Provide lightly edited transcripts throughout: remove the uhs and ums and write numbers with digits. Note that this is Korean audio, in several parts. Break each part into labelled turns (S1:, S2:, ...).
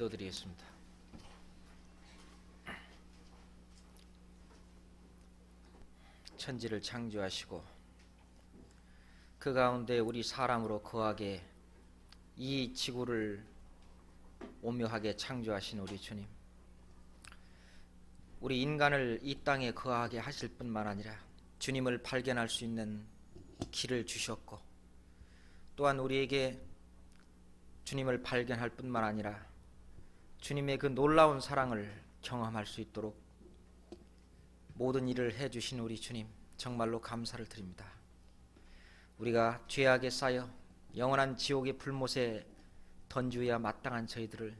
S1: 기도드리겠습니다. 천지를 창조하시고 그 가운데 우리 사람으로 거하게 이 지구를 오묘하게 창조하신 우리 주님, 우리 인간을 이 땅에 거하게 하실 뿐만 아니라 주님을 발견할 수 있는 길을 주셨고, 또한 우리에게 주님을 발견할 뿐만 아니라 주님의 그 놀라운 사랑을 경험할 수 있도록 모든 일을 해주신 우리 주님, 정말로 감사를 드립니다. 우리가 죄악에 쌓여 영원한 지옥의 불못에 던지어야 마땅한 저희들을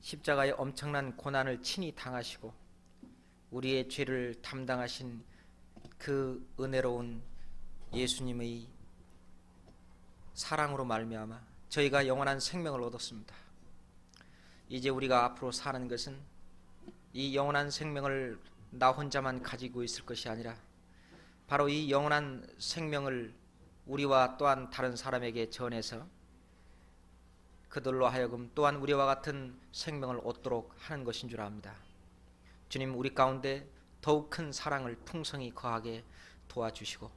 S1: 십자가의 엄청난 고난을 친히 당하시고 우리의 죄를 담당하신 그 은혜로운 예수님의 사랑으로 말미암아 저희가 영원한 생명을 얻었습니다. 이제 우리가 앞으로 사는 것은 이 영원한 생명을 나 혼자만 가지고 있을 것이 아니라 바로 이 영원한 생명을 우리와 또한 다른 사람에게 전해서 그들로 하여금 또한 우리와 같은 생명을 얻도록 하는 것인 줄 압니다. 주님, 우리 가운데 더욱 큰 사랑을 풍성히 거하게 도와주시고,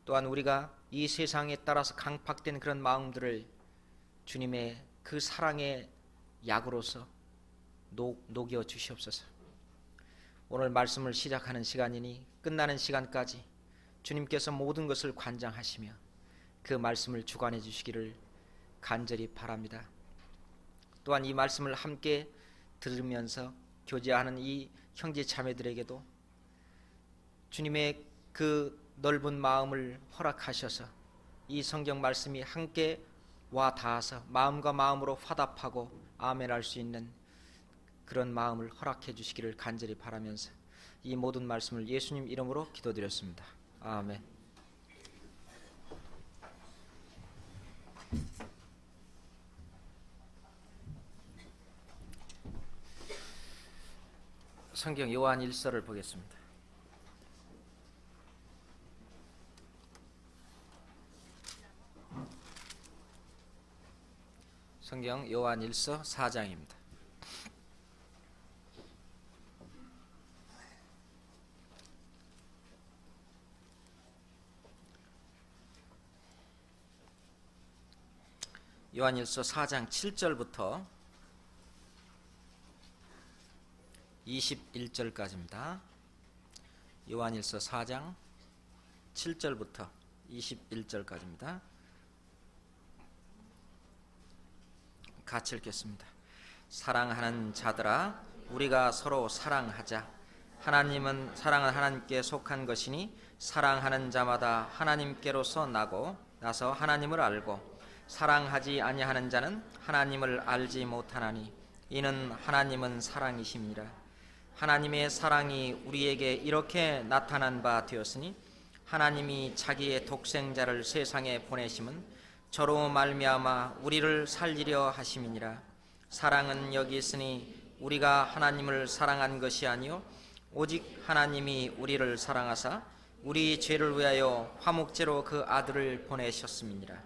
S1: 또한 우리가 이 세상에 따라서 강팍된 그런 마음들을 주님의 그 사랑의 약으로서 녹여 주시옵소서. 오늘 말씀을 시작하는 시간이니 끝나는 시간까지 주님께서 모든 것을 관장하시며 그 말씀을 주관해 주시기를 간절히 바랍니다. 또한 이 말씀을 함께 들으면서 교제하는 이 형제 자매들에게도 주님의 그 넓은 마음을 허락하셔서 이 성경 말씀이 함께 와 닿아서 마음과 마음으로 화답하고 아멘할 수 있는 그런 마음을 허락해 주시기를 간절히 바라면서 이 모든 말씀을 예수님 이름으로 기도드렸습니다. 아멘. 성경 요한 1서를 보겠습니다. 성경 요한 1서 4장입니다. 요한 1서 4장 7절부터 21절까지입니다. 요한 1서 4장 7절부터 21절까지입니다. 같이 읽겠습니다. 사랑하는 자들아, 우리가 서로 사랑하자. 하나님은 사랑은 하나님께 속한 것이니 사랑하는 자마다 하나님께로서 나서 하나님을 알고 사랑하지 아니하는 자는 하나님을 알지 못하나니 이는 하나님은 사랑이심이라. 하나님의 사랑이 우리에게 이렇게 나타난 바 되었으니 하나님이 자기의 독생자를 세상에 보내심은 저로 말미암아 우리를 살리려 하심이니라. 사랑은 여기 있으니 우리가 하나님을 사랑한 것이 아니요 오직 하나님이 우리를 사랑하사 우리 죄를 위하여 화목제로 그 아들을 보내셨음이니라.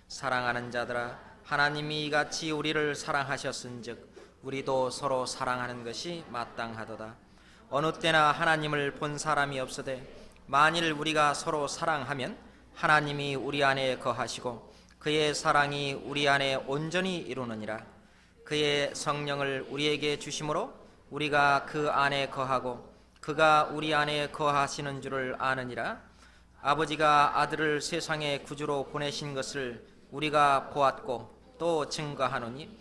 S1: 사랑하는 자들아, 하나님이 이같이 우리를 사랑하셨은즉 우리도 서로 사랑하는 것이 마땅하도다. 어느 때나 하나님을 본 사람이 없으되 만일 우리가 서로 사랑하면 하나님이 우리 안에 거하시고 그의 사랑이 우리 안에 온전히 이루느니라. 그의 성령을 우리에게 주심으로 우리가 그 안에 거하고 그가 우리 안에 거하시는 줄을 아느니라. 아버지가 아들을 세상의 구주로 보내신 것을 우리가 보았고 또 증거하노니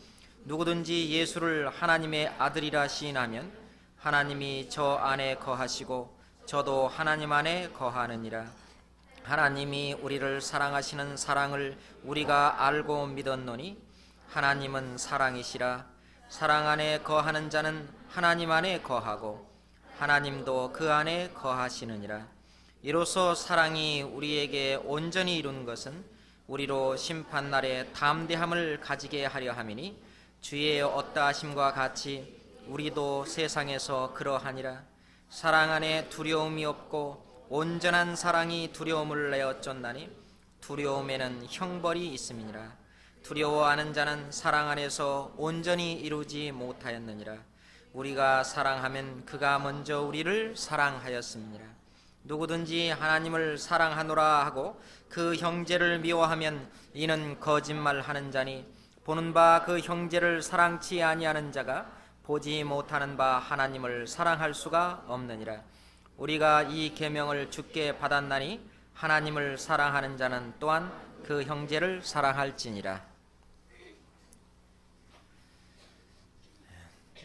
S1: 누구든지 예수를 하나님의 아들이라 시인하면 하나님이 저 안에 거하시고 저도 하나님 안에 거하느니라. 하나님이 우리를 사랑하시는 사랑을 우리가 알고 믿었노니 하나님은 사랑이시라. 사랑 안에 거하는 자는 하나님 안에 거하고 하나님도 그 안에 거하시느니라. 이로써 사랑이 우리에게 온전히 이룬 것은 우리로 심판날에 담대함을 가지게 하려 함이니 주의 어떠하심과 같이 우리도 세상에서 그러하니라. 사랑 안에 두려움이 없고 온전한 사랑이 두려움을 내어 쫓나니 두려움에는 형벌이 있음이니라. 두려워하는 자는 사랑 안에서 온전히 이루지 못하였느니라. 우리가 사랑하면 그가 먼저 우리를 사랑하였습니다. 누구든지 하나님을 사랑하노라 하고 그 형제를 미워하면 이는 거짓말하는 자니 보는 바 그 형제를 사랑치 아니하는 자가 보지 못하는 바 하나님을 사랑할 수가 없느니라. 우리가 이 계명을 주께 받았나니 하나님을 사랑하는 자는 또한 그 형제를 사랑할지니라.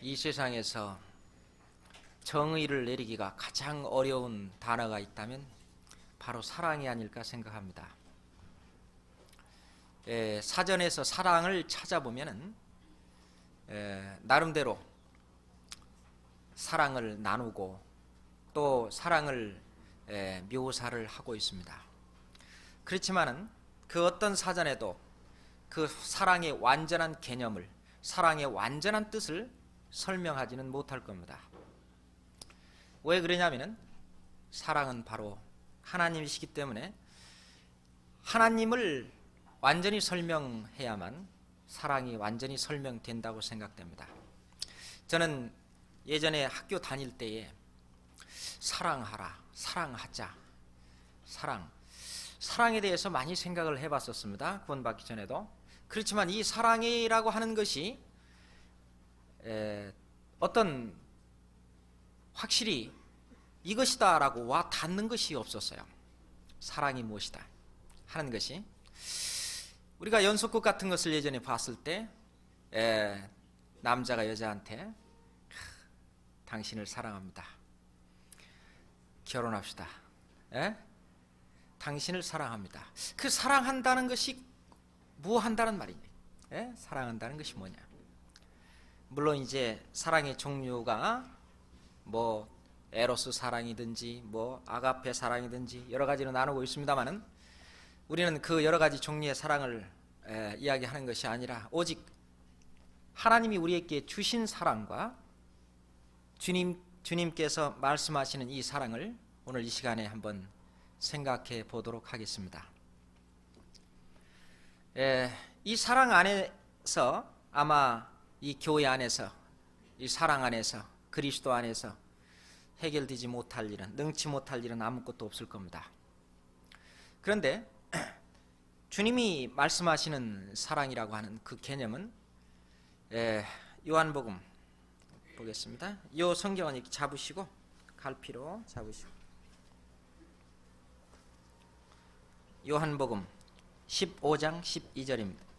S1: 이 세상에서 정의를 내리기가 가장 어려운 단어가 있다면 바로 사랑이 아닐까 생각합니다. 사전에서 사랑을 찾아보면은 나름대로 사랑을 나누고 또 사랑을 묘사를 하고 있습니다. 그렇지만은 그 어떤 사전에도 그 사랑의 완전한 개념을, 사랑의 완전한 뜻을 설명하지는 못할 겁니다. 왜 그러냐면은 사랑은 바로 하나님이시기 때문에 하나님을 완전히 설명해야만 사랑이 완전히 설명된다고 생각됩니다. 저는 예전에 학교 다닐 때에 사랑하라, 사랑하자, 사랑에 대해서 많이 생각을 해봤었습니다. 구원받기 전에도. 그렇지만 이 사랑이라고 하는 것이 어떤 확실히 이것이다 라고 와 닿는 것이 없었어요. 사랑이 무엇이다 하는 것이. 우리가 연속극 같은 것을 예전에 봤을 때 남자가 여자한테 당신을 사랑합니다, 결혼합시다, 당신을 사랑합니다. 그 사랑한다는 것이 뭐 한다는 말이냐? 사랑한다는 것이 뭐냐? 물론 이제 사랑의 종류가 뭐 에로스 사랑이든지 뭐 아가페 사랑이든지 여러 가지로 나누고 있습니다만은 우리는 그 여러 가지 종류의 사랑을 이야기하는 것이 아니라 오직 하나님이 우리에게 주신 사랑과 주님께서 말씀하시는 이 사랑을 오늘 이 시간에 한번 생각해 보도록 하겠습니다. 이 사랑 안에서 아마 이 교회 안에서 이 사랑 안에서 그리스도 안에서 해결되지 못할 일은, 능치 못할 일은 아무것도 없을 겁니다. 그런데 주님이 말씀하시는 사랑이라고 하는 그 개념은 요한복음 보겠습니다. 요 성경은 이렇게 잡으시고 갈피로 잡으시고 요한복음 15장 12절입니다.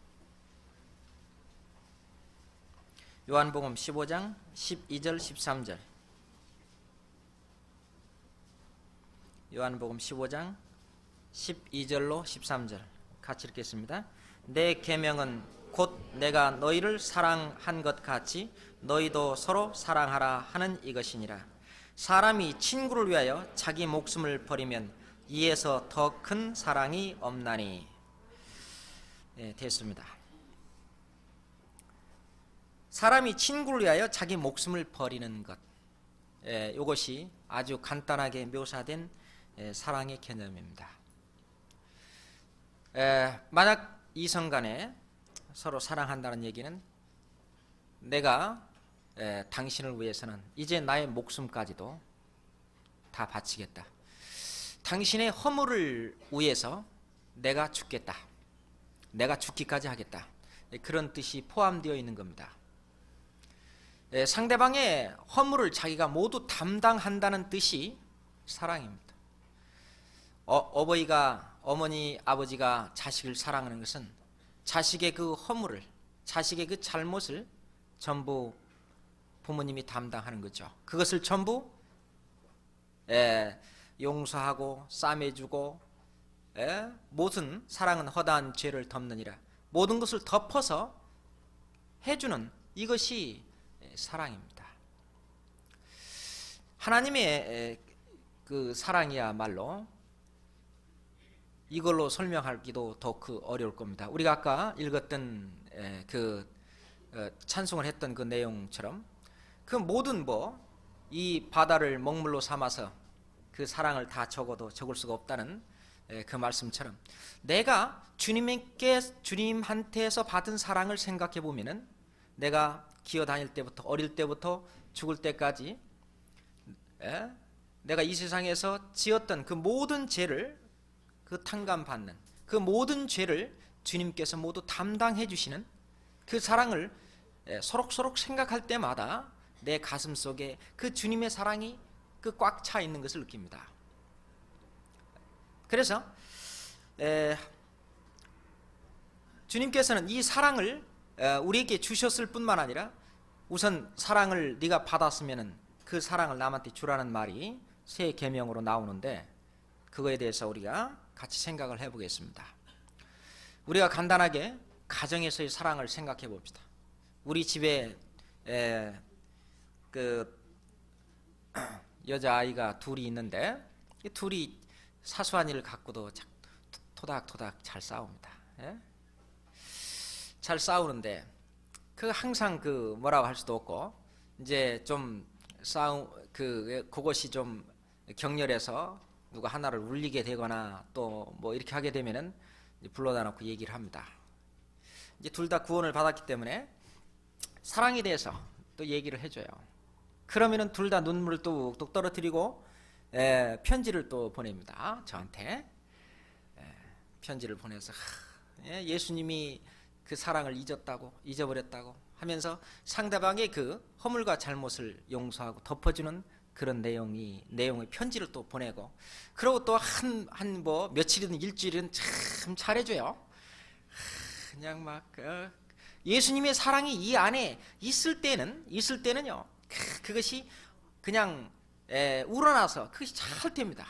S1: 요한복음 15장 12절 13절. 요한복음 15장 12절로 13절 같이 읽겠습니다. 내 계명은 곧 내가 너희를 사랑한 것 같이 너희도 서로 사랑하라 하는 이것이니라. 사람이 친구를 위하여 자기 목숨을 버리면 이에서 더 큰 사랑이 없나니. 됐습니다. 사람이 친구를 위하여 자기 목숨을 버리는 것, 이것이 아주 간단하게 묘사된 사랑의 개념입니다. 만약 이성 간에 서로 사랑한다는 얘기는 내가 당신을 위해서는 이제 나의 목숨까지도 다 바치겠다, 당신의 허물을 위해서 내가 죽겠다, 내가 죽기까지 하겠다, 그런 뜻이 포함되어 있는 겁니다. 상대방의 허물을 자기가 모두 담당한다는 뜻이 사랑입니다. 어머니, 아버지가 자식을 사랑하는 것은 자식의 그 허물을, 자식의 그 잘못을 전부 부모님이 담당하는 거죠. 그것을 전부 용서하고 싸매주고, 모든 사랑은 허다한 죄를 덮느니라, 모든 것을 덮어서 해주는 이것이 사랑입니다. 하나님의 그 사랑이야말로 이걸로 설명하기도 더 어려울 겁니다. 우리가 아까 읽었던 찬송을 했던 그 내용처럼 그 모든 이 바다를 먹물로 삼아서 그 사랑을 다 적어도 적을 수가 없다는 그 말씀처럼 내가 주님한테서 받은 사랑을 생각해 보면은 내가 기어 다닐 때부터 어릴 때부터 죽을 때까지 내가 이 세상에서 지었던 그 모든 죄를 그 탕감받는 그 모든 죄를 주님께서 모두 담당해 주시는 그 사랑을 소록소록 생각할 때마다 내 가슴 속에 그 주님의 사랑이 그 꽉 차 있는 것을 느낍니다. 그래서 주님께서는 이 사랑을 우리에게 주셨을 뿐만 아니라 우선 사랑을 네가 받았으면 그 사랑을 남한테 주라는 말이 새 계명으로 나오는데 그거에 대해서 우리가 같이 생각을 해보겠습니다. 우리가 간단하게 가정에서의 사랑을 생각해 봅시다. 우리 집에 그 여자아이가 둘이 있는데 이 둘이 사소한 일을 갖고도 토닥토닥 잘 싸웁니다. 잘 싸우는데 그 항상 그 뭐라고 할 수도 없고 이제 좀 그것이 좀 격렬해서 누가 하나를 울리게 되거나 또 뭐 이렇게 하게 되면은 불러다 놓고 얘기를 합니다. 이제 둘 다 구원을 받았기 때문에 사랑에 대해서 또 얘기를 해줘요. 그러면은 둘 다 눈물을 뚝뚝 떨어뜨리고 편지를 또 보냅니다. 저한테 편지를 보내서 예수님이 그 사랑을 잊어버렸다고 하면서 상대방의 그 허물과 잘못을 용서하고 덮어주는 그런 내용의 편지를 또 보내고, 그리고 또 한 뭐 며칠이든 일주일은 참 잘해줘요. 그냥 막 예수님의 사랑이 이 안에 있을 때는요 그것이 그냥 우러나서 그것이 잘 됩니다.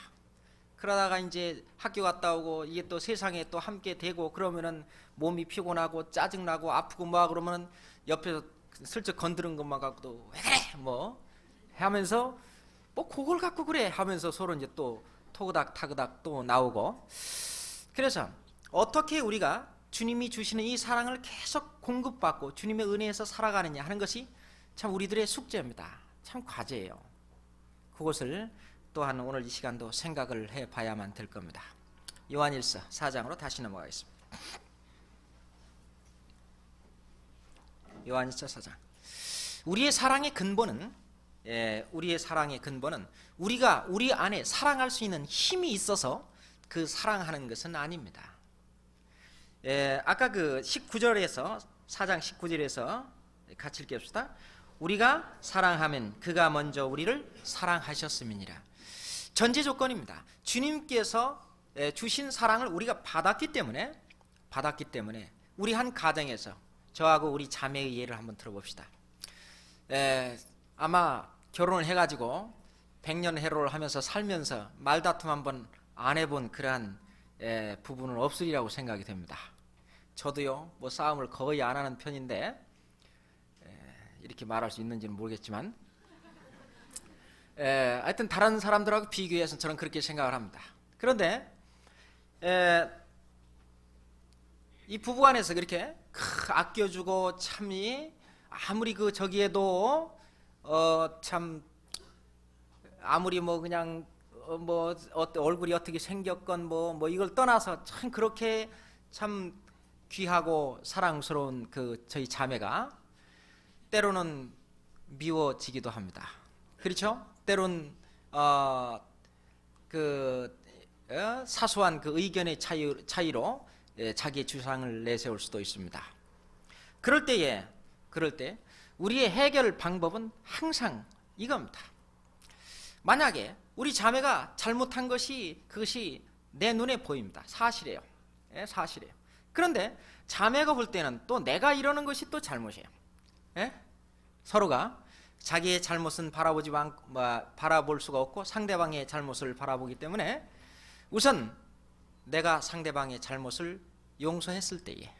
S1: 그러다가 이제 학교 갔다 오고 이게 또 세상에 또 함께 되고 그러면은 몸이 피곤하고 짜증나고 아프고 뭐하고 그러면은 옆에서 슬쩍 건드는 것만 갖고도 왜 그래 뭐 하면서 뭐 그걸 갖고 그래 하면서 서로 이제 또 토그닥 타그닥 또 나오고. 그래서 어떻게 우리가 주님이 주시는 이 사랑을 계속 공급받고 주님의 은혜에서 살아가느냐 하는 것이 참 우리들의 숙제입니다. 참 과제예요. 그것을 또한 오늘 이 시간도 생각을 해봐야만 될 겁니다. 요한일서 4장으로 다시 넘어가겠습니다. 요한일서 4장. 우리의 사랑의 근본은 우리가 우리 안에 사랑할 수 있는 힘이 있어서 그 사랑하는 것은 아닙니다. 아까 그 19절에서 4장 19절에서 같이 읽읍시다. 우리가 사랑하면 그가 먼저 우리를 사랑하셨음이니라. 전제 조건입니다. 주님께서 주신 사랑을 우리가 받았기 때문에 우리 한 가정에서 저하고 우리 자매의 예를 한번 들어봅시다. 아마 결혼을 해가지고 100년 해로를 하면서 살면서 말다툼 한번 안 해본 그러한 부분은 없으리라고 생각이 됩니다. 저도요 뭐 싸움을 거의 안 하는 편인데 이렇게 말할 수 있는지는 모르겠지만 하여튼 다른 사람들하고 비교해서 저는 그렇게 생각을 합니다. 그런데 이 부부간에서 그렇게 아껴주고 참이 아무리 그 저기에도 참 아무리 뭐 그냥 뭐 얼굴이 어떻게 생겼건 뭐 이걸 떠나서 참 그렇게 참 귀하고 사랑스러운 그 저희 자매가 때로는 미워지기도 합니다. 그렇죠? 때론 사소한 그 의견의 차이로 자기의 주장을 내세울 수도 있습니다. 그럴 때 우리의 해결 방법은 항상 이겁니다. 만약에 우리 자매가 잘못한 그것이 내 눈에 보입니다. 사실이에요. 사실이에요. 그런데 자매가 볼 때는 또 내가 이러는 것이 또 잘못이에요. 서로가 자기의 잘못은 바라볼 수가 없고 상대방의 잘못을 바라보기 때문에 우선 내가 상대방의 잘못을 용서했을 때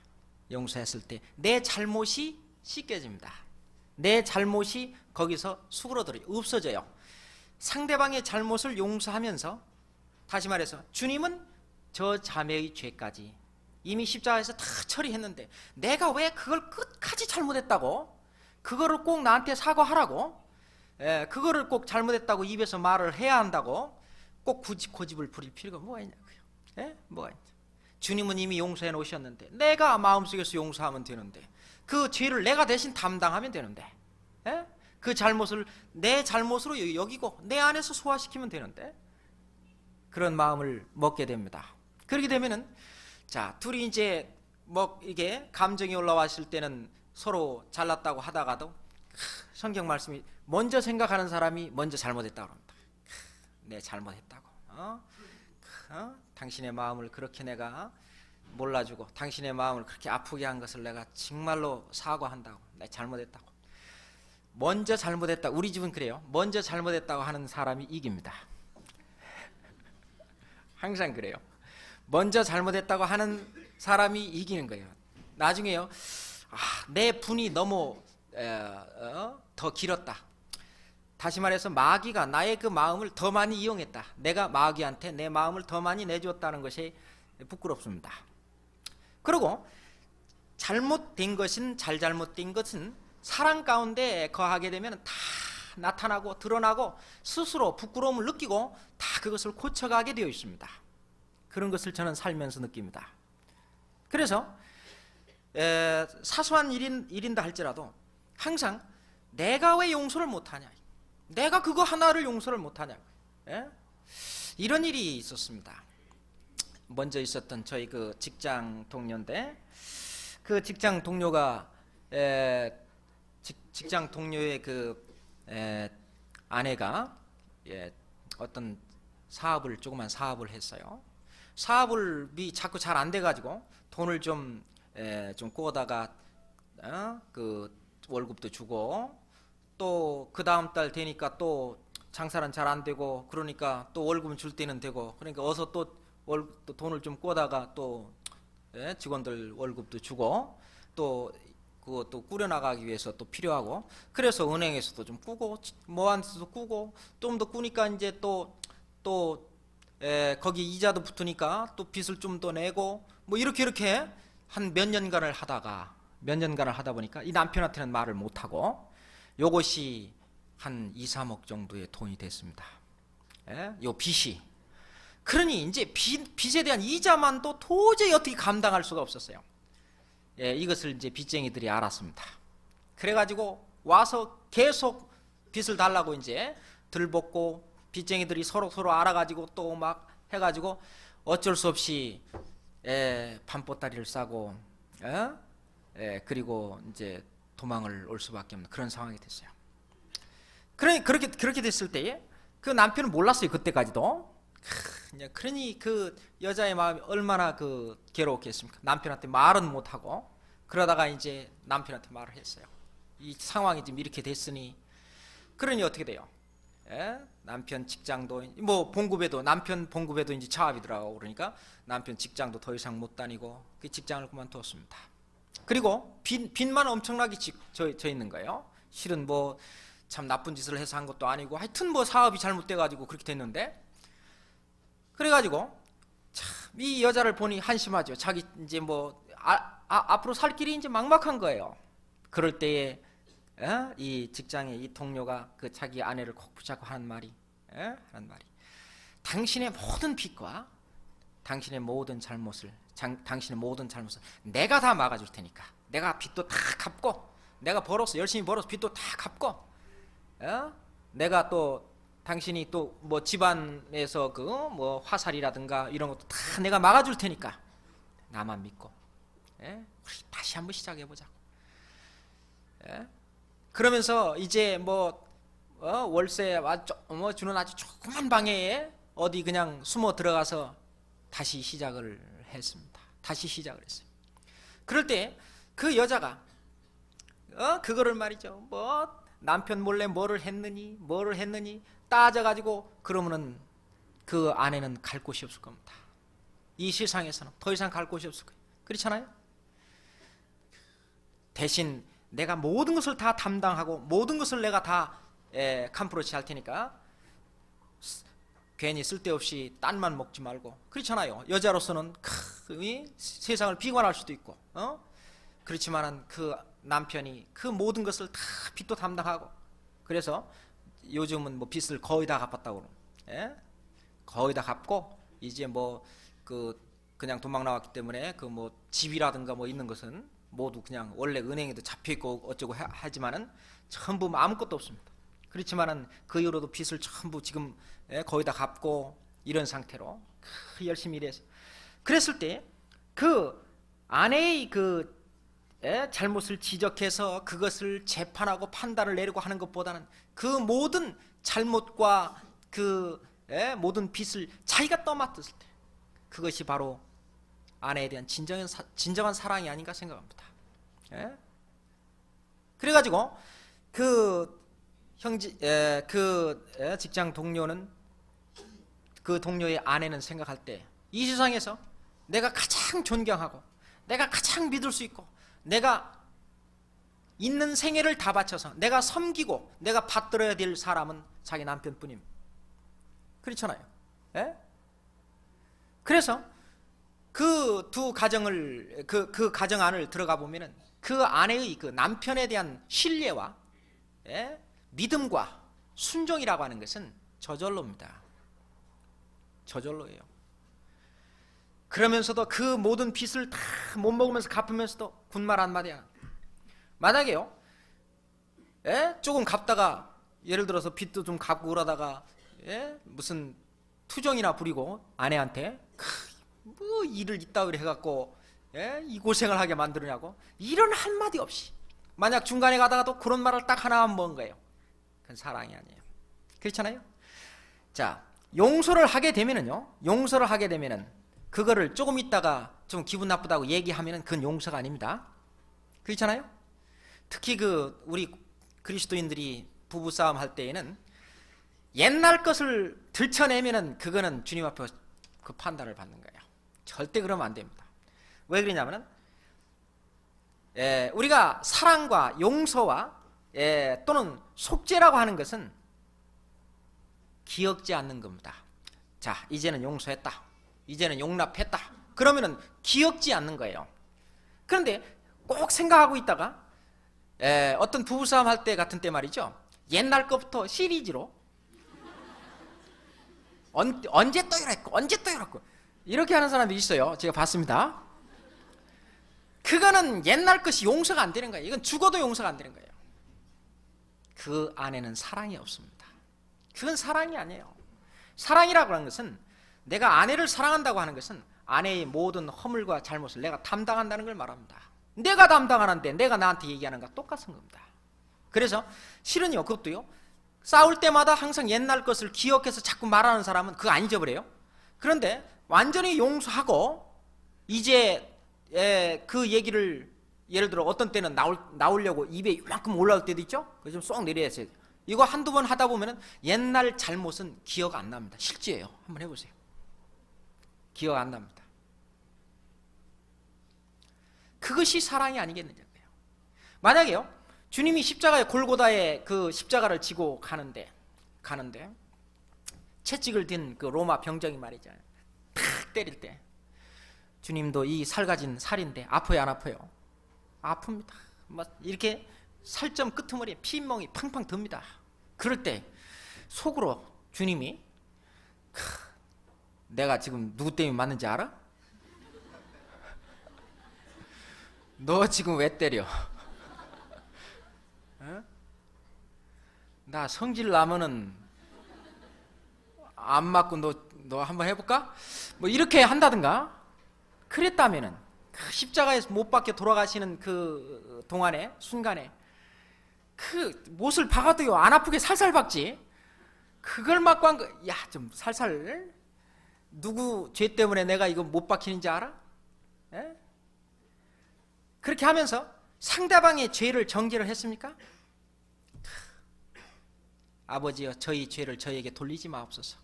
S1: 내 잘못이 씻겨집니다. 내 잘못이 거기서 수그러들어요. 없어져요. 상대방의 잘못을 용서하면서, 다시 말해서 주님은 저 자매의 죄까지 이미 십자가에서 다 처리했는데 내가 왜 그걸 끝까지 잘못했다고, 그거를 꼭 나한테 사과하라고, 그거를 꼭 잘못했다고 입에서 말을 해야 한다고 꼭 굳이 고집을 부릴 필요가 뭐가 있냐고요. 예? 뭐가 있죠? 주님은 이미 용서해 놓으셨는데 내가 마음속에서 용서하면 되는데 그 죄를 내가 대신 담당하면 되는데 예? 그 잘못을 내 잘못으로 여기고 내 안에서 소화시키면 되는데 그런 마음을 먹게 됩니다. 그렇게 되면은 자 둘이 이제 뭐 이게 감정이 올라왔을 때는 서로 잘났다고 하다가도 성경 말씀이 먼저 생각하는 사람이 먼저 잘못했다고 합니다. 내 잘못했다고. 당신의 마음을 그렇게 내가 몰라주고 당신의 마음을 그렇게 아프게 한 것을 내가 정말로 사과한다고. 내가 잘못했다고. 먼저 잘못했다. 우리 집은 그래요. 먼저 잘못했다고 하는 사람이 이깁니다. 항상 그래요. 먼저 잘못했다고 하는 사람이 이기는 거예요. 나중에요. 내 분이 너무 더 길었다. 다시 말해서 마귀가 나의 그 마음을 더 많이 이용했다. 내가 마귀한테 내 마음을 더 많이 내주었다는 것이 부끄럽습니다. 그리고 잘못된 것은 잘못된 것은 사랑 가운데 거하게 되면 다 나타나고 드러나고 스스로 부끄러움을 느끼고 다 그것을 고쳐가게 되어 있습니다. 그런 것을 저는 살면서 느낍니다. 그래서 사소한 일인다 할지라도 항상 내가 왜 용서를 못하냐, 내가 그거 하나를 용서를 못하냐, 이런 일이 있었습니다. 먼저 있었던 저희 그 직장 동료인데 그 직장 동료가 직장 동료의 그 아내가 어떤 조그만 사업을 했어요. 사업이 자꾸 잘 안 돼가지고 돈을 좀 꼬다가 그 월급도 주고 또 그 다음 달 되니까 또 장사는 잘 안 되고 그러니까 또 월급은 줄 때는 되고 그러니까 어서 또 돈을 좀 꼬다가 또 직원들 월급도 주고 또 그것도 꾸려나가기 위해서 또 필요하고 그래서 은행에서도 좀 꾸고 뭐한테도 꾸고 좀 더 꾸니까 이제 또 거기 이자도 붙으니까 또 빚을 좀 더 내고 뭐 이렇게 한 몇 년간을 하다 보니까 이 남편한테는 말을 못하고 요것이 한 2, 3억 정도의 돈이 됐습니다. 요 빚이. 그러니 이제 빚에 대한 이자만도 도저히 어떻게 감당할 수가 없었어요. 이것을 이제 빚쟁이들이 알았습니다. 그래가지고 와서 계속 빚을 달라고 이제 들볶고 빚쟁이들이 서로 알아가지고 또 막 해가지고 어쩔 수 없이 밤보따리를 싸고 그리고 이제 도망을 올 수밖에 없는 그런 상황이 됐어요. 그렇게 됐을 때에 그 남편은 몰랐어요. 그때까지도. 그러니 그 여자의 마음이 얼마나 그 괴로웠겠습니까? 남편한테 말은 못하고 그러다가 이제 남편한테 말을 했어요. 이 상황이 지금 이렇게 됐으니 그러니 어떻게 돼요? 남편 직장도 뭐 남편 봉급에도 이제 차압이 들어가고 그러니까 남편 직장도 더 이상 못 다니고 그 직장을 그만두었습니다. 그리고 빚만 엄청나게 져 있는 거예요. 실은 뭐 참 나쁜 짓을 해서 한 것도 아니고 하여튼 뭐 사업이 잘못돼가지고 그렇게 됐는데 그래가지고 참 이 여자를 보니 한심하죠. 자기 이제 뭐 앞으로 살 길이 이제 막막한 거예요. 그럴 때에 이 직장의 이 동료가 그 자기 아내를 콕 붙잡고 하는 말이 당신의 모든 빚과 당신의 모든 잘못을 내가 다 막아줄 테니까 내가 빚도 다 갚고 내가 열심히 벌어서 빚도 다 갚고 내가 또 당신이 또 뭐 집안에서 그 뭐 화살이라든가 이런 것도 다 내가 막아줄 테니까 나만 믿고 우리 다시 한번 시작해보자고. 그러면서 이제 뭐 월세 주는 아주 조그만 방에 어디 그냥 숨어 들어가서 다시 시작을 했습니다. 다시 시작을 했어요. 그럴 때 그 여자가 그거를 말이죠. 뭐 남편 몰래 뭐를 했느니 따져가지고 그러면은 그 아내는 갈 곳이 없을 겁니다. 이 세상에서는 더 이상 갈 곳이 없을 거예요. 그렇잖아요? 대신 내가 모든 것을 다 담당하고 모든 것을 내가 다 캄프로치 할 테니까 괜히 쓸데없이 딴만 먹지 말고 그렇잖아요. 여자로서는 세상을 비관할 수도 있고 그렇지만은 그 남편이 그 모든 것을 다 빚도 담당하고 그래서 요즘은 뭐 빚을 거의 다 갚았다고 거의 다 갚고 이제 뭐 그냥 도망 나왔기 때문에 그 뭐 집이라든가 뭐 있는 것은 모두 그냥 원래 은행에도 잡혀 있고 어쩌고 하지만은 전부 아무것도 없습니다. 그렇지만은 그 이후로도 빚을 전부 지금 거의 다 갚고 이런 상태로 열심히 일해서 그랬을 때 그 아내의 그 잘못을 지적해서 그것을 재판하고 판단을 내리고 하는 것보다는 그 모든 잘못과 그 모든 빚을 자기가 떠맡았을 때 그것이 바로 아내에 대한 진정한 사랑이 아닌가 생각합니다. 그래가지고 그 직장 동료는 그 동료의 아내는 생각할 때 이 세상에서 내가 가장 존경하고 내가 가장 믿을 수 있고 내가 있는 생애를 다 바쳐서 내가 섬기고 내가 받들어야 될 사람은 자기 남편뿐입니다. 그렇잖아요. 그래서 그 두 가정을 그 가정 안을 들어가 보면은 그 아내의 그 남편에 대한 신뢰와 믿음과 순종이라고 하는 것은 저절로입니다. 저절로예요. 그러면서도 그 모든 빚을 다 못 먹으면서 갚으면서도 군말 한마디 안 합니다. 만약에요 조금 갚다가 예를 들어서 빚도 좀 갚고 그러다가 무슨 투정이나 부리고 아내한테 뭐 일을 이따위로 해갖고 이 고생을 하게 만드느냐고 이런 한마디 없이 만약 중간에 가다가도 그런 말을 딱 하나만 먹은 거예요. 그건 사랑이 아니에요. 그렇잖아요. 자, 용서를 하게 되면은 그거를 조금 있다가 좀 기분 나쁘다고 얘기하면은 그건 용서가 아닙니다. 그렇잖아요. 특히 우리 그리스도인들이 부부싸움 할 때에는 옛날 것을 들춰내면은 그거는 주님 앞에 그 판단을 받는 거예요. 절대 그러면 안 됩니다. 왜 그러냐면은 우리가 사랑과 용서와 또는 속죄라고 하는 것은 기억지 않는 겁니다. 자, 이제는 용서했다. 이제는 용납했다. 그러면은 기억지 않는 거예요. 그런데 꼭 생각하고 있다가 어떤 부부싸움 할 때 같은 때 말이죠. 옛날 것부터 시리즈로 언제 또 이랬고 언제 또 이랬고 이렇게 하는 사람이 있어요. 제가 봤습니다. 그거는 옛날 것이 용서가 안 되는 거예요. 이건 죽어도 용서가 안 되는 거예요. 그 안에는 사랑이 없습니다. 그건 사랑이 아니에요. 사랑이라고 하는 것은 내가 아내를 사랑한다고 하는 것은 아내의 모든 허물과 잘못을 내가 담당한다는 걸 말합니다. 내가 담당하는데 내가 나한테 얘기하는 것과 똑같은 겁니다. 그래서 실은요 그것도요 싸울 때마다 항상 옛날 것을 기억해서 자꾸 말하는 사람은 그거 안 잊어버려요. 그런데 완전히 용서하고 이제 그 얘기를 예를 들어 어떤 때는 나오려고 입에 이만큼 올라올 때도 있죠. 그래서 좀 쏙 내려야 돼요. 이거 한두 번 하다 보면은 옛날 잘못은 기억 안 납니다. 실제예요. 한번 해보세요. 기억 안 납니다. 그것이 사랑이 아니겠느냐고요. 만약에요 주님이 십자가에 골고다에 그 십자가를 지고 가는데 채찍을 든 그 로마 병정이 말이죠. 탁 때릴 때 주님도 이 살 가진 살인데 아파요 안 아파요? 아픕니다. 막 이렇게 살점 끄트머리에 피멍이 팡팡 듭니다. 그럴 때 속으로 주님이 내가 지금 누구 때문에 맞는지 알아? 너 지금 왜 때려? 나 성질 나면은 안 맞고 너 한번 해볼까? 뭐 이렇게 한다든가. 그랬다면은 그 십자가에서 못 박혀 돌아가시는 그 동안에 순간에 그 못을 박아도요 안 아프게 살살 박지. 그걸 맞고 한 거, 야 좀 살살. 누구 죄 때문에 내가 이거 못 박히는지 알아? 그렇게 하면서 상대방의 죄를 정죄를 했습니까? 아버지여 저희 죄를 저희에게 돌리지 마옵소서.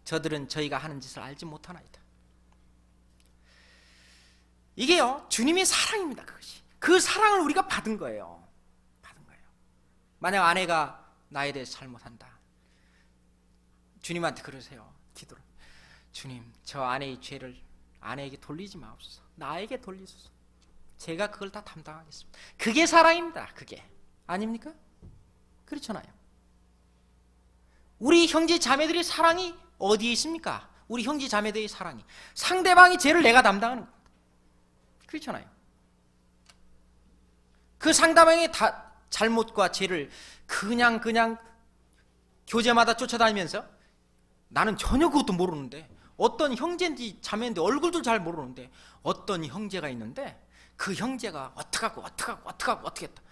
S1: 저들은 저희가 하는 짓을 알지 못하나이다. 이게요 주님의 사랑입니다. 그것이 그 사랑을 우리가 받은 거예요. 만약 아내가 나에 대해서 잘못한다, 주님한테 그러세요. 기도로 주님 저 아내의 죄를 아내에게 돌리지 마옵소서. 나에게 돌리소서. 제가 그걸 다 담당하겠습니다. 그게 사랑입니다. 그게 아닙니까? 그렇잖아요. 우리 형제 자매들의 사랑이 어디에 있습니까?
S2: 우리 형제 자매들의 사랑이 상대방의 죄를 내가 담당하는 겁니다. 그렇잖아요. 그 상대방의 잘못과 죄를 그냥 교제마다 쫓아다니면서 나는 전혀 그것도 모르는데, 어떤 형제인지 자매인데 얼굴도 잘 모르는데 어떤 형제가 있는데 그 형제가 어떻게 했다.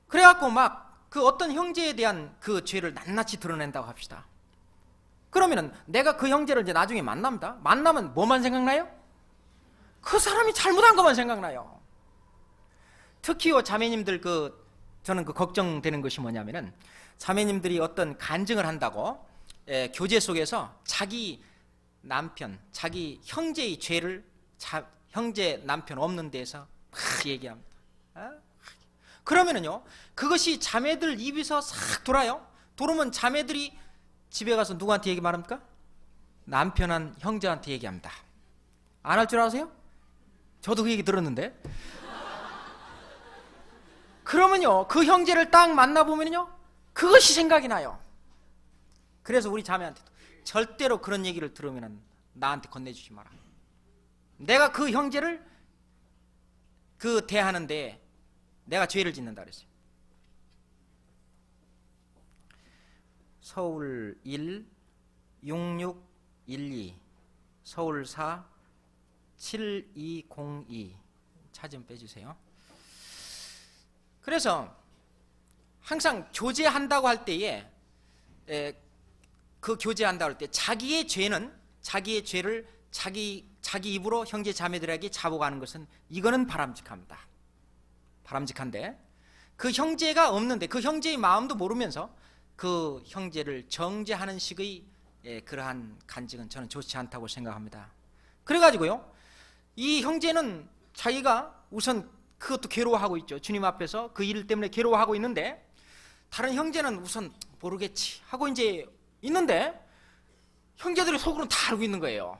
S2: 그래갖고 막 그 어떤 형제에 대한 그 죄를 낱낱이 드러낸다고 합시다. 그러면은 내가 그 형제를 이제 나중에 만나면 뭐만 생각나요? 그 사람이 잘못한 것만 생각나요. 특히요 자매님들 저는 걱정되는 것이 뭐냐면은, 자매님들이 어떤 간증을 한다고 교제 속에서 자기 남편, 자기 형제의 죄를 형제 남편 없는 데서 막 얘기합니다. 그러면은요 그것이 자매들 입에서 싹 돌으면 자매들이 집에 가서 누구한테 얘기 말합니까? 남편한 형제한테 얘기합니다. 안 할 줄 아세요? 저도 그 얘기 들었는데. 그러면요 그 형제를 딱 만나보면요 그것이 생각이 나요. 그래서 우리 자매한테도 절대로 그런 얘기를 들으면 나한테 건네주지 마라. 내가 그 형제를 대하는데 내가 죄를 짓는다 그랬어요. 서울 1 6612 서울 4 7202 차 좀 빼주세요. 그래서 항상 교제한다고 할 때에 그 교제한다고 할 때 자기의 죄를 자기 입으로 형제 자매들에게 자복하는 것은 이거는 바람직합니다. 바람직한데, 그 형제가 없는데 그 형제의 마음도 모르면서 그 형제를 정죄하는 식의 그러한 간증은 저는 좋지 않다고 생각합니다. 그래가지고요 이 형제는 자기가 우선 그것도 괴로워하고 있죠. 주님 앞에서 그 일 때문에 괴로워하고 있는데, 다른 형제는 우선 모르겠지 하고 이제 있는데 형제들이 속으로 다 알고 있는 거예요.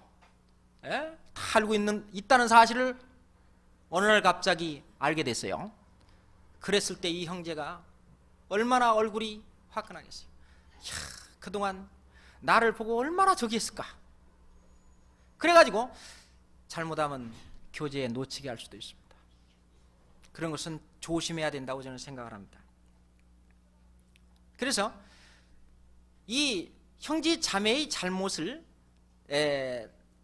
S2: 다 알고 있다는 사실을 어느 날 갑자기 알게 됐어요. 그랬을 때 이 형제가 얼마나 얼굴이 화끈하겠어요. 이야, 그동안 나를 보고 얼마나 저기 했을까. 그래가지고 잘못하면 교제에 놓치게 할 수도 있습니다. 그런 것은 조심해야 된다고 저는 생각을 합니다. 그래서 이 형제 자매의 잘못을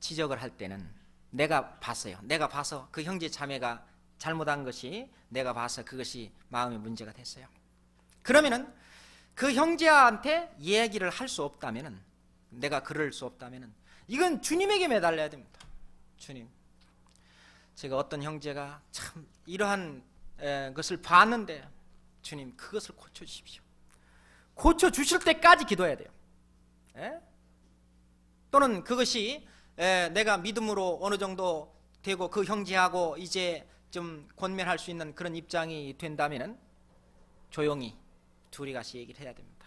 S2: 지적을 할 때는 내가 봐서 그 형제 자매가 잘못한 것이 내가 봐서 그것이 마음의 문제가 됐어요. 그러면은 그 형제한테 얘기를 할 수 없다면은, 내가 그럴 수 없다면은 이건 주님에게 매달려야 됩니다. 주님, 제가 어떤 형제가 참 이러한 것을 봤는데 주님 그것을 고쳐주십시오. 고쳐주실 때까지 기도해야 돼요. 또는 그것이 내가 믿음으로 어느 정도 되고 그 형제하고 이제 좀 권면할 수 있는 그런 입장이 된다면은 조용히 둘이 같이 얘기를 해야 됩니다.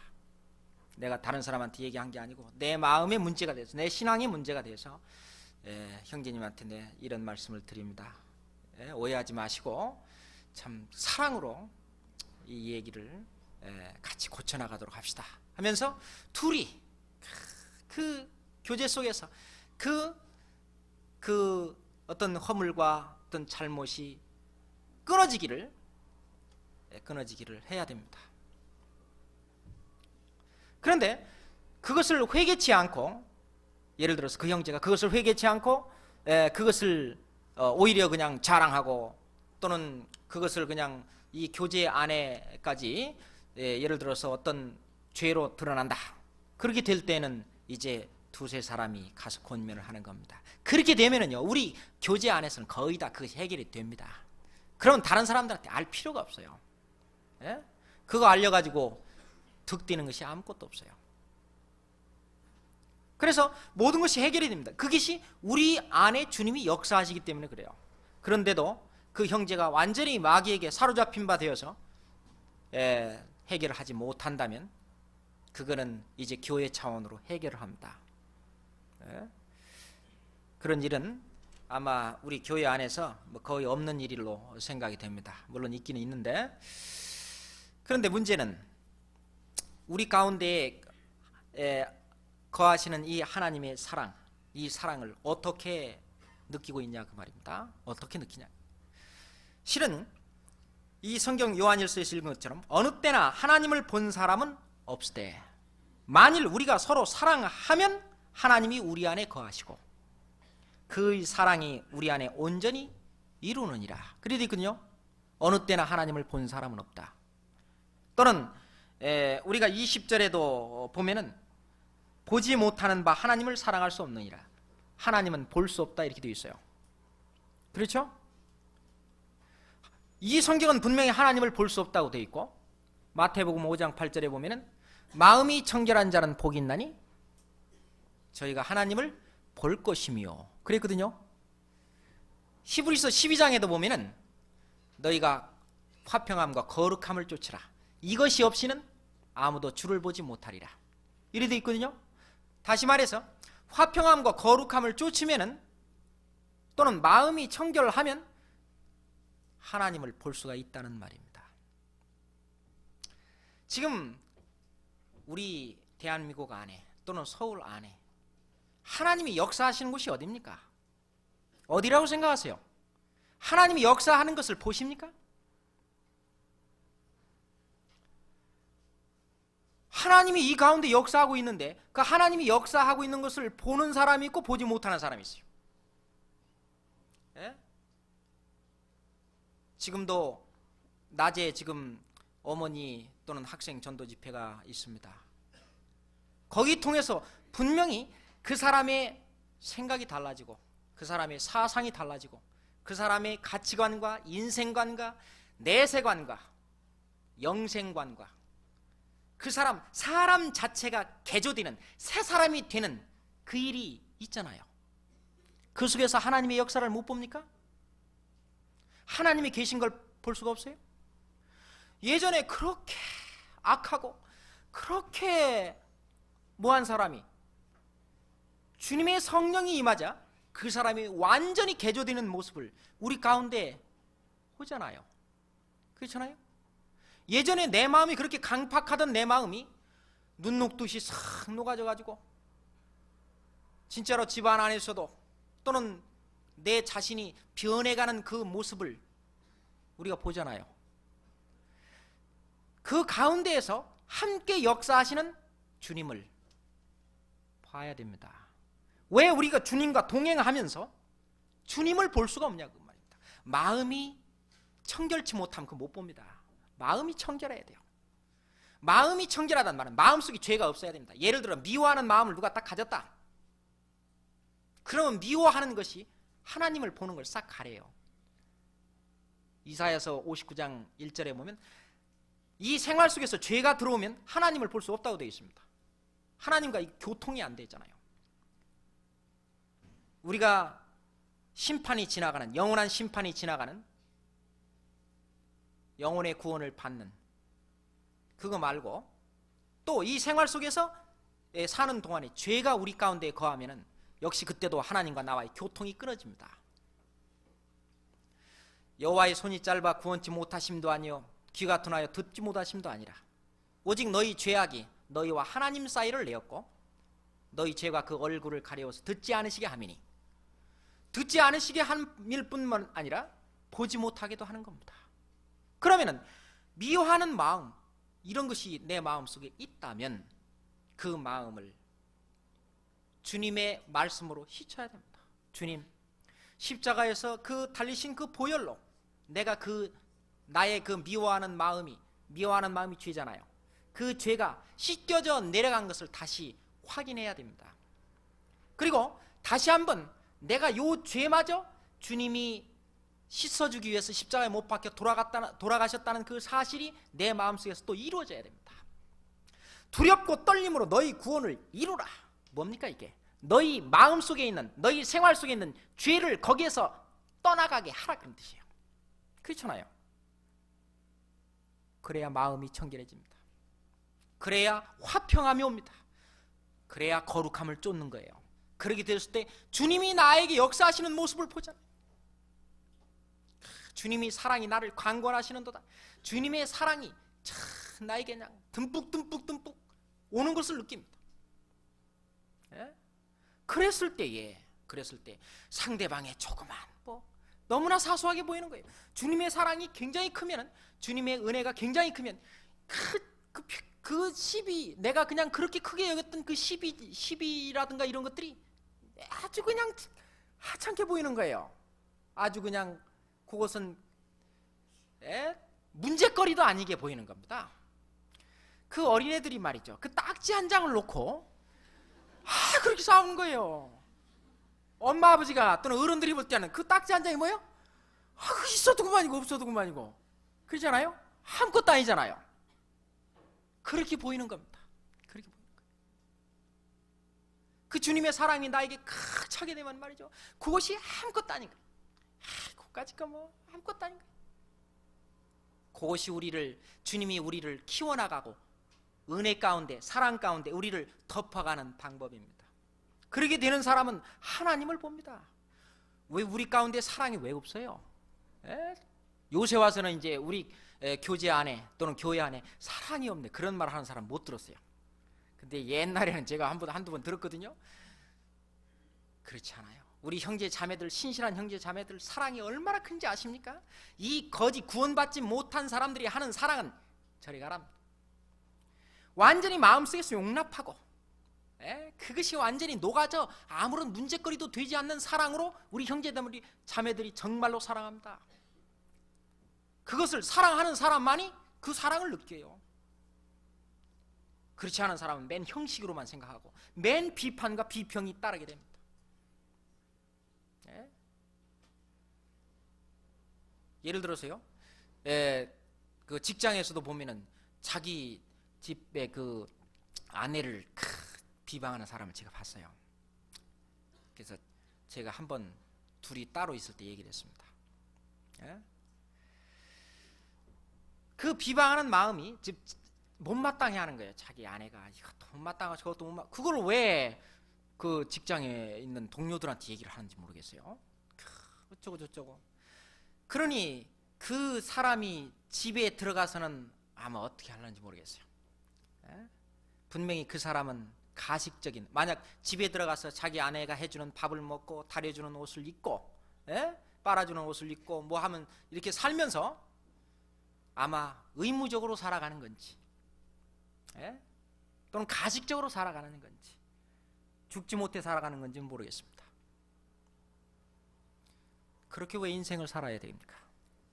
S2: 내가 다른 사람한테 얘기한 게 아니고 내 마음의 문제가 돼서, 내 신앙의 문제가 돼서 형제님한테 이런 말씀을 드립니다. 오해하지 마시고 참 사랑으로 이 얘기를 같이 고쳐나가도록 합시다 하면서 둘이 그 교제 속에서 그 어떤 허물과 어떤 잘못이 끊어지기를 해야 됩니다. 그런데 그것을 회개치 않고, 예를 들어서 그 형제가 그것을 회개치 않고 그것을 오히려 그냥 자랑하고, 또는 그것을 그냥 이 교제 안에까지 예를 들어서 어떤 죄로 드러난다. 그렇게 될 때는 이제 두세 사람이 가서 권면을 하는 겁니다. 그렇게 되면은요 우리 교제 안에서는 거의 다 그 해결이 됩니다. 그러면 다른 사람들한테 알 필요가 없어요. 그거 알려가지고 득되는 것이 아무것도 없어요. 그래서 모든 것이 해결이 됩니다. 그것이 우리 안에 주님이 역사하시기 때문에 그래요. 그런데도 그 형제가 완전히 마귀에게 사로잡힌 바 되어서 해결을 하지 못한다면 그거는 이제 교회 차원으로 해결을 합니다. 그런 일은 아마 우리 교회 안에서 거의 없는 일로 생각이 됩니다. 물론 있기는 있는데, 그런데 문제는 우리 가운데 거하시는 이 하나님의 사랑, 이 사랑을 어떻게 느끼고 있냐 그 말입니다. 어떻게 느끼냐. 실은 이 성경 요한일서에서 읽은 것처럼 어느 때나 하나님을 본 사람은 없으되 만일 우리가 서로 사랑하면 하나님이 우리 안에 거하시고 그의 사랑이 우리 안에 온전히 이루느니라. 그래도 있거든요. 어느 때나 하나님을 본 사람은 없다. 또는 우리가 20절에도 보면은 보지 못하는 바 하나님을 사랑할 수 없느니라. 하나님은 볼 수 없다 이렇게 되어 있어요. 그렇죠? 이 성경은 분명히 하나님을 볼 수 없다고 되어 있고 마태복음 5장 8절에 보면은 마음이 청결한 자는 복이 있나니 저희가 하나님을 볼 것이며 그랬거든요. 히브리서 12장에도 보면은 너희가 화평함과 거룩함을 쫓으라. 이것이 없이는 아무도 주를 보지 못하리라. 이래 돼 있거든요. 다시 말해서 화평함과 거룩함을 쫓으면은 또는 마음이 청결하면 하나님을 볼 수가 있다는 말입니다. 지금 우리 대한민국 안에 또는 서울 안에 하나님이 역사하시는 곳이 어디입니까? 어디라고 생각하세요? 하나님이 역사하는 것을 보십니까? 하나님이 이 가운데 역사하고 있는데 그 하나님이 역사하고 있는 것을 보는 사람이 있고 보지 못하는 사람이 있어요. 예? 지금도 낮에 지금 어머니 또는 학생 전도 집회가 있습니다. 거기 통해서 분명히 그 사람의 생각이 달라지고 그 사람의 사상이 달라지고 그 사람의 가치관과 인생관과 내세관과 영생관과 그 사람 자체가 개조되는 새 사람이 되는 그 일이 있잖아요. 그 속에서 하나님의 역사를 못 봅니까? 하나님이 계신 걸 볼 수가 없어요? 예전에 그렇게 악하고 그렇게 뭐한 사람이 주님의 성령이 임하자 그 사람이 완전히 개조되는 모습을 우리 가운데 보잖아요. 그렇잖아요? 예전에 내 마음이 그렇게 강팍하던 내 마음이 눈 녹듯이 싹 녹아져가지고 진짜로 집안 안에서도 또는 내 자신이 변해가는 그 모습을 우리가 보잖아요. 그 가운데에서 함께 역사하시는 주님을 봐야 됩니다. 왜 우리가 주님과 동행하면서 주님을 볼 수가 없냐고 말입니다. 마음이 청결치 못하면 그거 못 봅니다. 마음이 청결해야 돼요. 마음이 청결하다는 말은 마음속에 죄가 없어야 됩니다. 예를 들어 미워하는 마음을 누가 딱 가졌다. 그러면 미워하는 것이 하나님을 보는 걸 싹 가려요. 이사야서 59장 1절에 보면 이 생활 속에서 죄가 들어오면 하나님을 볼 수 없다고 되어 있습니다. 하나님과 교통이 안 되잖아요. 우리가 심판이 지나가는 영원한 심판이 지나가는 영혼의 구원을 받는 그거 말고 또 이 생활 속에서 사는 동안에 죄가 우리 가운데 거하면은 역시 그때도 하나님과 나와의 교통이 끊어집니다. 여호와의 손이 짧아 구원치 못하심도 아니요 귀가 둔하여 듣지 못하심도 아니라 오직 너희 죄악이 너희와 하나님 사이를 내었고 너희 죄가 그 얼굴을 가려워서 듣지 않으시게 함이니 듣지 않으시게 함일 뿐만 아니라 보지 못하게도 하는 겁니다. 그러면은 미워하는 마음 이런 것이 내 마음속에 있다면 그 마음을 주님의 말씀으로 휘쳐야 됩니다. 주님, 십자가에서 그 달리신 그 보혈로 내가 나의 그 미워하는 마음이 죄잖아요. 그 죄가 씻겨져 내려간 것을 다시 확인해야 됩니다. 그리고 다시 한번 내가 요 죄마저 주님이 씻어주기 위해서 십자가에 못 박혀 돌아가셨다는 그 사실이 내 마음속에서 또 이루어져야 됩니다. 두렵고 떨림으로 너희 구원을 이루라. 뭡니까 이게? 너희 마음속에 있는 너희 생활 속에 있는 죄를 거기에서 떠나가게 하라 그런 뜻이에요. 그렇잖아요. 그래야 마음이 청결해집니다. 그래야 화평함이 옵니다. 그래야 거룩함을 쫓는 거예요. 그렇게 됐을 때 주님이 나에게 역사하시는 모습을 보잖아요. 주님이 사랑이 나를 강권하시는도다. 주님의 사랑이 참 나에게 그냥 듬뿍 오는 것을 느낍니다. 예? 그랬을 때에 상대방의 조그만 너무나 사소하게 보이는 거예요. 주님의 사랑이 굉장히 크면, 주님의 은혜가 굉장히 크면 그 시비, 내가 그냥 그렇게 크게 여겼던 그 시비라든가 이런 것들이 아주 그냥 하찮게 보이는 거예요. 아주 그냥 그것은 문제거리도 아니게 보이는 겁니다. 그 어린애들이 말이죠, 그 딱지 한 장을 놓고 그렇게 싸우는 거예요. 엄마 아버지가 또는 어른들이 볼 때는 그 딱지 한 장이 뭐예요? 있어도 그만이고 없어도 그만이고, 그렇잖아요? 아무것도 아니잖아요. 그렇게 보이는 겁니다. 그렇게 보이는 거예요. 그 주님의 사랑이 나에게 칵 차게 되면 말이죠, 그것이 아무것도 아닌 거예요. 그까짓 거 아무것도 아닌 거예요. 그것이 주님이 우리를 키워나가고 은혜 가운데, 사랑 가운데 우리를 덮어가는 방법입니다. 그렇게 되는 사람은 하나님을 봅니다. 왜 우리 가운데 사랑이 왜 없어요? 요새 와서는 이제 우리 교제 안에 또는 교회 안에 사랑이 없네, 그런 말 하는 사람 못 들었어요. 근데 옛날에는 제가 한두 번 들었거든요. 그렇지 않아요. 우리 형제 자매들, 신실한 형제 자매들 사랑이 얼마나 큰지 아십니까? 이 거짓 구원받지 못한 사람들이 하는 사랑은 저리 가랍니다. 완전히 마음속에서 용납하고, 그것이 완전히 녹아져 아무런 문제거리도 되지 않는 사랑으로 우리 형제들이, 자매들이 정말로 사랑합니다. 그것을 사랑하는 사람만이 그 사랑을 느껴요. 그렇지 않은 사람은 맨 형식으로만 생각하고 맨 비판과 비평이 따르게 됩니다. 예를 들어서요, 그 직장에서도 보면은 자기 집에 그 아내를 비방하는 사람을 제가 봤어요. 그래서 제가 한번 둘이 따로 있을 때 얘기를 했습니다. 그 비방하는 마음이 못마땅해 하는 거예요. 자기 아내가 이것도 못마땅하고 저것도 못마땅하고, 그걸 왜 그 직장에 있는 동료들한테 얘기를 하는지 모르겠어요. 어쩌고 저쩌고. 그러니 그 사람이 집에 들어가서는 아마 어떻게 하는지 모르겠어요. 분명히 그 사람은 가식적인, 만약 집에 들어가서 자기 아내가 해주는 밥을 먹고 다려주는 옷을 입고, 빨아주는 옷을 입고 뭐 하면 이렇게 살면서 아마 의무적으로 살아가는 건지, 또는 가식적으로 살아가는 건지, 죽지 못해 살아가는 건지는 모르겠습니다. 그렇게 왜 인생을 살아야 됩니까?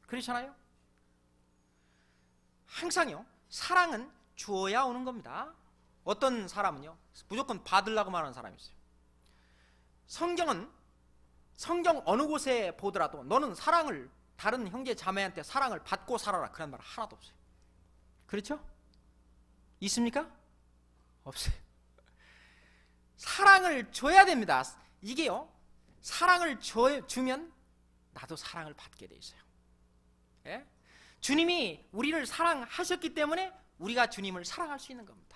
S2: 그렇잖아요? 항상요, 사랑은 주어야 오는 겁니다. 어떤 사람은요, 무조건 받으려고만 하는 사람이 있어요. 성경 어느 곳에 보더라도 너는 사랑을, 다른 형제 자매한테 사랑을 받고 살아라, 그런 말 하나도 없어요. 그렇죠? 있습니까? 없어요. 사랑을 줘야 됩니다. 이게요, 사랑을 주면 나도 사랑을 받게 돼 있어요. 주님이 우리를 사랑하셨기 때문에 우리가 주님을 사랑할 수 있는 겁니다.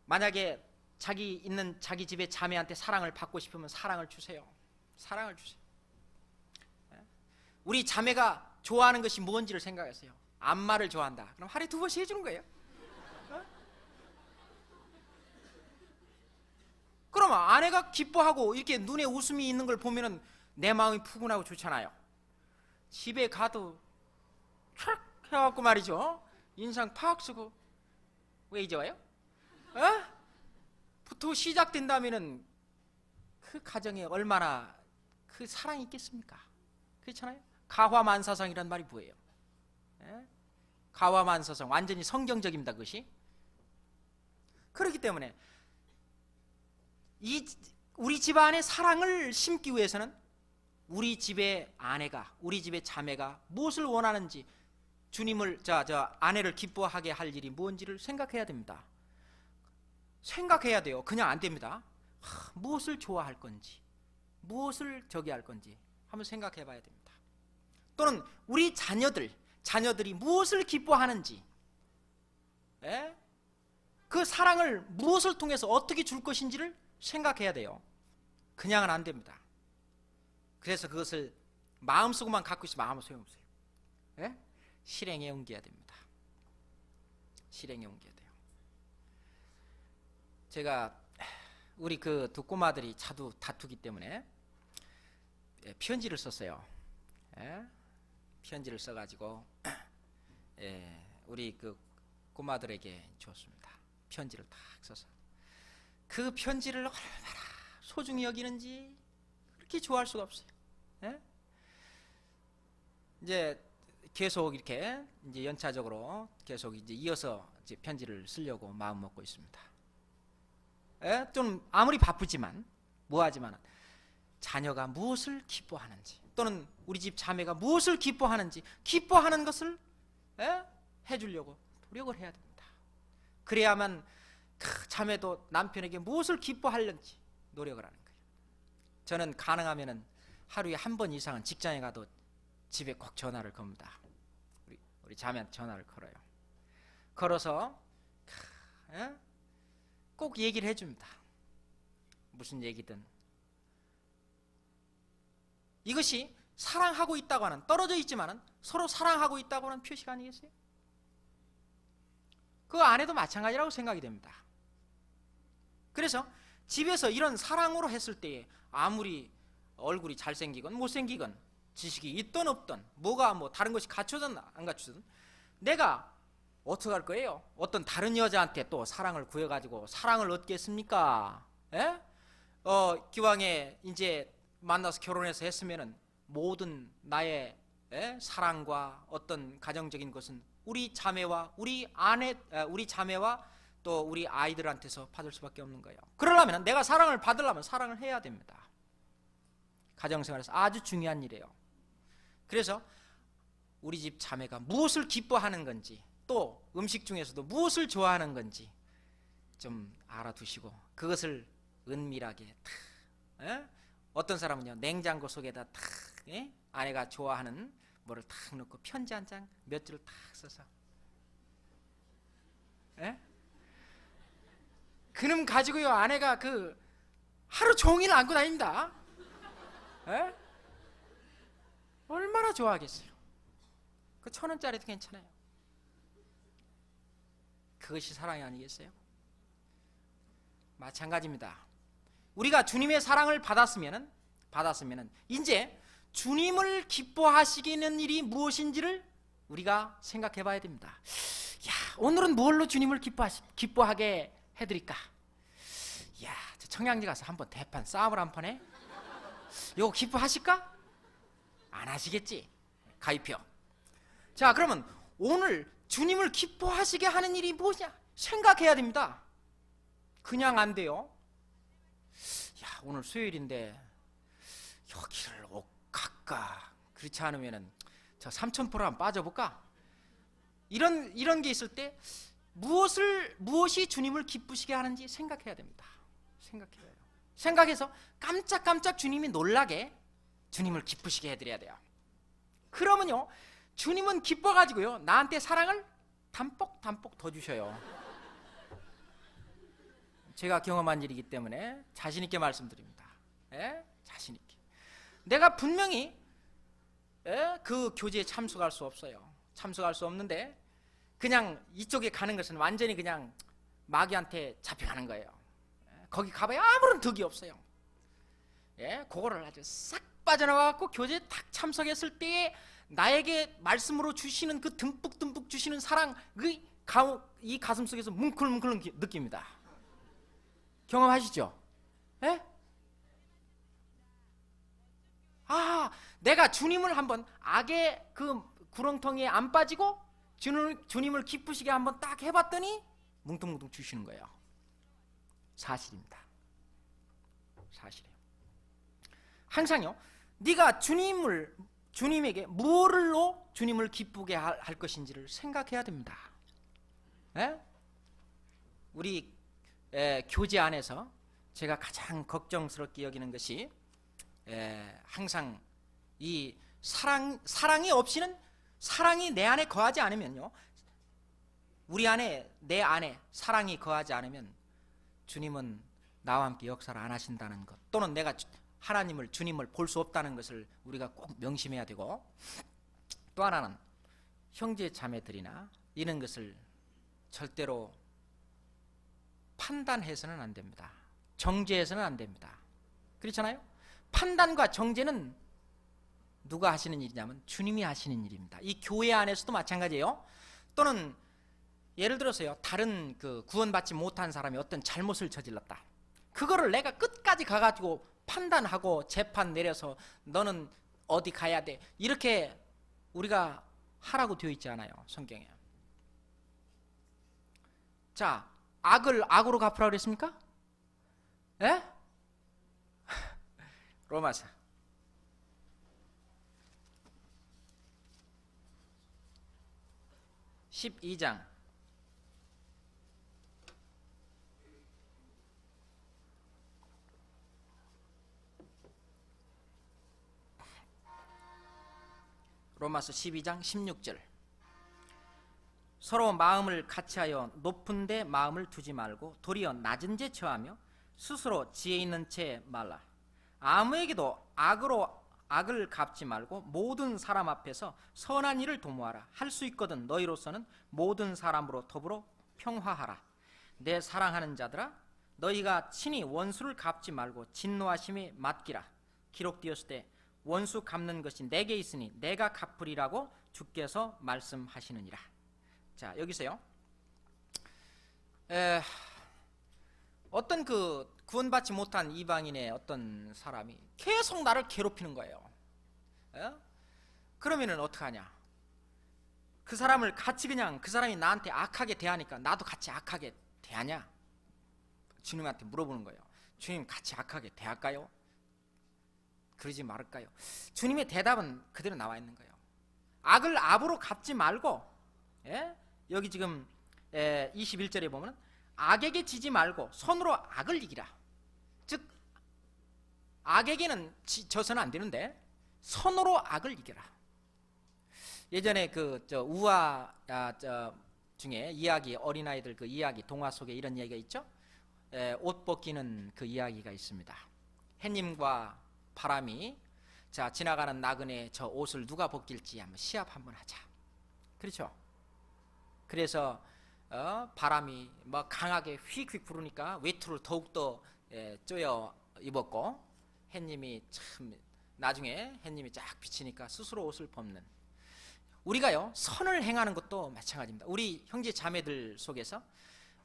S2: 만약에 자기 집에 자매한테 사랑을 받고 싶으면 사랑을 주세요. 사랑을 주세요. 우리 자매가 좋아하는 것이 뭔지를 생각하세요. 안마를 좋아한다. 그럼 하루에 2번씩 해주는 거예요. 그러면 아내가 기뻐하고 이렇게 눈에 웃음이 있는 걸 보면은 내 마음이 푸근하고 좋잖아요. 집에 가도 촥 해갖고 말이죠, 인상 팍 쓰고, 왜 이제 와요? 부터 시작된다면은 그 가정에 얼마나 그 사랑이 있겠습니까? 그렇잖아요? 가화만사성이란 말이 뭐예요? 가화만사성, 완전히 성경적입니다. 그것이. 그렇기 때문에 우리 집안에 사랑을 심기 위해서는 우리 집의 아내가, 우리 집의 자매가 무엇을 원하는지, 주님을, 아내를 기뻐하게 할 일이 뭔지를 생각해야 됩니다. 생각해야 돼요. 그냥 안 됩니다. 무엇을 좋아할 건지, 무엇을 할 건지 한번 생각해 봐야 됩니다. 또는 우리 자녀들이 무엇을 기뻐하는지, 그 사랑을 무엇을 통해서 어떻게 줄 것인지를 생각해야 돼요. 그냥은 안 됩니다. 그래서 그것을 마음속으로만 갖고 있으면 아무 소용없어요. 실행에 옮겨야 됩니다. 실행에 옮겨야 돼요. 제가 우리 그 두 꼬마들이 자주 다투기 때문에 편지를 썼어요. 예? 편지를 써가지고 우리 그 꼬마들에게 줬습니다. 편지를 딱 써서 그 편지를 얼마나 소중히 여기는지 그렇게 좋아할 수가 없어요. 예? 이제 계속 이렇게 이제 연차적으로 계속 이제 이어서 이제 편지를 쓰려고 마음 먹고 있습니다. 예? 좀 아무리 바쁘지만 뭐하지만 자녀가 무엇을 기뻐하는지 또는 우리 집 자매가 무엇을 기뻐하는지 기뻐하는 것을 해주려고 노력을 해야 됩니다. 그래야만 그 자매도 남편에게 무엇을 기뻐하려는지 노력을 하는 거예요. 저는 가능하면은 하루에 한 번 이상은 직장에 가도 집에 꼭 전화를 겁니다. 우리 자매한테 전화를 걸어요. 걸어서 꼭 얘기를 해줍니다. 무슨 얘기든. 이것이 사랑하고 있다고 하는, 떨어져 있지만은 서로 사랑하고 있다고 하는 표시가 아니겠어요? 그 아내도 마찬가지라고 생각이 됩니다. 그래서 집에서 이런 사랑으로 했을 때에 아무리 얼굴이 잘생기건 못생기건 지식이 있든 없든 뭐가 뭐 다른 것이 갖춰졌든 안 갖춰졌든 내가 어떻게 할 거예요? 어떤 다른 여자한테 또 사랑을 구해가지고 사랑을 얻겠습니까? 예? 기왕에 이제 만나서 결혼해서 했으면은 모든 나의 사랑과 어떤 가정적인 것은 우리 자매와 우리 자매와 또 우리 아이들한테서 받을 수밖에 없는 거예요. 그러려면 내가 사랑을 받으려면 사랑을 해야 됩니다. 가정생활에서 아주 중요한 일이에요. 그래서 우리 집 자매가 무엇을 기뻐하는 건지 또 음식 중에서도 무엇을 좋아하는 건지 좀 알아두시고 그것을 은밀하게 탁, 어떤 사람은요 냉장고 속에다 탁 아내가 좋아하는 뭐를 탁 넣고 편지 한 장 몇 줄을 탁 써서 그놈 가지고요 아내가 그 하루 종일 안고 다닙니다. 얼마나 좋아하겠어요. 그 1,000원짜리도 괜찮아요. 그것이 사랑이 아니겠어요? 마찬가지입니다. 우리가 주님의 사랑을 받았으면은 이제 주님을 기뻐하시기는 일이 무엇인지를 우리가 생각해 봐야 됩니다. 야, 오늘은 뭘로 주님을 기뻐하게 해드릴까? 야, 저 청양리 가서 한번 대판 싸움을 한 판 해? 이거 기뻐하실까? 안 하시겠지? 가입표. 자, 그러면 오늘 주님을 기뻐하시게 하는 일이 무엇이냐? 생각해야 됩니다. 그냥 안 돼요. 야, 오늘 수요일인데 여기를 옥 갈까? 그렇지 않으면은 저 삼천포로 한번 빠져볼까? 이런 게 있을 때 무엇이 주님을 기쁘시게 하는지 생각해야 됩니다. 생각해야 돼요. 생각해서 깜짝깜짝 주님이 놀라게 주님을 기쁘시게 해드려야 돼요. 그러면요 주님은 기뻐가지고요 나한테 사랑을 담뿍 더 주셔요. 제가 경험한 일이기 때문에 자신 있게 말씀드립니다. 자신 있게. 내가 분명히 그 교제에 참석할 수 없어요. 참석할 수 없는데 그냥 이쪽에 가는 것은 완전히 그냥 마귀한테 잡혀가는 거예요. 거기 가봐야 아무런 덕이 없어요. 그거를 아주 싹 빠져나와갖고 교제에 딱 참석했을 때에 나에게 말씀으로 주시는 그 듬뿍 주시는 사랑, 이 가슴 속에서 뭉클뭉클 느낍니다. 경험하시죠? 내가 주님을 한번 악의 그 구렁텅이에 안 빠지고 주님을 기쁘시게 한번 딱 해봤더니 뭉뚱뭉뚱 주시는 거예요. 사실입니다. 사실이에요. 항상요 네가 주님에게 뭐를로 주님을 기쁘게 할 것인지를 생각해야 됩니다. 우리 교제 안에서 제가 가장 걱정스럽게 여기는 것이 항상 이 사랑이 없이는 사랑이 내 안에 거하지 않으면요 내 안에 사랑이 거하지 않으면 주님은 나와 함께 역사를 안 하신다는 것 또는 내가 주님을 볼 수 없다는 것을 우리가 꼭 명심해야 되고 또 하나는 형제 자매들이나 이런 것을 절대로 판단해서는 안 됩니다. 정죄해서는 안 됩니다. 그렇잖아요? 판단과 정죄는 누가 하시는 일이냐면 주님이 하시는 일입니다. 이 교회 안에서도 마찬가지예요. 또는 예를 들어서요, 다른 그 구원받지 못한 사람이 어떤 잘못을 저질렀다. 그거를 내가 끝까지 가가지고 판단하고 재판 내려서 너는 어디 가야 돼, 이렇게 우리가 하라고 되어 있지 않아요, 성경에. 자, 악을 악으로 갚으라고 그랬습니까? 예? 로마서 12장 16절. 서로 마음을 같이하여 높은 데 마음을 두지 말고 도리어 낮은 데 처하며 스스로 지혜 있는 채 말라. 아무에게도 악을 갚지 말고 모든 사람 앞에서 선한 일을 도모하라. 할 수 있거든 너희로서는 모든 사람으로 더불어 평화하라. 내 사랑하는 자들아, 너희가 친히 원수를 갚지 말고 진노하심에 맡기라. 기록되었을 때 원수 갚는 것이 내게 있으니 내가 갚으리라고 주께서 말씀하시느니라. 자, 여기서요, 어떤 그 구원받지 못한 이방인의 어떤 사람이 계속 나를 괴롭히는 거예요. 그러면은 어떡하냐? 그 사람을 같이 그냥, 그 사람이 나한테 악하게 대하니까 나도 같이 악하게 대하냐? 주님한테 물어보는 거예요. 주님, 같이 악하게 대할까요? 그러지 말을까요? 주님의 대답은 그대로 나와 있는 거예요. 악을 악으로 갚지 말고, 여기 지금 21절에 보면 악에게 지지 말고 손으로 악을 이기라. 즉 악에게는 져서는 안 되는데 손으로 악을 이겨라. 예전에 그 우화 중에 이야기, 어린아이들 그 이야기, 동화 속에 이런 이야기가 있죠. 옷 벗기는 그 이야기가 있습니다. 햇님과 바람이 자 지나가는 나그네 저 옷을 누가 벗길지 한번 시합 한번 하자. 그렇죠? 그래서 바람이 뭐 강하게 휙휙 부르니까 외투를 더욱더 쪼여 입었고, 햇님이 참 나중에 햇님이 쫙 비치니까 스스로 옷을 벗는. 우리가요, 선을 행하는 것도 마찬가지입니다. 우리 형제 자매들 속에서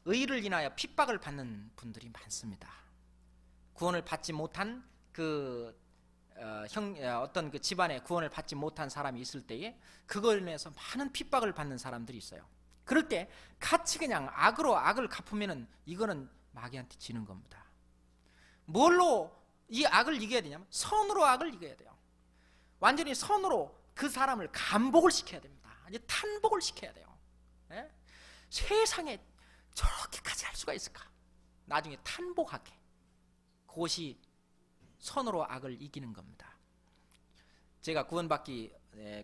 S2: 의를 인하여 핍박을 받는 분들이 많습니다. 구원을 받지 못한 그 어떤 그 집안에 구원을 받지 못한 사람이 있을 때에 그걸 인해서 많은 핍박을 받는 사람들이 있어요. 그럴 때 같이 그냥 악으로 악을 갚으면은 이거는 마귀한테 지는 겁니다. 뭘로 이 악을 이겨야 되냐면 선으로 악을 이겨야 돼요. 완전히 선으로 그 사람을 감복을 시켜야 됩니다. 이제 탄복을 시켜야 돼요. 세상에 저렇게까지 할 수가 있을까? 나중에 탄복하게. 그것이 선으로 악을 이기는 겁니다. 제가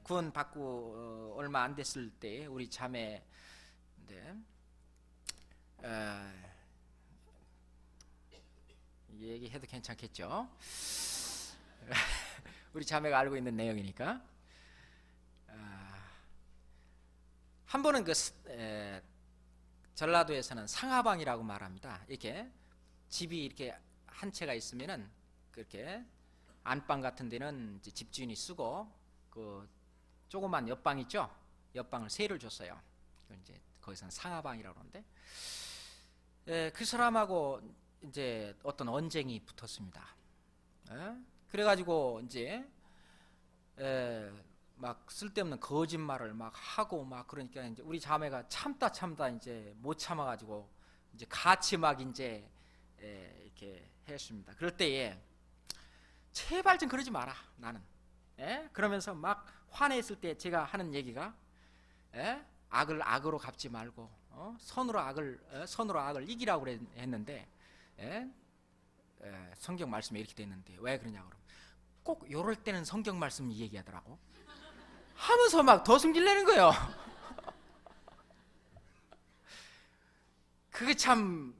S2: 구원받고 얼마 안 됐을 때 우리 자매 얘기해도 괜찮겠죠? 우리 자매가 알고 있는 내용이니까. 한 번은 그 전라도에서는 상하방이라고 말합니다. 이렇게 집이 이렇게 한 채가 있으면은 그렇게 안방 같은 데는 이제 집주인이 쓰고 그 조그만 옆방 있죠? 옆방을 세를 줬어요. 이제 거기서는 상하방이라고 그러는데, 그 사람하고 이제 어떤 언쟁이 붙었습니다. 그래가지고 이제 막 쓸데없는 거짓말을 막 하고 막 그러니까 이제 우리 자매가 참다 이제 못 참아가지고 이제 같이 막 이제 이렇게 했습니다. 그럴 때에 제발 좀 그러지 마라 나는. 그러면서 막 화냈을 때 제가 하는 얘기가 악을 악으로 갚지 말고 선으로 악을 이기라고 했는데, 성경 말씀에 이렇게 돼 있는데 왜 그러냐고 그러면 꼭 요럴 때는 성경 말씀 얘기하더라고 하면서 막 더 승질내는 거예요. 그게 참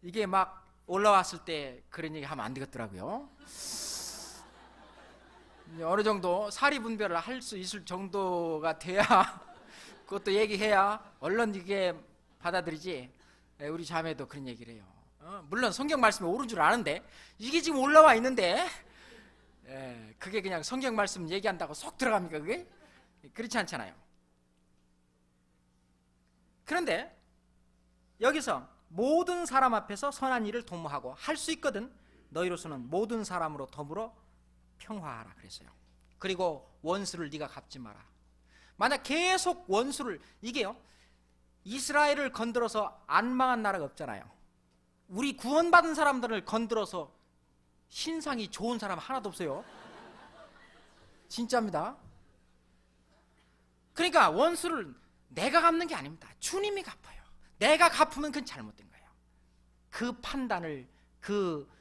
S2: 이게 막 올라왔을 때 그런 얘기 하면 안 되겠더라고요. 어느 정도 사리 분별을 할 수 있을 정도가 돼야 그것도 얘기해야 얼른 이게 받아들이지. 우리 자매도 그런 얘기를 해요. 물론 성경 말씀이 옳은 줄 아는데 이게 지금 올라와 있는데 그게 그냥 성경 말씀 얘기한다고 쏙 들어갑니까 그게? 그렇지 않잖아요. 그런데 여기서 모든 사람 앞에서 선한 일을 도모하고 할 수 있거든 너희로서는 모든 사람으로 더불어 평화하라 그랬어요. 그리고 원수를 네가 갚지 마라. 만약 계속 원수를, 이게요 이스라엘을 건드려서 안 망한 나라가 없잖아요. 우리 구원받은 사람들을 건드려서 신상이 좋은 사람 하나도 없어요. 진짜입니다. 그러니까 원수를 내가 갚는 게 아닙니다. 주님이 갚아요. 내가 갚으면 그건 잘못된 거예요. 그 판단을, 그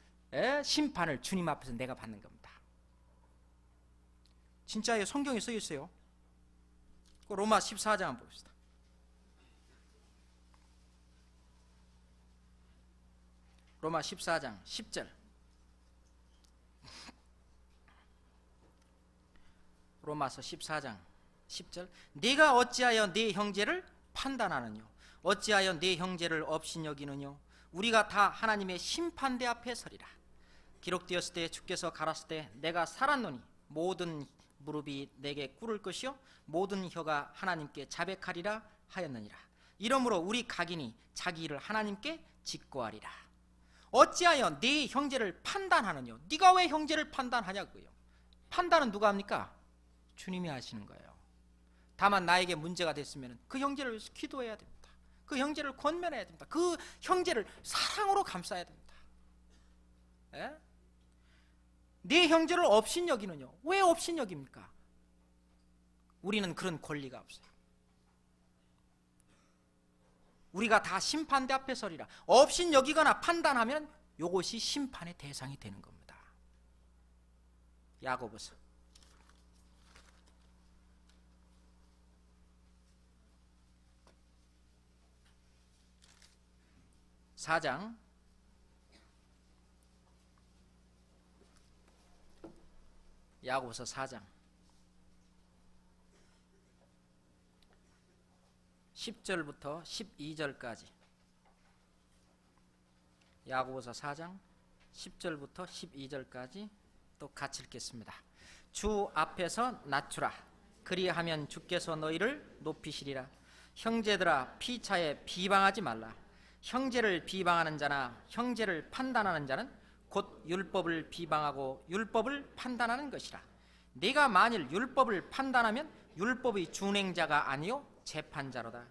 S2: 심판을 주님 앞에서 내가 받는 겁니다. 진짜요. 성경에 써 있어요. 로마 14장 한번 봅시다. 로마 14장 10절. 로마서 14장 10절. 네가 어찌하여 네 형제를 판단하느뇨? 어찌하여 네 형제를 업신여기느뇨? 우리가 다 하나님의 심판대 앞에 서리라. 기록되었을 때 주께서 가라사대 때 내가 살았노니 모든 무릎이 내게 꿇을 것이요 모든 혀가 하나님께 자백하리라 하였느니라. 이러므로 우리 각인이 자기 일을 하나님께 직고하리라. 어찌하여 네 형제를 판단하느뇨? 네가 왜 형제를 판단하냐고요. 판단은 누가 합니까? 주님이 하시는 거예요. 다만 나에게 문제가 됐으면 그 형제를 위해서 기도해야 됩니다. 그 형제를 권면해야 됩니다. 그 형제를 사랑으로 감싸야 됩니다. 예? 네 형제를 업신여기느뇨? 왜 업신여깁니까? 우리는 그런 권리가 없어요. 우리가 다 심판대 앞에 서리라. 업신여기거나 판단하면 이것이 심판의 대상이 되는 겁니다. 야고보서 4장 10절부터 12절까지. 야고보서 4장 10절부터 12절까지 또 같이 읽겠습니다. 주 앞에서 낮추라. 그리하면 주께서 너희를 높이시리라. 형제들아 피차에 비방하지 말라. 형제를 비방하는 자나 형제를 판단하는 자는 곧 율법을 비방하고 율법을 판단하는 것이라. 네가 만일 율법을 판단하면 율법의 준행자가 아니요 재판자로다.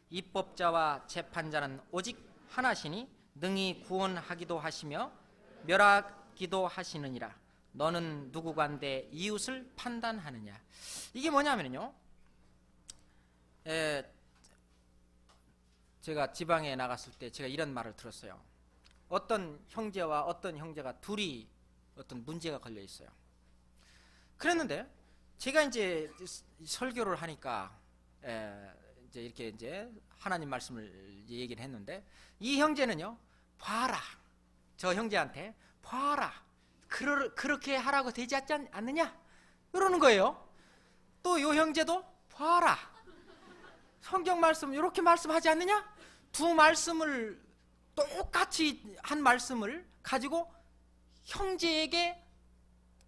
S2: 입법자와 재판자는 오직 하나시니 능히 구원하기도 하시며 멸하기도 하시느니라. 너는 누구간데 이웃을 판단하느냐? 이게 뭐냐면요, 제가 지방에 나갔을 때 제가 이런 말을 들었어요. 어떤 형제와 어떤 형제가 둘이 어떤 문제가 걸려 있어요. 그랬는데 제가 이제 설교를 하니까 이제 이렇게 이제 하나님 말씀을 얘기를 했는데, 이 형제는요, 봐라, 저 형제한테 봐라, 그렇게 하라고 되지 않느냐 이러는 거예요. 또 요 형제도 봐라, 성경 말씀 이렇게 말씀하지 않느냐. 두 말씀을 똑같이 한 말씀을 가지고 형제에게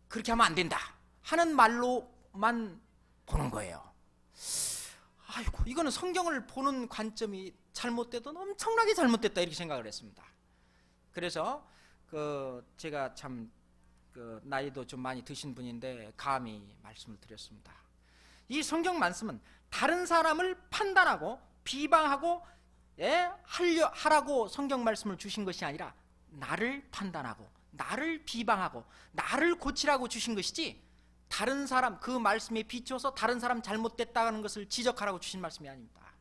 S2: 그렇게 하면 안 된다 하는 말로만 보는 거예요. 아이고, 이거는 성경을 보는 관점이 잘못되든 엄청나게 잘못됐다 이렇게 생각을 했습니다. 그래서 제가 참 나이도 좀 많이 드신 분인데 감히 말씀을 드렸습니다. 이 성경 말씀은 다른 사람을 판단하고 비방하고 하라고 성경 말씀을 주신 것이 아니라 나를 판단하고 나를 비방하고 나를 고치라고 주신 것이지, 다른 사람 그 말씀에 비춰서 다른 사람 잘못됐다는 것을 지적하라고 주신 말씀이 아닙니다.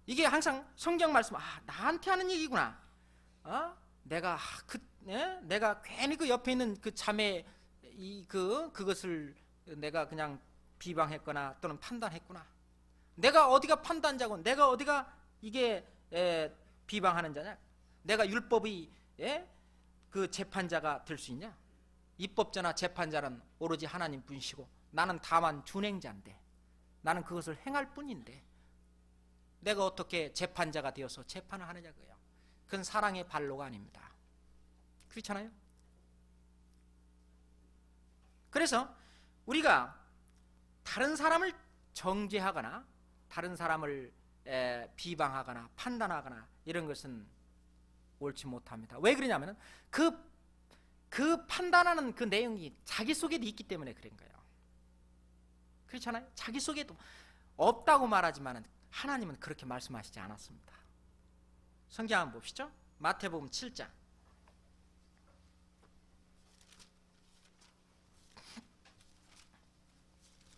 S2: 이게 항상 성경 말씀, 나한테 하는 얘기구나. 내가 괜히 그 옆에 있는 그 자매 그것을 내가 그냥 비방했거나 또는 판단했구나. 내가 어디가 판단자고 내가 어디가 이게 비방하는 자냐? 내가 율법의 그 재판자가 될 수 있냐? 입법자나 재판자는 오로지 하나님 분이시고 나는 다만 준행자인데, 나는 그것을 행할 뿐인데 내가 어떻게 재판자가 되어서 재판을 하느냐 그거예요. 그건 사랑의 발로가 아닙니다. 그렇잖아요. 그래서 우리가 다른 사람을 정죄하거나 다른 사람을 비방하거나 판단하거나 이런 것은 옳지 못합니다. 왜 그러냐면 그 판단하는 그 내용이 자기 속에도 있기 때문에 그런 거예요. 그렇잖아요. 자기 속에도 없다고 말하지만 하나님은 그렇게 말씀하시지 않았습니다. 성경 한번 봅시죠. 마태복음 7장.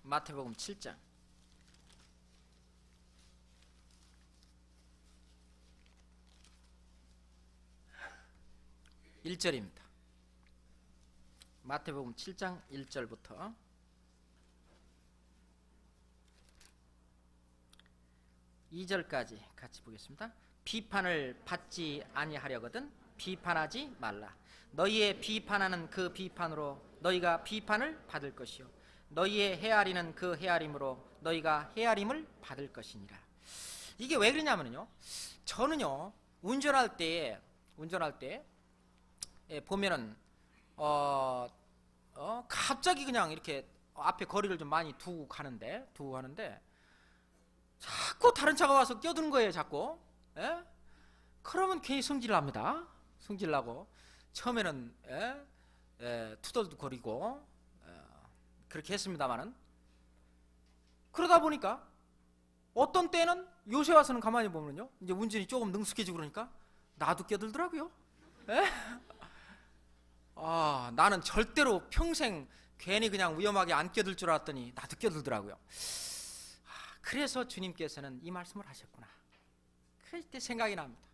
S2: 마태복음 7장 1절입니다. 마태복음 7장 1절부터 2절까지 같이 보겠습니다. 비판을 받지 아니하려거든 비판하지 말라. 너희의 비판하는 그 비판으로 너희가 비판을 받을 것이요 너희의 헤아리는 그 헤아림으로 너희가 헤아림을 받을 것이니라. 이게 왜 그러냐면요, 저는요 운전할 때 보면은 갑자기 그냥 이렇게 앞에 거리를 좀 많이 두고 가는데 자꾸 다른 차가 와서 껴드는 거예요. 자꾸. 예? 그러면 괜히 성질을 납니다. 성질 나고 처음에는 투덜거리고 그렇게 했습니다만은, 그러다 보니까 어떤 때는 요새 와서는 가만히 보면요, 이제 운전이 조금 능숙해지고 그러니까 나도 껴들더라고요. 예? 나는 절대로 평생 괜히 그냥 위험하게 안 껴들 줄 알았더니 나도 껴들더라고요. 그래서 주님께서는 이 말씀을 하셨구나. 그때 생각이 납니다.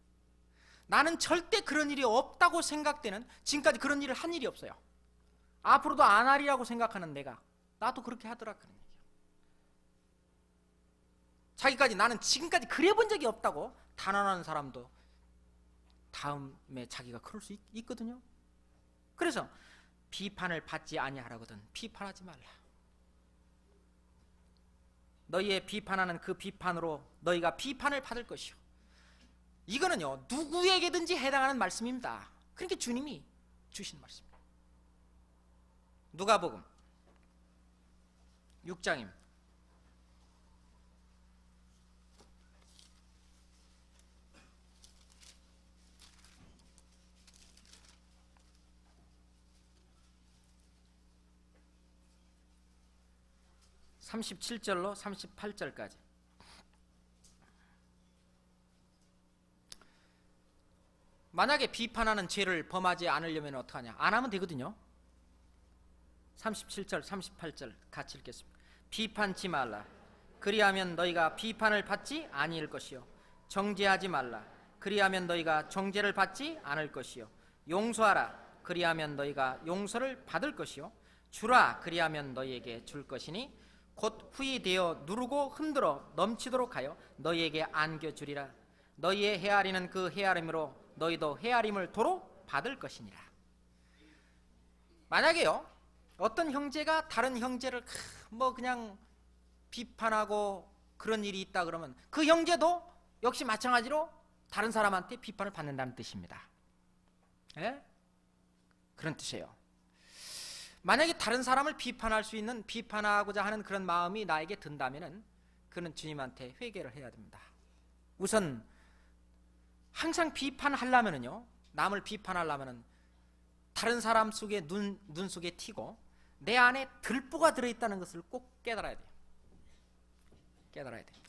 S2: 나는 절대 그런 일이 없다고 생각되는, 지금까지 그런 일을 한 일이 없어요. 앞으로도 안 하리라고 생각하는 내가 나도 그렇게 하더라 그런 얘기예요. 자기까지 나는 지금까지 그래 본 적이 없다고 단언하는 사람도 다음에 자기가 그럴 수 있거든요. 그래서 비판을 받지 아니하라거든 비판하지 말라. 너희의 비판하는 그 비판으로 너희가 비판을 받을 것이요. 이거는요 누구에게든지 해당하는 말씀입니다. 그러니까 주님이 주신 말씀입니다. 누가복음 6장입니다. (37절로) (38절까지) 만약에 비판하는 죄를 범하지 않으려면 어떡하냐? 안 하면 되거든요. 37절 38절 같이 읽겠습니다. 비판치 말라. 그리하면 너희가 비판을 받지 아니할 것이요 정죄하지 말라. 그리하면 너희가 정죄를 받지 않을 것이요 용서하라. 그리하면 너희가 용서를 받을 것이요 주라. 그리하면 너희에게 줄 것이니 곧 후히 되어 누르고 흔들어 넘치도록 하여 너희에게 안겨주리라. 너희의 헤아리는 그 헤아림으로 너희도 헤아림을 도로 받을 것이니라. 만약에요 어떤 형제가 다른 형제를 그냥 비판하고 그런 일이 있다 그러면 그 형제도 역시 마찬가지로 다른 사람한테 비판을 받는다는 뜻입니다. 예? 그런 뜻이에요. 만약에 다른 사람을 비판할 수 있는, 비판하고자 하는 그런 마음이 나에게 든다면은 그는 주님한테 회개를 해야 됩니다. 우선 항상 비판하려면은요, 남을 비판하려면은 다른 사람 속에 눈 속에 튀고 내 안에 들보가 들어있다는 것을 꼭 깨달아야 돼요. 깨달아야 돼요.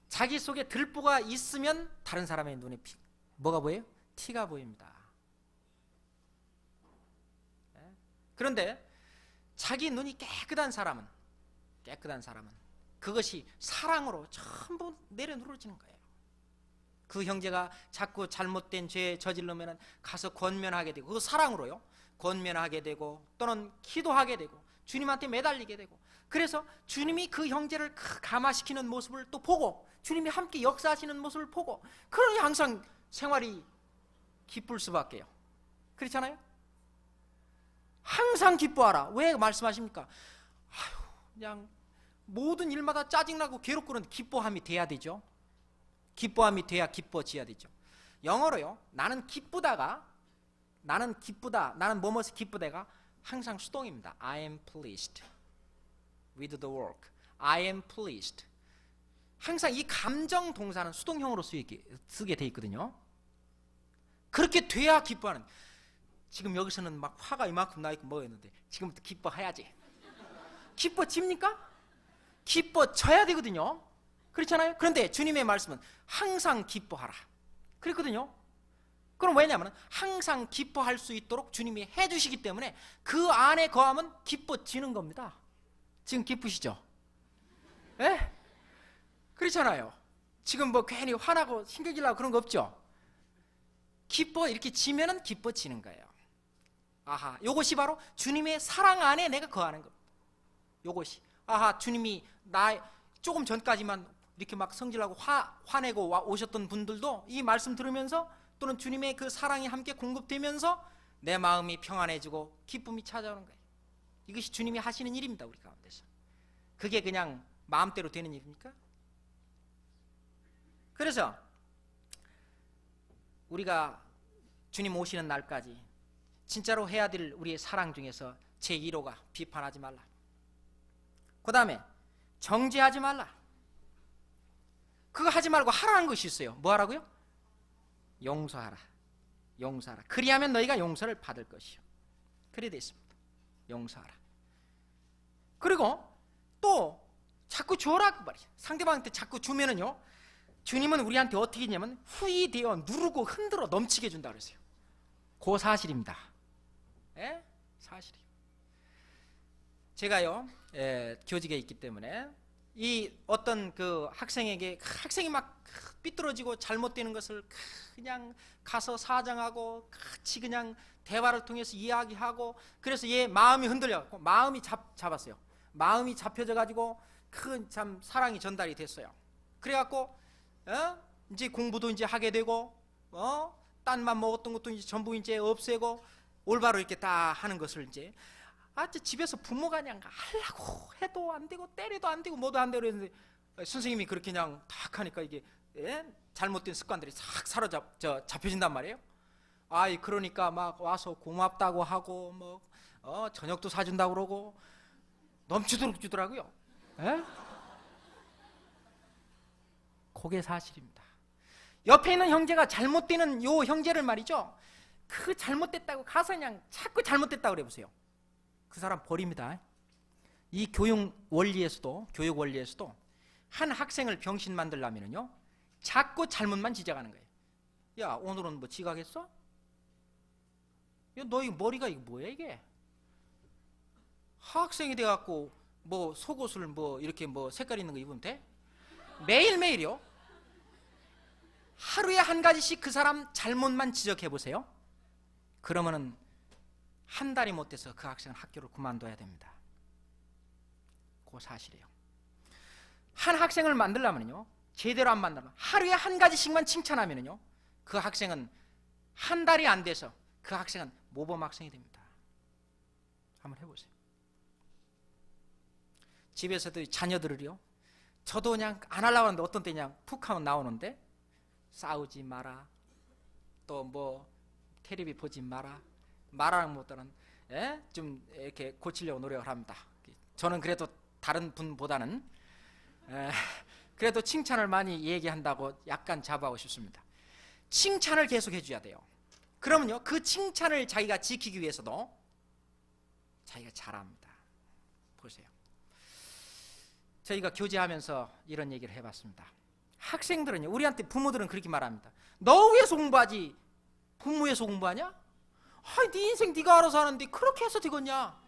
S2: 자기 속에 들보가 있으면 다른 사람의 눈에 뭐가 보여요? 티가 보입니다. 그런데 자기 눈이 깨끗한 사람은 그것이 사랑으로 전부 내려누러지는 거예요. 그 형제가 자꾸 잘못된 죄 저질르면 가서 권면하게 되고, 그 사랑으로요 권면하게 되고 또는 기도하게 되고 주님한테 매달리게 되고, 그래서 주님이 그 형제를 감화시키는 모습을 또 보고 주님이 함께 역사하시는 모습을 보고, 그러니 항상 생활이 기쁠 수밖에요. 그렇잖아요? 항상 기뻐하라. 왜 말씀하십니까? 그냥 모든 일마다 짜증나고 괴롭고 그런 기뻐함이 돼야 되죠. 기뻐함이 돼야 기뻐져야 되죠. 영어로요, 나는 기쁘다, 나는 뭐뭐서 기쁘다가 항상 수동입니다. I am pleased with the work. I am pleased. 항상 이 감정 동사는 수동형으로 쓰게 돼 있거든요. 그렇게 돼야 기뻐하는. 지금 여기서는 막 화가 이만큼 나 있고 뭐 했는데 지금부터 기뻐해야지. 기뻐집니까? 기뻐져야 되거든요. 그렇잖아요. 그런데 주님의 말씀은 항상 기뻐하라 그랬거든요. 그럼 왜냐하면 항상 기뻐할 수 있도록 주님이 해주시기 때문에 그 안에 거하면 기뻐지는 겁니다. 지금 기쁘시죠? 예? 그렇잖아요. 지금 뭐 괜히 화나고 신경질나고 그런 거 없죠? 기뻐 이렇게 지면은 기뻐지는 거예요. 아하, 요것이 바로 주님의 사랑 안에 내가 거하는 겁니다. 요것이 아하, 주님이 나 조금 전까지만 이렇게 막 성질나고 화내고 오셨던 분들도 이 말씀 들으면서 또는 주님의 그 사랑이 함께 공급되면서 내 마음이 평안해지고 기쁨이 찾아오는 거예요. 이것이 주님이 하시는 일입니다. 우리 가운데서. 그게 그냥 마음대로 되는 일입니까? 그래서 우리가 주님 오시는 날까지 진짜로 해야 될 우리의 사랑 중에서 제1호가 비판하지 말라. 그 다음에 정죄하지 말라. 그거 하지 말고 하라는 것이 있어요. 뭐 하라고요? 용서하라. 용서하라. 그리하면 너희가 용서를 받을 것이요. 그래 되어 있습니다. 용서하라. 그리고 또 자꾸 줘라 그 말이에요. 상대방한테 자꾸 주면은요, 주님은 우리한테 어떻게 했냐면 후이 되어 누르고 흔들어 넘치게 준다 그랬어요. 그 사실입니다. 예? 사실이에요. 제가요, 교직에 있기 때문에 이 어떤 그 학생에게, 학생이 막 삐뚤어지고 잘못되는 것을 그냥 가서 사정하고 같이 그냥 대화를 통해서 이야기하고, 그래서 얘 마음이 흔들려갖고 마음이 잡았어요. 마음이 잡혀져 가지고 큰 참 사랑이 전달이 됐어요. 그래갖고 이제 공부도 이제 하게 되고, 딴만 먹었던 것도 이제 전부 이제 없애고 올바로 이렇게 다 하는 것을 이제 집에서 부모가 그냥 하려고 해도 안 되고 때려도 안 되고 뭐도 안 되고 그랬는데 선생님이 그렇게 그냥 탁 하니까 이게 잘못된 습관들이 싹 잡혀진단 말이에요. 아이, 그러니까 막 와서 고맙다고 하고 뭐 저녁도 사준다고 그러고 넘치도록 주더라고요. 그게 사실입니다. 옆에 있는 형제가 잘못되는 요 형제를 말이죠, 그 잘못됐다고 가서 그냥 자꾸 잘못됐다고 그래보세요. 그 사람 버립니다. 이 교육 원리에서도 한 학생을 병신 만들려면요, 자꾸 잘못만 지적하는 거예요. 야, 오늘은 뭐 지각했어? 야, 너 이 머리가 이게 뭐야 이게? 학생이 돼갖고 뭐 속옷을 뭐 이렇게 뭐 색깔 있는 거 입으면 돼? 매일매일요. 하루에 한 가지씩 그 사람 잘못만 지적해 보세요. 그러면은 한 달이 못 돼서 그 학생은 학교를 그만둬야 됩니다. 그 사실이에요. 한 학생을 만들려면요, 제대로 안 만들면 하루에 한 가지씩만 칭찬하면요, 그 학생은 한 달이 안 돼서 그 학생은 모범 학생이 됩니다. 한번 해보세요. 집에서도 자녀들을요, 저도 그냥 안 하려고 하는데 어떤 때 그냥 푹 하면 나오는데, 싸우지 마라, 또 뭐 텔레비 보지 마라, 말하는 것들은 좀 이렇게 고치려고 노력을 합니다. 저는 그래도 다른 분보다는 그래도 칭찬을 많이 얘기한다고 약간 자부하고 싶습니다. 칭찬을 계속 해줘야 돼요. 그러면요, 그 칭찬을 자기가 지키기 위해서도 자기가 잘합니다. 보세요. 저희가 교제하면서 이런 얘기를 해봤습니다. 학생들은요, 우리한테 부모들은 그렇게 말합니다. 너 위해서 공부하지 부모 위해서 공부하냐? 아이, 네 인생 네가 알아서 하는데 그렇게 해서 되겠냐?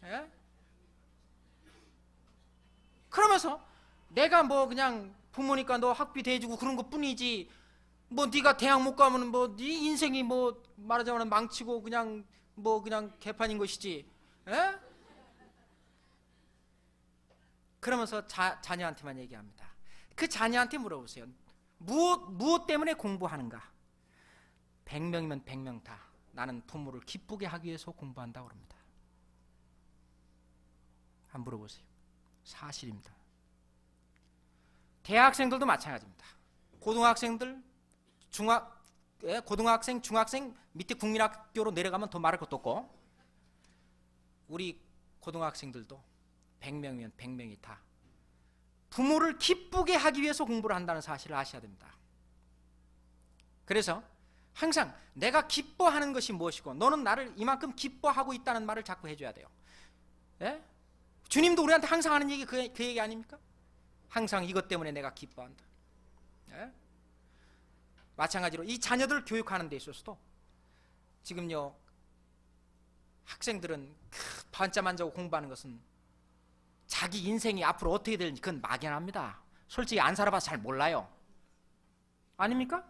S2: 예? 그러면서 내가 뭐 그냥 부모니까 너 학비 대주고 그런 것 뿐이지, 뭐 네가 대학 못 가면 뭐 네 인생이 뭐 말하자면 망치고 그냥 뭐 그냥 개판인 것이지. 예? 그러면서 자녀한테만 얘기합니다. 그 자녀한테 물어보세요. 무엇 때문에 공부하는가? 100명이면 100명 다 나는 부모를 기쁘게 하기 위해서 공부한다고 합니다. 한번 물어보세요. 사실입니다. 대학생들도 마찬가지입니다. 고등학생들, 고등학생, 중학생, 밑에 국민학교로 내려가면 더 말할 것도 없고, 우리 고등학생들도 100명이면 100명이 다 부모를 기쁘게 하기 위해서 공부를 한다는 사실을 아셔야 됩니다. 그래서 항상 내가 기뻐하는 것이 무엇이고 너는 나를 이만큼 기뻐하고 있다는 말을 자꾸 해줘야 돼요. 예? 주님도 우리한테 항상 하는 얘기 그 얘기 아닙니까? 항상 이것 때문에 내가 기뻐한다. 예? 마찬가지로 이 자녀들 교육하는 데 있어서도 지금요 학생들은 반쯤 안 자고 공부하는 것은 자기 인생이 앞으로 어떻게 될지 그건 막연합니다. 솔직히 안 살아봐서 잘 몰라요. 아닙니까?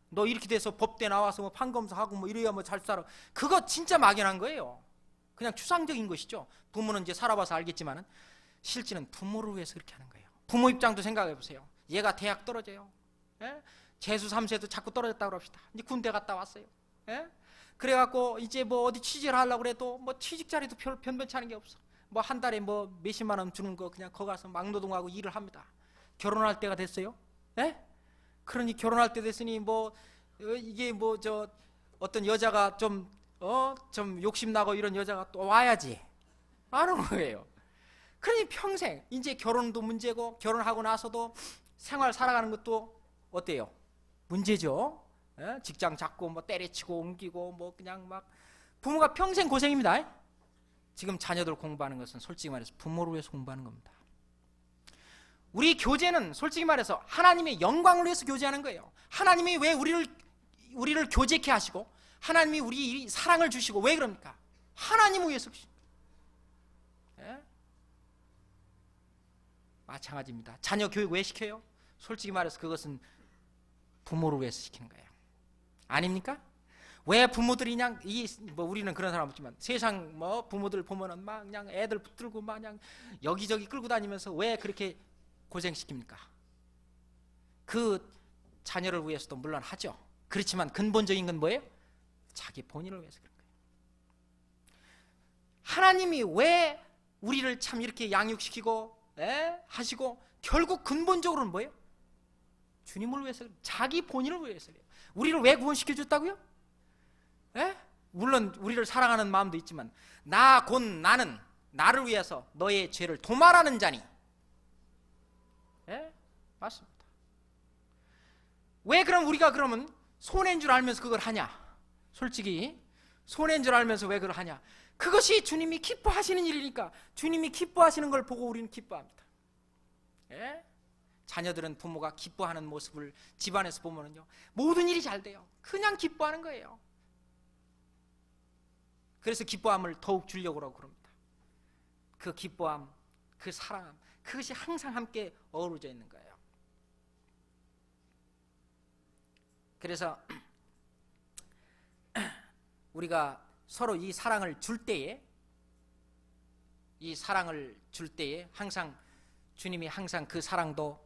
S2: 너 이렇게 돼서 법대 나와서 뭐 판검사하고 뭐 이래야 뭐 잘 살아. 그거 진짜 막연한 거예요. 그냥 추상적인 것이죠. 부모는 이제 살아봐서 알겠지만은 실제는 부모를 위해서 그렇게 하는 거예요. 부모 입장도 생각해 보세요. 얘가 대학 떨어져요. 예? 재수 3세도 자꾸 떨어졌다고 그럽시다. 이제 군대 갔다 왔어요. 예? 그래갖고 이제 뭐 어디 취직을 하려고 그래도 뭐 취직 자리도 변변치 않은 게 없어. 뭐 한 달에 뭐 몇십만 원 주는 거 그냥 거기 가서 막노동하고 일을 합니다. 결혼할 때가 됐어요. 예? 그러니 결혼할 때 됐으니 뭐 이게 뭐 저 어떤 여자가 좀 욕심나고 이런 여자가 또 와야지. 아는 거예요. 그러니 평생 이제 결혼도 문제고 결혼하고 나서도 생활 살아가는 것도 어때요? 문제죠. 예? 직장 잡고 뭐 때려치고 옮기고 뭐 그냥 막 부모가 평생 고생입니다. 지금 자녀들 공부하는 것은 솔직히 말해서 부모를 위해서 공부하는 겁니다. 우리 교제는 솔직히 말해서 하나님의 영광을 위해서 교제하는 거예요. 하나님이 왜 우리를 교제케 하시고 하나님이 우리 사랑을 주시고 왜 그럽니까? 하나님을 위해서. 예? 마찬가지입니다. 자녀 교육 왜 시켜요? 솔직히 말해서 그것은 부모를 위해서 시키는 거예요. 아닙니까? 왜 부모들이 그냥 뭐 우리는 그런 사람 없지만 세상 뭐 부모들 보면은 막 그냥 애들 붙들고 막 그냥 여기저기 끌고 다니면서 왜 그렇게 고생시킵니까? 그 자녀를 위해서도 물론 하죠. 그렇지만 근본적인 건 뭐예요? 자기 본인을 위해서 그런 거예요. 하나님이 왜 우리를 참 이렇게 양육시키고 하시고 결국 근본적으로는 뭐예요? 주님을 위해서, 자기 본인을 위해서 그래요. 우리를 왜 구원시켜줬다고요? 물론 우리를 사랑하는 마음도 있지만 곧 나는 나를 위해서 너의 죄를 도말하는 자니. 맞습니다. 왜 그럼 우리가 그러면 손해인 줄 알면서 그걸 하냐? 솔직히 손해인 줄 알면서 왜 그걸 하냐? 그것이 주님이 기뻐하시는 일이니까 주님이 기뻐하시는 걸 보고 우리는 기뻐합니다. 자녀들은 부모가 기뻐하는 모습을 집안에서 보면요 모든 일이 잘 돼요. 그냥 기뻐하는 거예요. 그래서 기뻐함을 더욱 주려고 그럽니다. 그 기뻐함, 그 사랑함, 그것이 항상 함께 어우러져 있는 거예요. 그래서 우리가 서로 이 사랑을 줄 때에 항상 주님이 항상 그 사랑도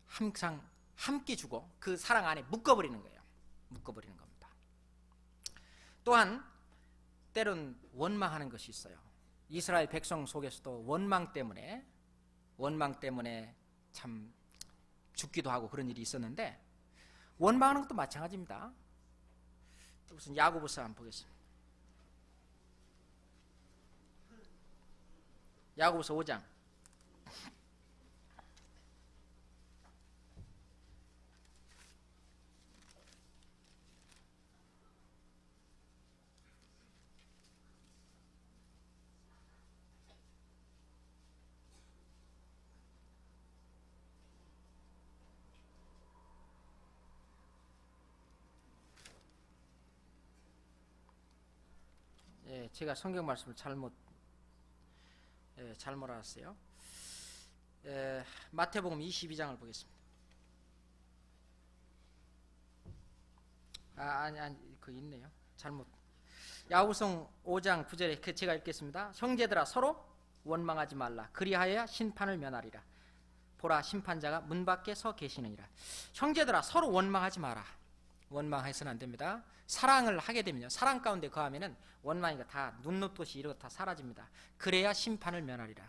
S2: 항상 함께 주고 그 사랑 안에 묶어버리는 거예요. 묶어버리는 겁니다. 또한 때론 원망하는 것이 있어요. 이스라엘 백성 속에서도 원망 때문에 참 죽기도 하고 그런 일이 있었는데 원망하는 것도 마찬가지입니다. 무슨 야고보서 한번 보겠습니다. 야고보서 5장. 제가 성경 말씀을 잘못 알았어요. 마태복음 22장을 보겠습니다. 그 있네요. 잘못. 야고보서 5장 9절에 제가 읽겠습니다. 형제들아 서로 원망하지 말라. 그리하여야 심판을 면하리라. 보라 심판자가 문 밖에 서 계시느니라. 형제들아 서로 원망하지 마라. 원망해서는 안 됩니다. 사랑을 하게 되면요 사랑 가운데 거하면은 원망이가 다 눈 녹듯이 이러고 다 사라집니다. 그래야 심판을 면하리라.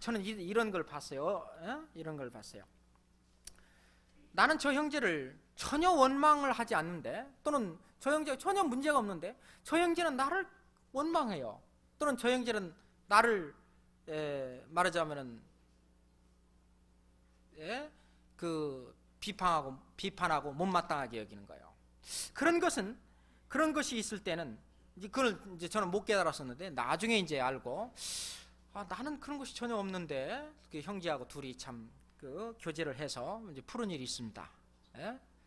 S2: 저는 이런 걸 봤어요. 이런 걸 봤어요. 나는 저 형제를 전혀 원망을 하지 않는데, 또는 저 형제가 전혀 문제가 없는데 저 형제는 나를 원망해요. 또는 저 형제는 나를 말하자면은 비판하고 못마땅하게 여기는 거예요. 그런 것이 있을 때는 그걸 이제 저는 못 깨달았었는데, 나중에 이제 알고, 나는 그런 것이 전혀 없는데, 그 형제하고 둘이 참 교제를 해서 이제 푸른 일이 있습니다.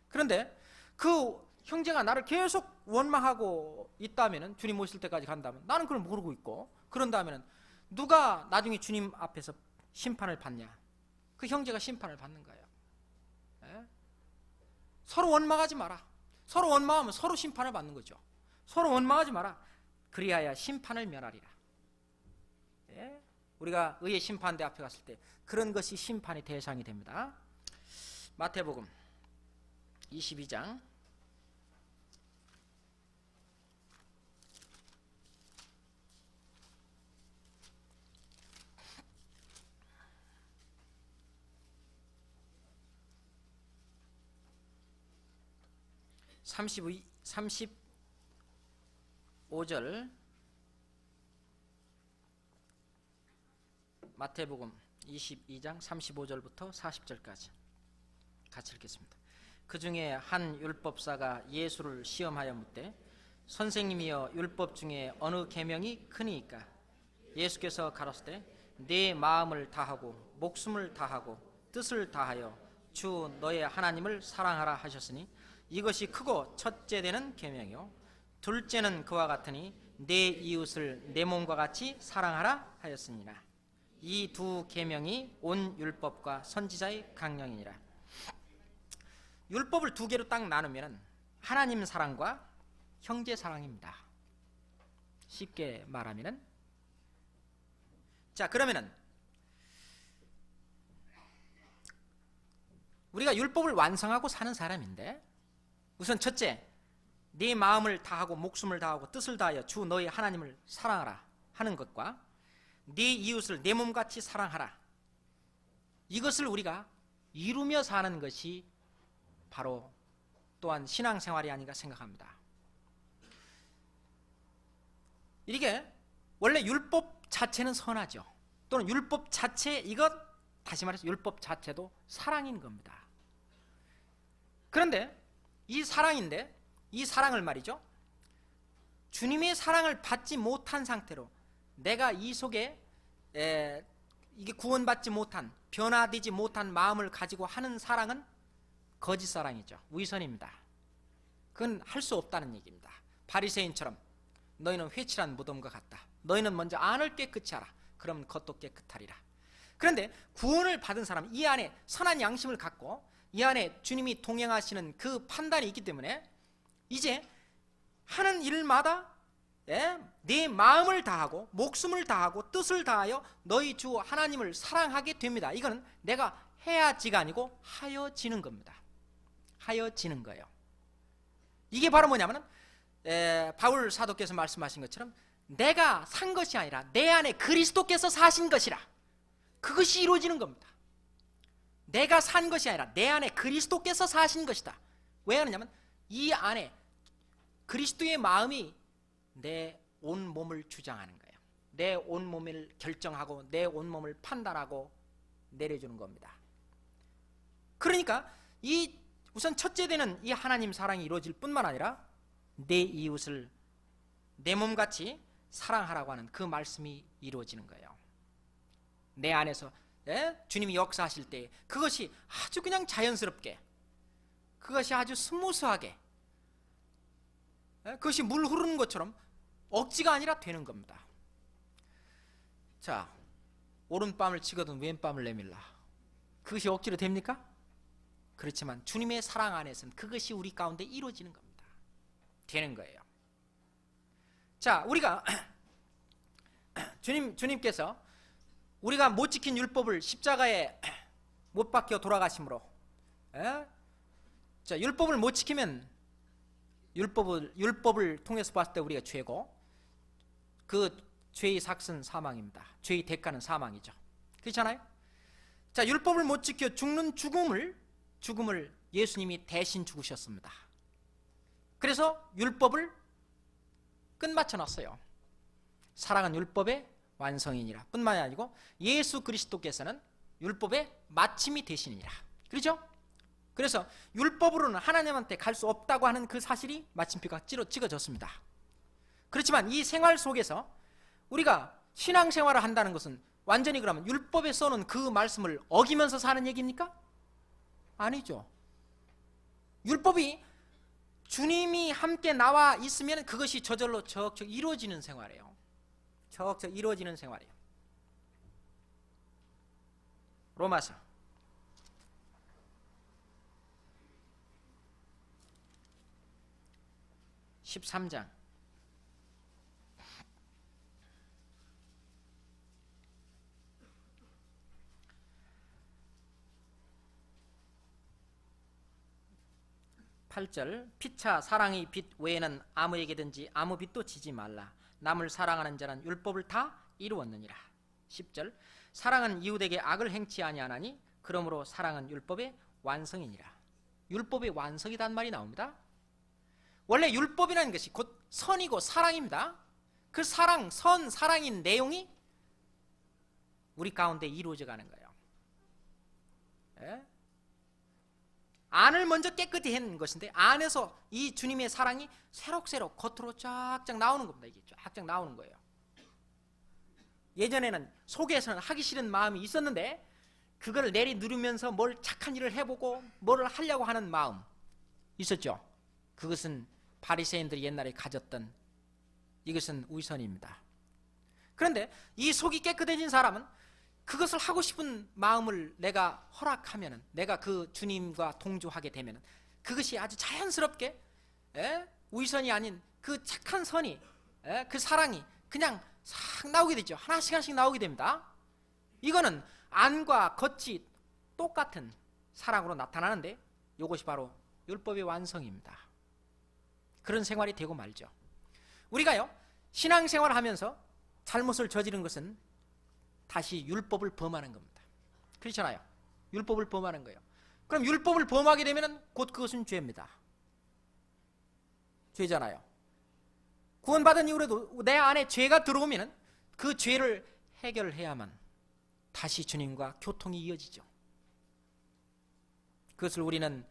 S2: 그런데 그 형제가 나를 계속 원망하고 있다면은, 주님 오실 때까지 간다면 나는 그걸 모르고 있고, 그런다면은 누가 나중에 주님 앞에서 심판을 받냐? 그 형제가 심판을 받는 거예요. 서로 원망하지 마라. 서로 원망하면 서로 심판을 받는 거죠. 서로 원망하지 마라. 그리하여 심판을 면하리라. 우리가 의의 심판대 앞에 갔을 때 그런 것이 심판의 대상이 됩니다. 마태복음 22장 35절, 마태복음 22장 35절부터 40절까지 같이 읽겠습니다. 그 중에 한 율법사가 예수를 시험하여 묻되, 선생님이여, 율법 중에 어느 계명이 크니이까? 예수께서 가라사대, 네 마음을 다하고 목숨을 다하고 뜻을 다하여 주 너의 하나님을 사랑하라 하셨으니 이것이 크고 첫째 되는 계명이요, 둘째는 그와 같으니 내 이웃을 내 몸과 같이 사랑하라 하였으니라. 이 두 계명이 온 율법과 선지자의 강령이니라. 율법을 두 개로 딱 나누면 하나님 사랑과 형제 사랑입니다. 쉽게 말하면은, 자, 그러면은 우리가 율법을 완성하고 사는 사람인데, 우선 첫째, 네 마음을 다하고 목숨을 다하고 뜻을 다하여 주 너의 하나님을 사랑하라 하는 것과 네 이웃을 내 몸같이 사랑하라, 이것을 우리가 이루며 사는 것이 바로 또한 신앙생활이 아닌가 생각합니다. 이게 원래 율법 자체는 선하죠. 또는 율법 자체, 이것 다시 말해서 율법 자체도 사랑인 겁니다. 그런데 이 사랑인데, 이 사랑을 말이죠, 주님의 사랑을 받지 못한 상태로 내가 이 속에 이게 구원받지 못한, 변화되지 못한 마음을 가지고 하는 사랑은 거짓 사랑이죠. 위선입니다. 그건 할 수 없다는 얘기입니다. 바리새인처럼 너희는 회칠한 무덤과 같다. 너희는 먼저 안을 깨끗이 하라. 그럼 겉도 깨끗하리라. 그런데 구원을 받은 사람, 이 안에 선한 양심을 갖고 이 안에 주님이 동행하시는 그 판단이 있기 때문에 이제 하는 일마다 네 마음을 다하고 목숨을 다하고 뜻을 다하여 너희 주 하나님을 사랑하게 됩니다. 이거는 내가 해야지가 아니고 하여지는 겁니다. 하여지는 거예요. 이게 바로 뭐냐면 바울 사도께서 말씀하신 것처럼 내가 산 것이 아니라 내 안에 그리스도께서 사신 것이라, 그것이 이루어지는 겁니다. 내가 산 것이 아니라 내 안에 그리스도께서 사신 것이다. 왜 하느냐면 이 안에 그리스도의 마음이 내 온몸을 주장하는 거예요. 내 온몸을 결정하고 내 온몸을 판단하고 내려주는 겁니다. 그러니까 이 우선 첫째 되는 이 하나님 사랑이 이루어질 뿐만 아니라 내 이웃을 내 몸같이 사랑하라고 하는 그 말씀이 이루어지는 거예요. 내 안에서 주님이 역사하실 때 그것이 아주 그냥 자연스럽게, 그것이 아주 스무스하게, 그것이 물 흐르는 것처럼 억지가 아니라 되는 겁니다. 자, 오른밤을 치거든 왼밤을 내밀라. 그것이 억지로 됩니까? 그렇지만 주님의 사랑 안에서는 그것이 우리 가운데 이루어지는 겁니다. 되는 거예요. 자, 우리가 주님께서 우리가 못 지킨 율법을 십자가에 못 박혀 돌아가심으로, 자, 율법을 못 지키면 율법을 통해서 봤을 때 우리가 죄고, 그 죄의 삭은 사망입니다. 죄의 대가는 사망이죠. 그렇잖아요? 자, 율법을 못 지켜 죽는 죽음을 예수님이 대신 죽으셨습니다. 그래서 율법을 끝마쳐 놨어요. 사랑은 율법의 완성이니라. 뿐만이 아니고 예수 그리스도께서는 율법의 마침이 되시니라. 그렇죠? 그래서 율법으로는 하나님한테 갈 수 없다고 하는 그 사실이 마침표가 찍어졌습니다. 그렇지만 이 생활 속에서 우리가 신앙생활을 한다는 것은 완전히 그러면 율법에 써놓은 그 말씀을 어기면서 사는 얘기입니까? 아니죠. 율법이 주님이 함께 나와 있으면 그것이 저절로 적적 이루어지는 생활이에요. 적적 이루어지는 생활이에요. 로마서 13장 8절 피차 사랑의 빛 외에는 아무에게든지 아무 빛도 지지 말라. 남을 사랑하는 자는 율법을 다 이루었느니라. 10절 사랑은 이웃에게 악을 행치 아니하나니 그러므로 사랑은 율법의 완성이니라. 율법의 완성이란 말이 나옵니다. 원래 율법이라는 것이 곧 선이고 사랑입니다. 그 사랑, 사랑인 내용이 우리 가운데 이루어져 가는 거예요. 예? 안을 먼저 깨끗이 하는 것인데 안에서 이 주님의 사랑이 새록새록 겉으로 쫙쫙 나오는 겁니다. 이게 쫙쫙 나오는 거예요. 예전에는 속에서는 하기 싫은 마음이 있었는데 그걸 내리누르면서 뭘 착한 일을 해보고 뭘 하려고 하는 마음 있었죠. 그것은 바리새인들이 옛날에 가졌던 이것은 위선입니다. 그런데 이 속이 깨끗해진 사람은 그것을 하고 싶은 마음을 내가 허락하면, 내가 그 주님과 동조하게 되면 그것이 아주 자연스럽게 위선이 아닌 그 착한 선이, 그 사랑이 그냥 싹 나오게 되죠. 하나씩 나오게 됩니다. 이거는 안과 겉이 똑같은 사랑으로 나타나는데 이것이 바로 율법의 완성입니다. 그런 생활이 되고 말죠. 우리가요 신앙생활을 하면서 잘못을 저지른 것은 다시 율법을 범하는 겁니다. 그렇잖아요. 율법을 범하는 거예요. 그럼 율법을 범하게 되면 곧 그것은 죄입니다. 죄잖아요. 구원받은 이후에도 내 안에 죄가 들어오면 그 죄를 해결해야만 다시 주님과 교통이 이어지죠. 그것을 우리는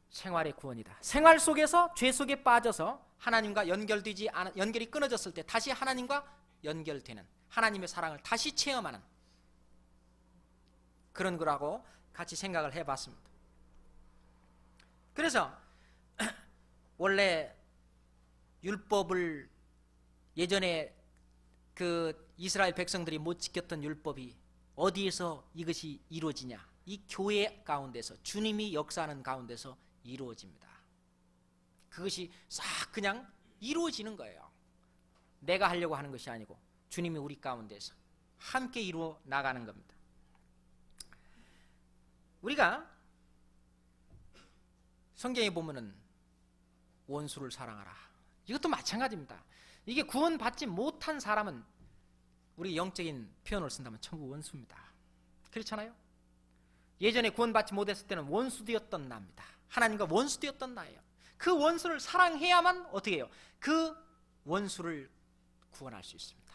S2: 생활의 구원이다. 생활 속에서 죄 속에 빠져서 하나님과 연결이 끊어졌을 때 다시 하나님과 연결되는, 하나님의 사랑을 다시 체험하는 그런 거라고 같이 생각을 해봤습니다. 그래서 원래 율법을 예전에 그 이스라엘 백성들이 못 지켰던 율법이 어디에서 이것이 이루어지냐? 이 교회 가운데서, 주님이 역사하는 가운데서 이루어집니다. 그것이 싹 그냥 이루어지는 거예요. 내가 하려고 하는 것이 아니고 주님이 우리 가운데서 함께 이루어 나가는 겁니다. 우리가 성경에 보면은 원수를 사랑하라. 이것도 마찬가지입니다. 이게 구원받지 못한 사람은 우리 영적인 표현을 쓴다면 전부 원수입니다. 그렇잖아요? 예전에 구원받지 못했을 때는 원수되었던 나입니다. 하나님과 원수되었던 나예요. 그 원수를 사랑해야만 어떻게 해요? 그 원수를 구원할 수 있습니다.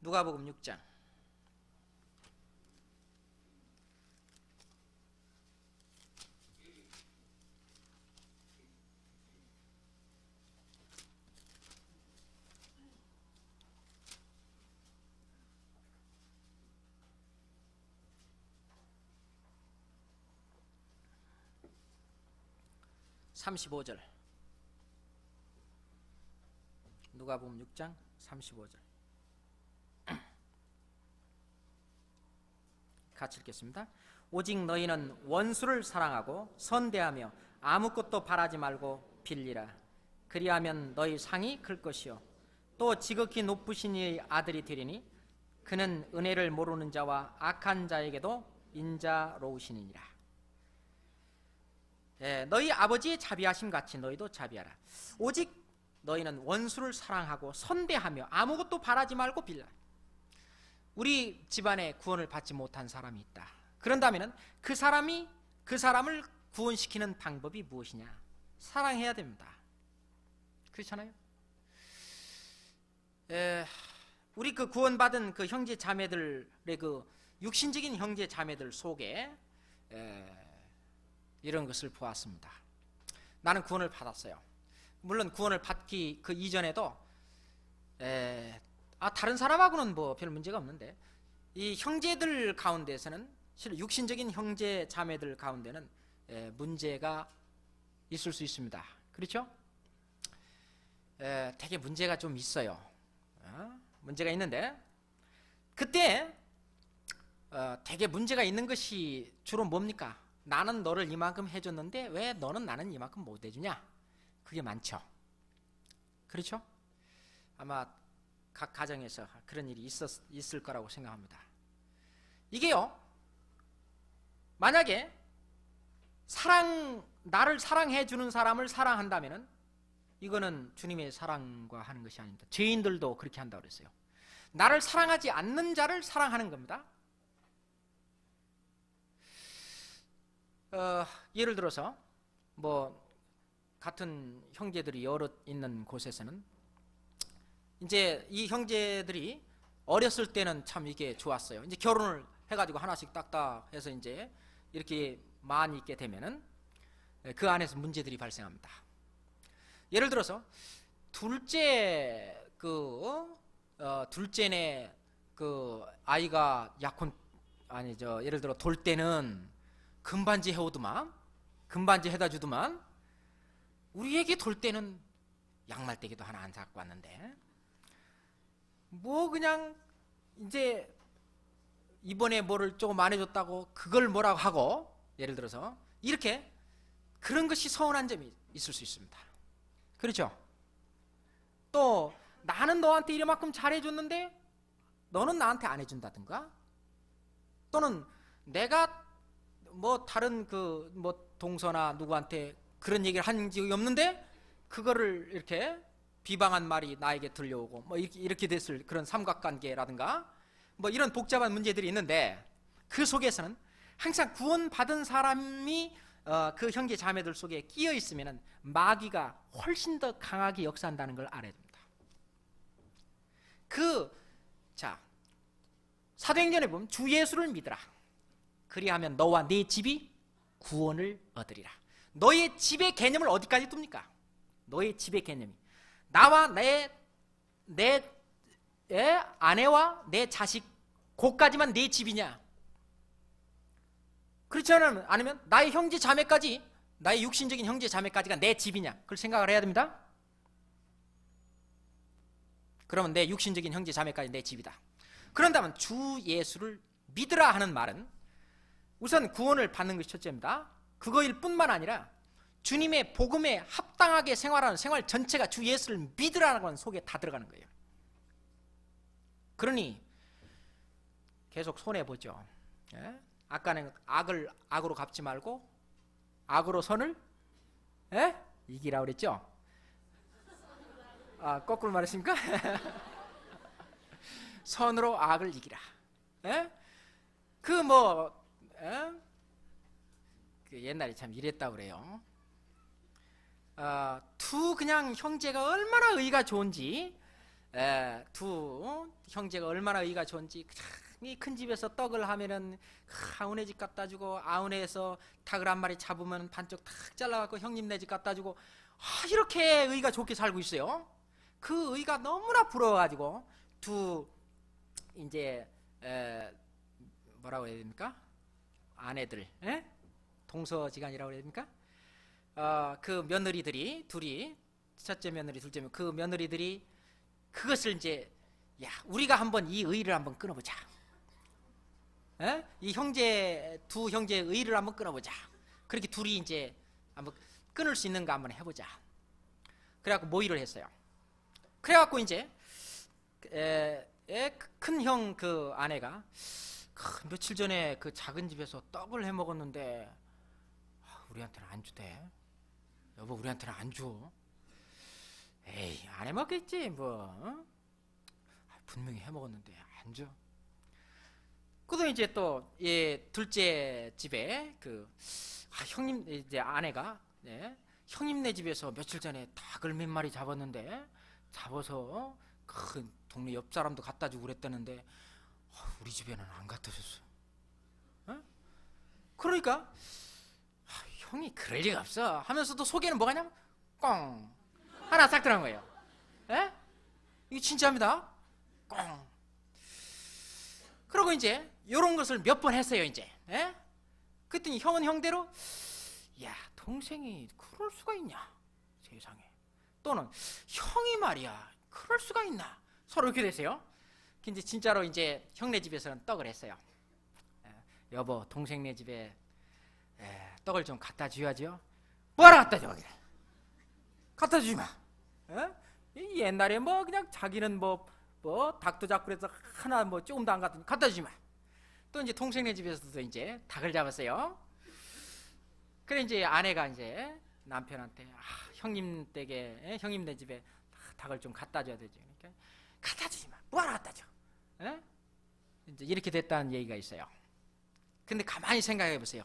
S2: 누가복음 6장 35절. 누가복음 6장 35절. 같이 읽겠습니다. 오직 너희는 원수를 사랑하고 선대하며 아무것도 바라지 말고 빌리라. 그리하면 너희 상이 클 것이요 또 지극히 높으신 이의 아들이 되리니 그는 은혜를 모르는 자와 악한 자에게도 인자로우시니라. 너희 아버지의 자비하심 같이 너희도 자비하라. 오직 너희는 원수를 사랑하고 선대하며 아무것도 바라지 말고 빌라. 우리 집안에 구원을 받지 못한 사람이 있다. 그런다면 그 사람을 구원시키는 방법이 무엇이냐? 사랑해야 됩니다. 그렇잖아요. 우리 그 구원받은 그 형제 자매들의 그 육신적인 형제 자매들 속에 이런 것을 보았습니다. 나는 구원을 받았어요. 물론 구원을 받기 그 이전에도 다른 사람하고는 뭐 별 문제가 없는데 이 형제들 가운데서는 실은 육신적인 형제 자매들 가운데는 문제가 있을 수 있습니다. 그렇죠? 되게 문제가 좀 있어요. 문제가 있는데 그때 되게 문제가 있는 것이 주로 뭡니까? 나는 너를 이만큼 해줬는데 왜 너는 나는 이만큼 못 해주냐? 그게 많죠. 그렇죠? 아마 각 가정에서 그런 일이 있을 거라고 생각합니다. 이게요, 만약에 나를 사랑해 주는 사람을 사랑한다면은 이거는 주님의 사랑과 하는 것이 아닙니다. 죄인들도 그렇게 한다고 그랬어요. 나를 사랑하지 않는 자를 사랑하는 겁니다. 예를 들어서 뭐 같은 형제들이 여럿 있는 곳에서는 이제 이 형제들이 어렸을 때는 참 이게 좋았어요. 이제 결혼을 해가지고 하나씩 딱딱 해서 이제 이렇게 많이 있게 되면은 그 안에서 문제들이 발생합니다. 예를 들어서 둘째네 그 아이가 예를 들어 돌 때는 금반지 해오더만, 금반지 해다 주더만, 우리에게 돌 때는 양말대기도 하나 안 사고 왔는데 뭐 그냥 이제 이번에 뭐를 조금 안 해줬다고 그걸 뭐라고 하고, 예를 들어서 이렇게 그런 것이 서운한 점이 있을 수 있습니다. 그렇죠? 또 나는 너한테 이만큼 잘해줬는데 너는 나한테 안 해준다든가, 또는 내가 뭐 다른 뭐 동서나 누구한테 그런 얘기를 한 적이 없는데 그거를 이렇게 비방한 말이 나에게 들려오고 뭐 이렇게 됐을 그런 삼각관계라든가 뭐 이런 복잡한 문제들이 있는데, 그 속에서는 항상 구원받은 사람이 그 형제 자매들 속에 끼어 있으면 마귀가 훨씬 더 강하게 역사한다는 걸 알아야 됩니다. 사도행전에 보면 주 예수를 믿으라, 그리하면 너와 네 집이 구원을 얻으리라. 너의 집의 개념을 어디까지 둡니까? 너의 집의 개념이 나와 내 아내와 내 자식, 그까지만 내 집이냐? 그렇지 않으면 나의 형제 자매까지, 나의 육신적인 형제 자매까지가 내 집이냐? 그걸 생각을 해야 됩니다. 그러면 내 육신적인 형제 자매까지 내 집이다. 그런다면 주 예수를 믿으라 하는 말은 우선 구원을 받는 것이 첫째입니다. 그거일 뿐만 아니라 주님의 복음에 합당하게 생활하는 생활 전체가 주 예수를 믿으라는 건 속에 다 들어가는 거예요. 그러니 계속 손해보죠. 아까는 악으로 갚지 말고 악으로 선을 이기라 그랬죠. 거꾸로 말했습니까? 선으로 악을 이기라. 옛날에 참 이랬다고 그래요. 두 그냥 형제가 얼마나 의가 좋은지, 이 큰 집에서 떡을 하면은 아우네 집 갖다 주고, 아우네에서 닭을 한 마리 잡으면 반쪽 탁 잘라갖고 형님 네 집 갖다 주고, 이렇게 의가 좋게 살고 있어요. 그 의가 너무나 부러워가지고 뭐라고 해야 됩니까? 아내들, 동서지간이라고 해야 됩니까? 그 며느리들이 둘이, 첫째 며느리, 둘째 며느리, 그 며느리들이 그것을 이제, 우리가 한번 이 의를 한번 끊어보자. 이 두 형제의 의를 한번 끊어보자. 그렇게 둘이 이제 한번 끊을 수 있는가 한번 해보자. 그래갖고 모의를 했어요. 그래갖고 이제 큰 형 그 아내가 며칠 전에 그 작은 집에서 떡을 해 먹었는데 우리한테는 안 주대. 여보, 우리한테는 안 줘. 에이, 안 해 먹겠지 뭐. 분명히 해 먹었는데 안 줘. 그다음에 이제 또 둘째 집에 형님 이제 아내가 형님네 집에서 며칠 전에 닭을 몇 마리 잡았는데 잡아서 큰 동네 옆 사람도 갖다 주고 그랬다는데 우리 집에는 안 갖다 줬어. 그러니까 형이 그럴 리가 없어 하면서도 속에는 뭐가 냐면 꽁 하나 싹 들어간 거예요. 이게 진짜입니다. 꽁. 그러고 이제 이런 것을 몇 번 했어요. 이제 그랬더니 형은 형대로 야 동생이 그럴 수가 있냐 세상에, 또는 형이 말이야 그럴 수가 있나, 서로 이렇게 됐어요. 이제 진짜로 이제 형네 집에서는 떡을 했어요. 여보 동생네 집에 떡을 좀 갖다 줘야죠. 뭐하러 갖다 줘? 갖다 주지 마. 옛날에 뭐 그냥 자기는 뭐 닭도 잡고 그래서 하나 뭐 조금도 안 갖다 주지 마. 또 이제 동생네 집에서도 이제 닭을 잡았어요. 그래 이제 아내가 이제 남편한테 형님 댁에 형님네 집에 닭을 좀 갖다 줘야 되지. 그러니까 갖다 주지 마. 뭐하러 갖다 줘? 이제 이렇게 됐다는 얘기가 있어요. 근데 가만히 생각해 보세요.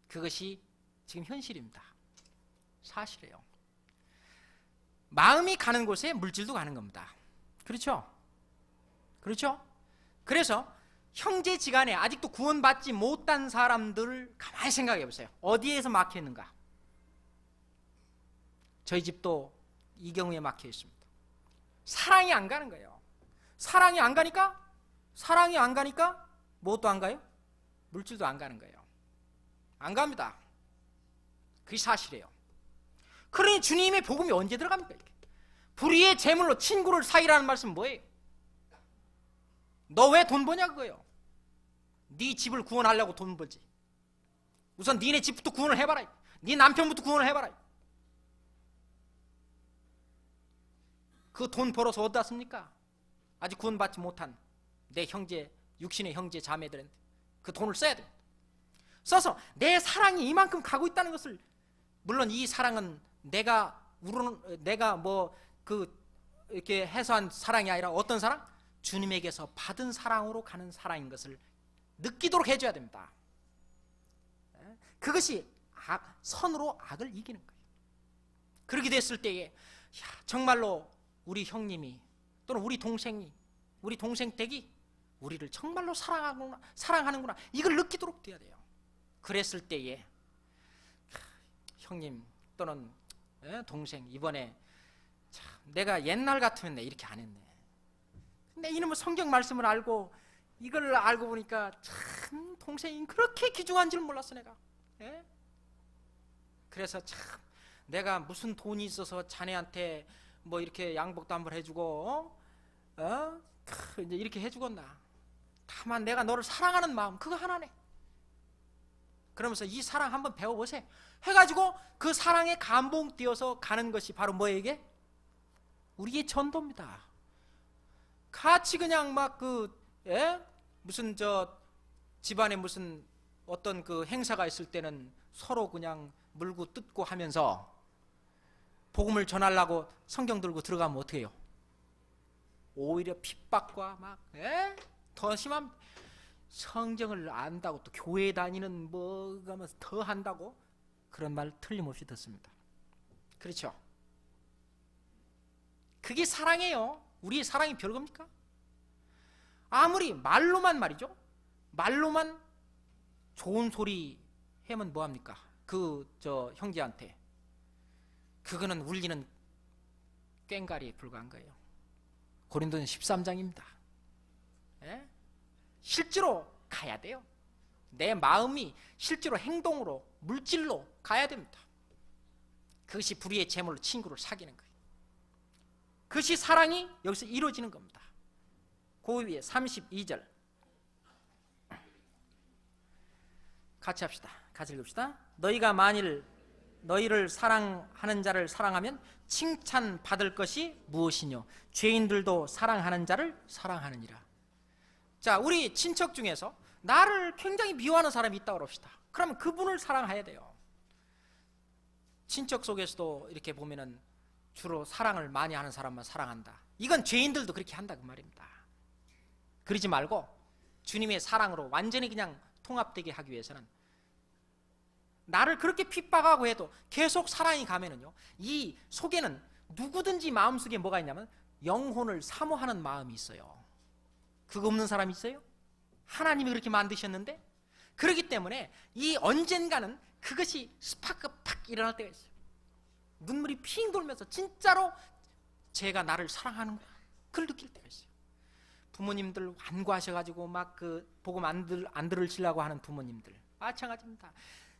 S2: 그것이 지금 현실입니다. 사실이에요. 마음이 가는 곳에 물질도 가는 겁니다. 그렇죠? 그렇죠? 그래서 형제지간에 아직도 구원받지 못한 사람들을 가만히 생각해 보세요. 어디에서 막혀 있는가? 저희 집도 이 경우에 막혀 있습니다. 사랑이 안 가는 거예요. 사랑이 안 가니까 무엇도 안 가요? 물질도 안 가는 거예요. 안 갑니다. 그게 사실이에요. 그러니 주님의 복음이 언제 들어갑니까? 이렇게. 불의의 재물로 친구를 사귀라는 말씀은 뭐예요? 너 왜 돈 버냐 그거예요. 네 집을 구원하려고 돈 벌지. 우선 니네 집부터 구원을 해봐라. 네 남편부터 구원을 해봐라. 그 돈 벌어서 어디다 씁니까? 아직 구원받지 못한 내 형제, 육신의 형제 자매들한테 그 돈을 써야 돼. 써서 내 사랑이 이만큼 가고 있다는 것을, 물론 이 사랑은 내가 이렇게 해서한 사랑이 아니라 어떤 사랑? 주님에게서 받은 사랑으로 가는 사랑인 것을 느끼도록 해줘야 됩니다. 그것이 선으로 악을 이기는 거예요. 그렇게 됐을 때에 정말로 우리 형님이 또는 우리 동생 댁이 우리를 정말로 사랑하는구나 이걸 느끼도록 돼야 돼요. 그랬을 때에 형님 또는 동생, 이번에 참 내가 옛날 같으면 이렇게 안 했네. 근데 이놈의 성경 말씀을 알고 이걸 알고 보니까 참 동생이 그렇게 귀중한 줄 몰랐어 내가. 그래서 참 내가 무슨 돈이 있어서 자네한테 뭐 이렇게 양복도 한번 해주고 이제 이렇게 해주겠나. 다만 내가 너를 사랑하는 마음 그거 하나네. 그러면서 이 사랑 한번 배워보세요 해가지고 그 사랑에 감동되어서 가는 것이 바로 뭐에게? 우리의 전도입니다. 같이 그냥 막 무슨 집안에 무슨 어떤 그 행사가 있을 때는 서로 그냥 물고 뜯고 하면서 복음을 전하려고 성경 들고 들어가면 어떻게 해요? 오히려 핍박과 막 더 심한, 성경을 안다고 또 교회 다니는 뭐 하면서 더 한다고 그런 말 틀림없이 듣습니다. 그렇죠? 그게 사랑이에요. 우리의 사랑이 별겁니까? 아무리 말로만 말이죠. 말로만 좋은 소리 하면 뭐합니까? 형제한테 그거는 울리는 꽹과리에 불과한 거예요. 고린도전 13장입니다. 실제로 가야 돼요. 내 마음이 실제로 행동으로 물질로 가야 됩니다. 그것이 불의의 재물로 친구를 사귀는 거예요. 그것이 사랑이 여기서 이루어지는 겁니다. 그 위에 32절 같이 합시다. 같이 읽읍시다. 너희가 만일 너희를 사랑하는 자를 사랑하면 칭찬받을 것이 무엇이뇨? 죄인들도 사랑하는 자를 사랑하느니라. 자, 우리 친척 중에서 나를 굉장히 미워하는 사람이 있다고 합시다. 그러면 그분을 사랑해야 돼요. 친척 속에서도 이렇게 보면은 주로 사랑을 많이 하는 사람만 사랑한다. 이건 죄인들도 그렇게 한다 그 말입니다. 그러지 말고 주님의 사랑으로 완전히 그냥 통합되게 하기 위해서는 나를 그렇게 핍박하고 해도 계속 사랑이 가면은요, 이 속에는 누구든지 마음속에 뭐가 있냐면 영혼을 사모하는 마음이 있어요. 그거 없는 사람 있어요? 하나님이 그렇게 만드셨는데. 그렇기 때문에 이 언젠가는 그것이 스파크 팍 일어날 때가 있어요. 눈물이 핑 돌면서 진짜로 제가 나를 사랑하는구나, 그걸 느낄 때가 있어요. 부모님들 완고하셔가지고 막 그 복음 안 들으시려고 하는 부모님들 마찬가지입니다.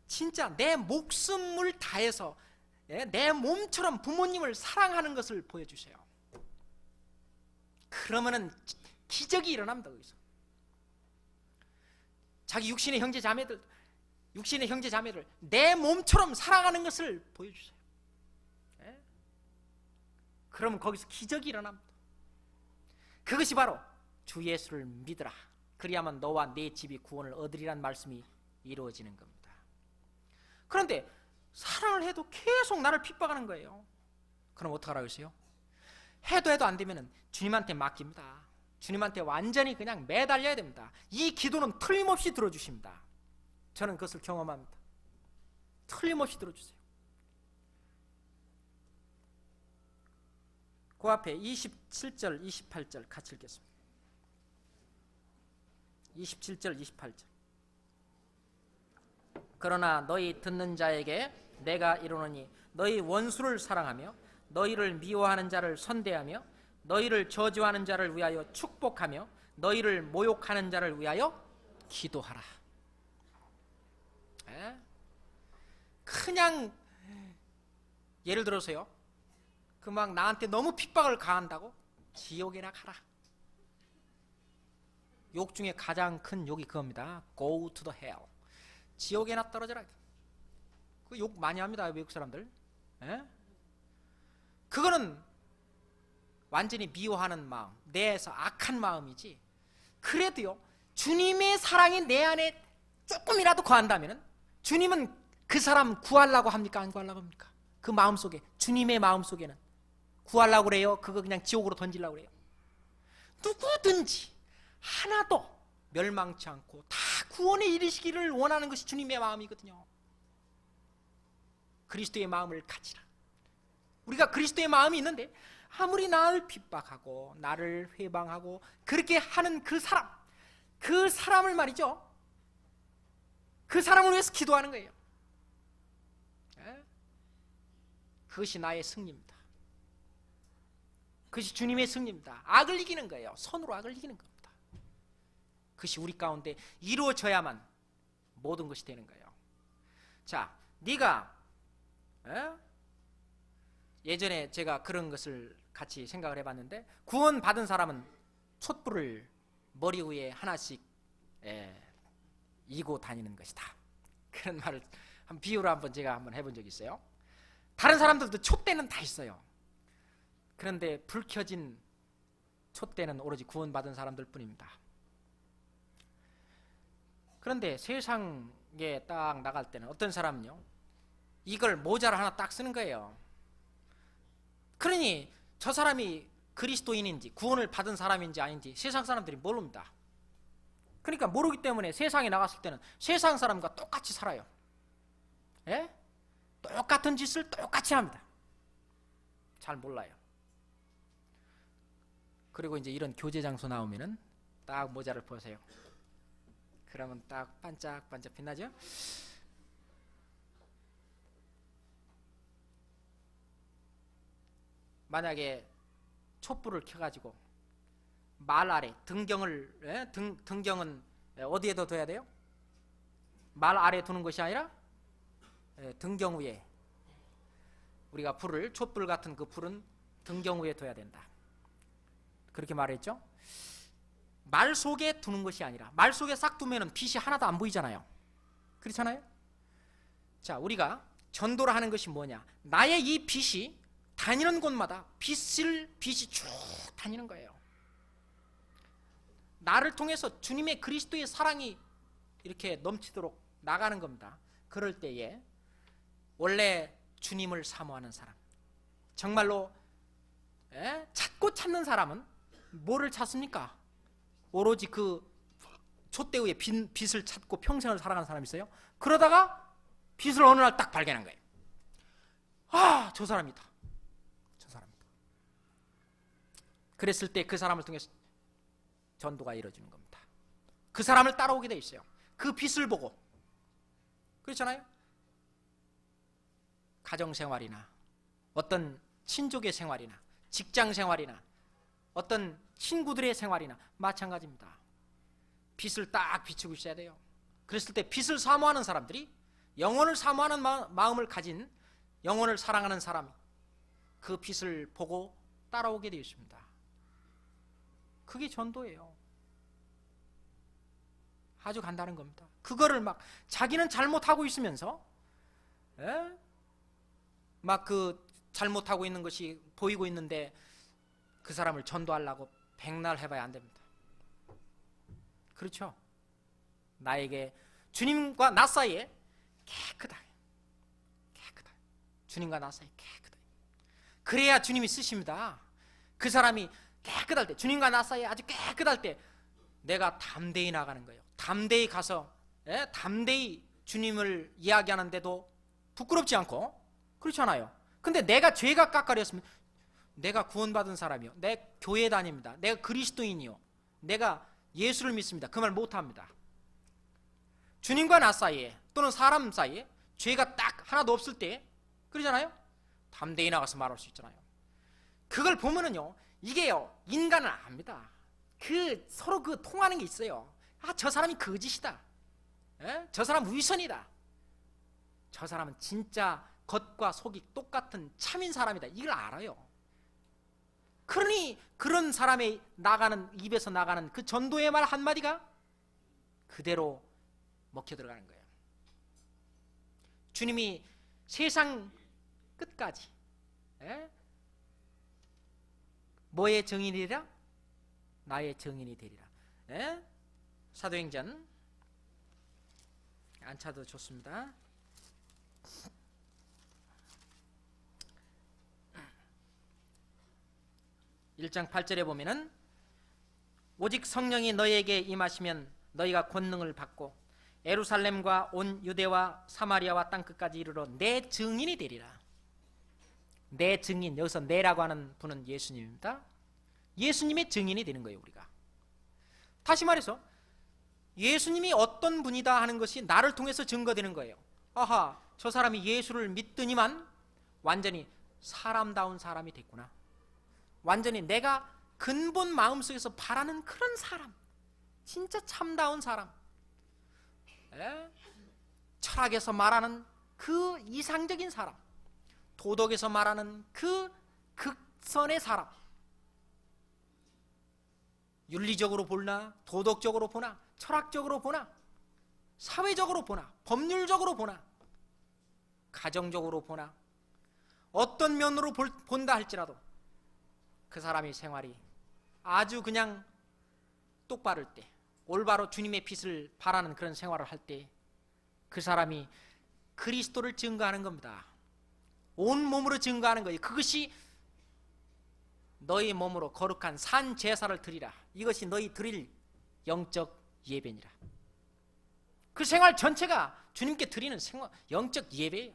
S2: 진짜 내 목숨을 다해서 내 몸처럼 부모님을 사랑하는 것을 보여주세요. 그러면은 기적이 일어납니다. 거기서 자기 육신의 형제 자매들 내 몸처럼 사랑하는 것을 보여주세요. 그러면 거기서 기적이 일어납니다. 그것이 바로 주 예수를 믿으라, 그리하면 너와 네 집이 구원을 얻으리란 말씀이 이루어지는 겁니다. 그런데 사랑을 해도 계속 나를 핍박하는 거예요. 그럼 어떡하라고 했어요? 해도 안 되면 주님한테 맡깁니다. 주님한테 완전히 그냥 매달려야 됩니다. 이 기도는 틀림없이 들어주십니다. 저는 그것을 경험합니다. 틀림없이 들어주세요. 그 앞에 27절 28절 같이 읽겠습니다. 27절 28절. 그러나 너희 듣는 자에게 내가 이르노니 너희 원수를 사랑하며 너희를 미워하는 자를 선대하며 너희를 저주하는 자를 위하여 축복하며 너희를 모욕하는 자를 위하여 기도하라. 그냥 예를 들어서요, 그 막 나한테 너무 핍박을 가한다고 지옥에나 가라. 욕 중에 가장 큰 욕이 그겁니다. Go to the hell. 지옥에나 떨어져라. 그 욕 많이 합니다, 외국 사람들. 그거는 완전히 미워하는 마음, 내에서 악한 마음이지. 그래도요, 주님의 사랑이 내 안에 조금이라도 거한다면 주님은 그 사람 구하려고 합니까, 안 구하려고 합니까? 그 마음속에, 주님의 마음속에는 구하려고 그래요? 그거 그냥 지옥으로 던지려고 그래요? 누구든지 하나도 멸망치 않고 다 구원에 이르시기를 원하는 것이 주님의 마음이거든요. 그리스도의 마음을 가지라. 우리가 그리스도의 마음이 있는데 아무리 나를 핍박하고 나를 회방하고 그렇게 하는 그 사람을 말이죠, 그 사람을 위해서 기도하는 거예요. 그것이 나의 승리입니다. 그것이 주님의 승리입니다. 악을 이기는 거예요. 선으로 악을 이기는 겁니다. 그것이 우리 가운데 이루어져야만 모든 것이 되는 거예요. 자, 네가 예전에 제가 그런 것을 같이 생각을 해봤는데, 구원 받은 사람은 촛불을 머리 위에 하나씩 이고 다니는 것이다. 그런 말을 비유로 제가 한번 해본 적이 있어요. 다른 사람들도 촛대는 다 있어요. 그런데 불 켜진 촛대는 오로지 구원받은 사람들 뿐입니다. 그런데 세상에 딱 나갈 때는 어떤 사람은요, 이걸 모자를 하나 딱 쓰는 거예요. 그러니 저 사람이 그리스도인인지 구원을 받은 사람인지 아닌지 세상 사람들이 모릅니다. 그러니까 모르기 때문에 세상에 나갔을 때는 세상 사람과 똑같이 살아요. 똑같은 짓을 똑같이 합니다. 잘 몰라요. 그리고 이제 이런 교제 장소 나오면은 딱 모자를 벗어요. 그러면 딱 반짝반짝 빛나죠? 만약에 촛불을 켜가지고 말 아래 등경은 어디에다 둬야 돼요? 말 아래 두는 것이 아니라 등경 위에, 우리가 촛불 같은 그 불은 등경 위에 둬야 된다. 그렇게 말했죠? 말 속에 두는 것이 아니라, 말 속에 싹 두면은 빛이 하나도 안 보이잖아요. 그렇잖아요? 자, 우리가 전도를 하는 것이 뭐냐? 나의 이 빛이 다니는 곳마다 빛이 쭉 다니는 거예요. 나를 통해서 주님의 그리스도의 사랑이 이렇게 넘치도록 나가는 겁니다. 그럴 때에 원래 주님을 사모하는 사람, 정말로 찾고 찾는 사람은 뭐를 찾습니까? 오로지 그 촛대우에 빛을 찾고 평생을 살아가는 사람이 있어요. 그러다가 빛을 어느 날 딱 발견한 거예요. 아, 저 사람이다. 저 사람이다. 그랬을 때 그 사람을 통해서 전도가 이루어지는 겁니다. 그 사람을 따라오게 돼 있어요. 그 빛을 보고. 그렇잖아요. 가정생활이나 어떤 친족의 생활이나 직장 생활이나 어떤 친구들의 생활이나 마찬가지입니다. 빛을 딱 비추고 있어야 돼요. 그랬을 때 빛을 사모하는 사람들이, 영혼을 사모하는 마음을 가진, 영혼을 사랑하는 사람이 그 빛을 보고 따라오게 되어 있습니다. 그게 전도예요. 아주 간단한 겁니다. 그거를 막 자기는 잘못하고 있으면서 막 그 잘못하고 있는 것이 보이고 있는데 그 사람을 전도하려고 백날 해봐야 안 됩니다. 그렇죠? 나에게 주님과 나 사이에 깨끗하게, 주님과 나 사이에 깨끗하게, 그래야 주님이 쓰십니다. 그 사람이 깨끗할 때, 주님과 나 사이에 아주 깨끗할 때 내가 담대히 나가는 거예요. 담대히 가서 담대히 주님을 이야기하는데도 부끄럽지 않고, 그렇지 않아요? 근데 내가 죄가 깎아렸으면, 내가 구원받은 사람이요, 내 교회 다닙니다, 내가 그리스도인이요, 내가 예수를 믿습니다, 그 말 못합니다. 주님과 나 사이에 또는 사람 사이에 죄가 딱 하나도 없을 때, 그러잖아요? 담대히 나가서 말할 수 있잖아요. 그걸 보면은요, 이게요, 인간은 압니다. 서로 통하는 게 있어요. 아, 저 사람이 거짓이다, 저 사람 위선이다, 저 사람은 진짜 겉과 속이 똑같은 참인 사람이다, 이걸 알아요. 그러니 그런 사람의 입에서 나가는 그 전도의 말 한마디가 그대로 먹혀 들어가는 거예요. 주님이 세상 끝까지 뭐의 증인이라? 나의 증인이 되리라. 사도행전 안 차도 좋습니다. 1장 8절에 보면은, 오직 성령이 너희에게 임하시면 너희가 권능을 받고 예루살렘과 온 유대와 사마리아와 땅끝까지 이르러 내 증인이 되리라. 내 증인, 여기서 내라고 하는 분은 예수님입니다. 예수님의 증인이 되는 거예요, 우리가. 다시 말해서 예수님이 어떤 분이다 하는 것이 나를 통해서 증거되는 거예요. 아하, 저 사람이 예수를 믿더니만 완전히 사람다운 사람이 됐구나, 완전히 내가 근본 마음속에서 바라는 그런 사람, 진짜 참다운 사람, 철학에서 말하는 그 이상적인 사람, 도덕에서 말하는 그 극선의 사람, 윤리적으로 보나 도덕적으로 보나 철학적으로 보나 사회적으로 보나 법률적으로 보나 가정적으로 보나 어떤 면으로 본다 할지라도 그 사람의 생활이 아주 그냥 똑바를 때, 올바로 주님의 빛을 바라는 그런 생활을 할 때 그 사람이 그리스도를 증거하는 겁니다. 온 몸으로 증거하는 거예요. 그것이 너희 몸으로 거룩한 산 제사를 드리라, 이것이 너희 드릴 영적 예배니라. 그 생활 전체가 주님께 드리는 생활, 영적 예배예요.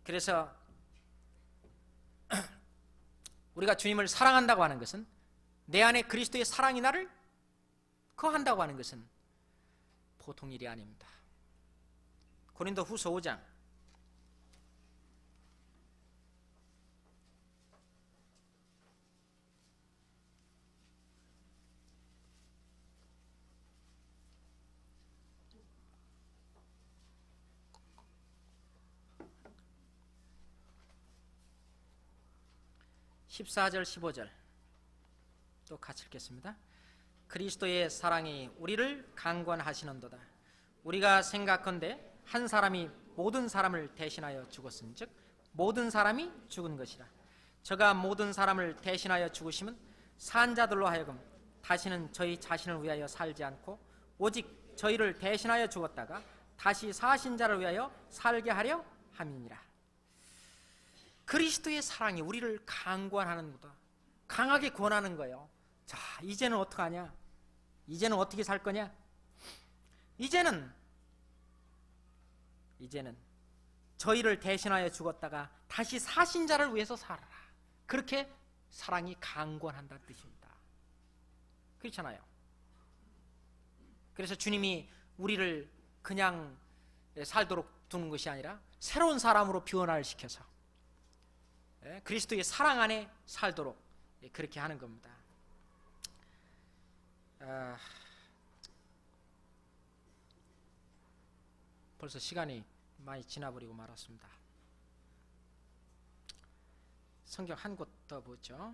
S2: 그래서 우리가 주님을 사랑한다고 하는 것은, 내 안에 그리스도의 사랑이 나를 거한다고 하는 것은 보통 일이 아닙니다. 고린도 후서 5장 14절 15절 또 같이 읽겠습니다. 그리스도의 사랑이 우리를 강권하시는도다. 우리가 생각컨대 한 사람이 모든 사람을 대신하여 죽었은즉 모든 사람이 죽은 것이라. 저가 모든 사람을 대신하여 죽으심은 산자들로 하여금 다시는 저희 자신을 위하여 살지 않고 오직 저희를 대신하여 죽었다가 다시 사신 자를 위하여 살게 하려 함이니라. 그리스도의 사랑이 우리를 강권하는도다. 강하게 권하는 거예요. 자, 이제는 어떡하냐? 이제는 어떻게 살 거냐? 이제는 저희를 대신하여 죽었다가 다시 사신 자를 위해서 살아라. 그렇게 사랑이 강권한다는 뜻입니다. 그렇잖아요. 그래서 주님이 우리를 그냥 살도록 두는 것이 아니라 새로운 사람으로 변화를 시켜서 그리스도의 사랑 안에 살도록 그렇게 하는 겁니다. 벌써 시간이 많이 지나버리고 말았습니다. 성경 한 곳 더 보죠.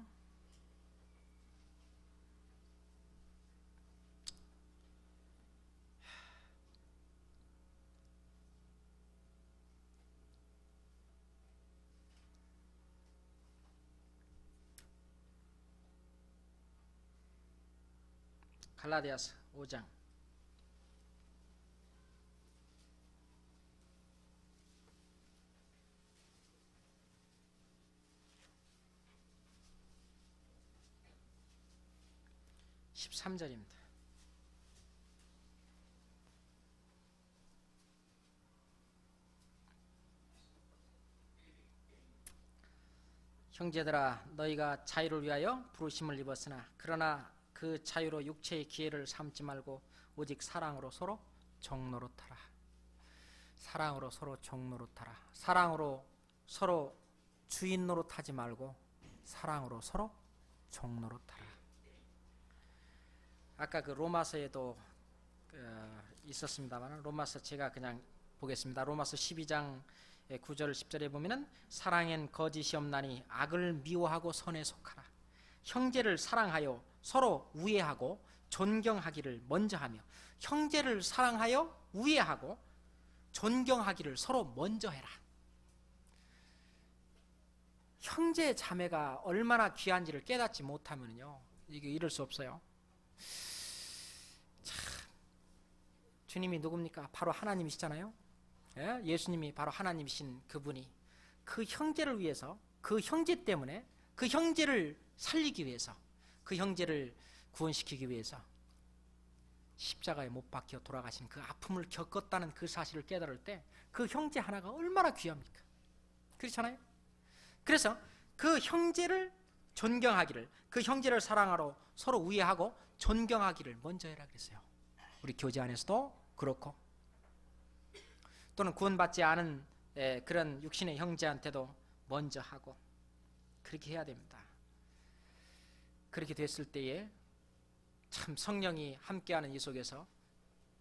S2: 갈라디아서 5장 13절입니다. 형제들아, 너희가 자유를 위하여 부르심을 입었으나 그러나 그 자유로 육체의 기회를 삼지 말고 오직 사랑으로 서로 종노릇하라. 사랑으로 서로 종노릇하라. 사랑으로 서로 주인 노릇하지 말고 사랑으로 서로 종노릇하라. 아까 그 로마서에도 있었습니다만 로마서 제가 그냥 보겠습니다. 로마서 12장 9절 10절에 보면은 사랑엔 거짓이 없나니 악을 미워하고 선에 속하라. 형제를 사랑하여 서로 우애하고 존경하기를 먼저 하며. 형제를 사랑하여 우애하고 존경하기를 서로 먼저 해라. 형제 자매가 얼마나 귀한지를 깨닫지 못하면요 이게 이럴 수 없어요. 참, 주님이 누굽니까? 바로 하나님이시잖아요. 예수님이 바로 하나님이신 그분이 그 형제를 위해서, 그 형제 때문에, 그 형제를 살리기 위해서, 그 형제를 구원시키기 위해서 십자가에 못 박혀 돌아가신 그 아픔을 겪었다는 그 사실을 깨달을 때 그 형제 하나가 얼마나 귀합니까? 그렇잖아요. 그래서 그 형제를 존경하기를, 그 형제를 사랑하러 서로 우애하고 존경하기를 먼저 해라 그랬어요. 우리 교제 안에서도 그렇고 또는 구원받지 않은 그런 육신의 형제한테도 먼저 하고 그렇게 해야 됩니다. 그렇게 됐을 때에 참 성령이 함께하는 이 속에서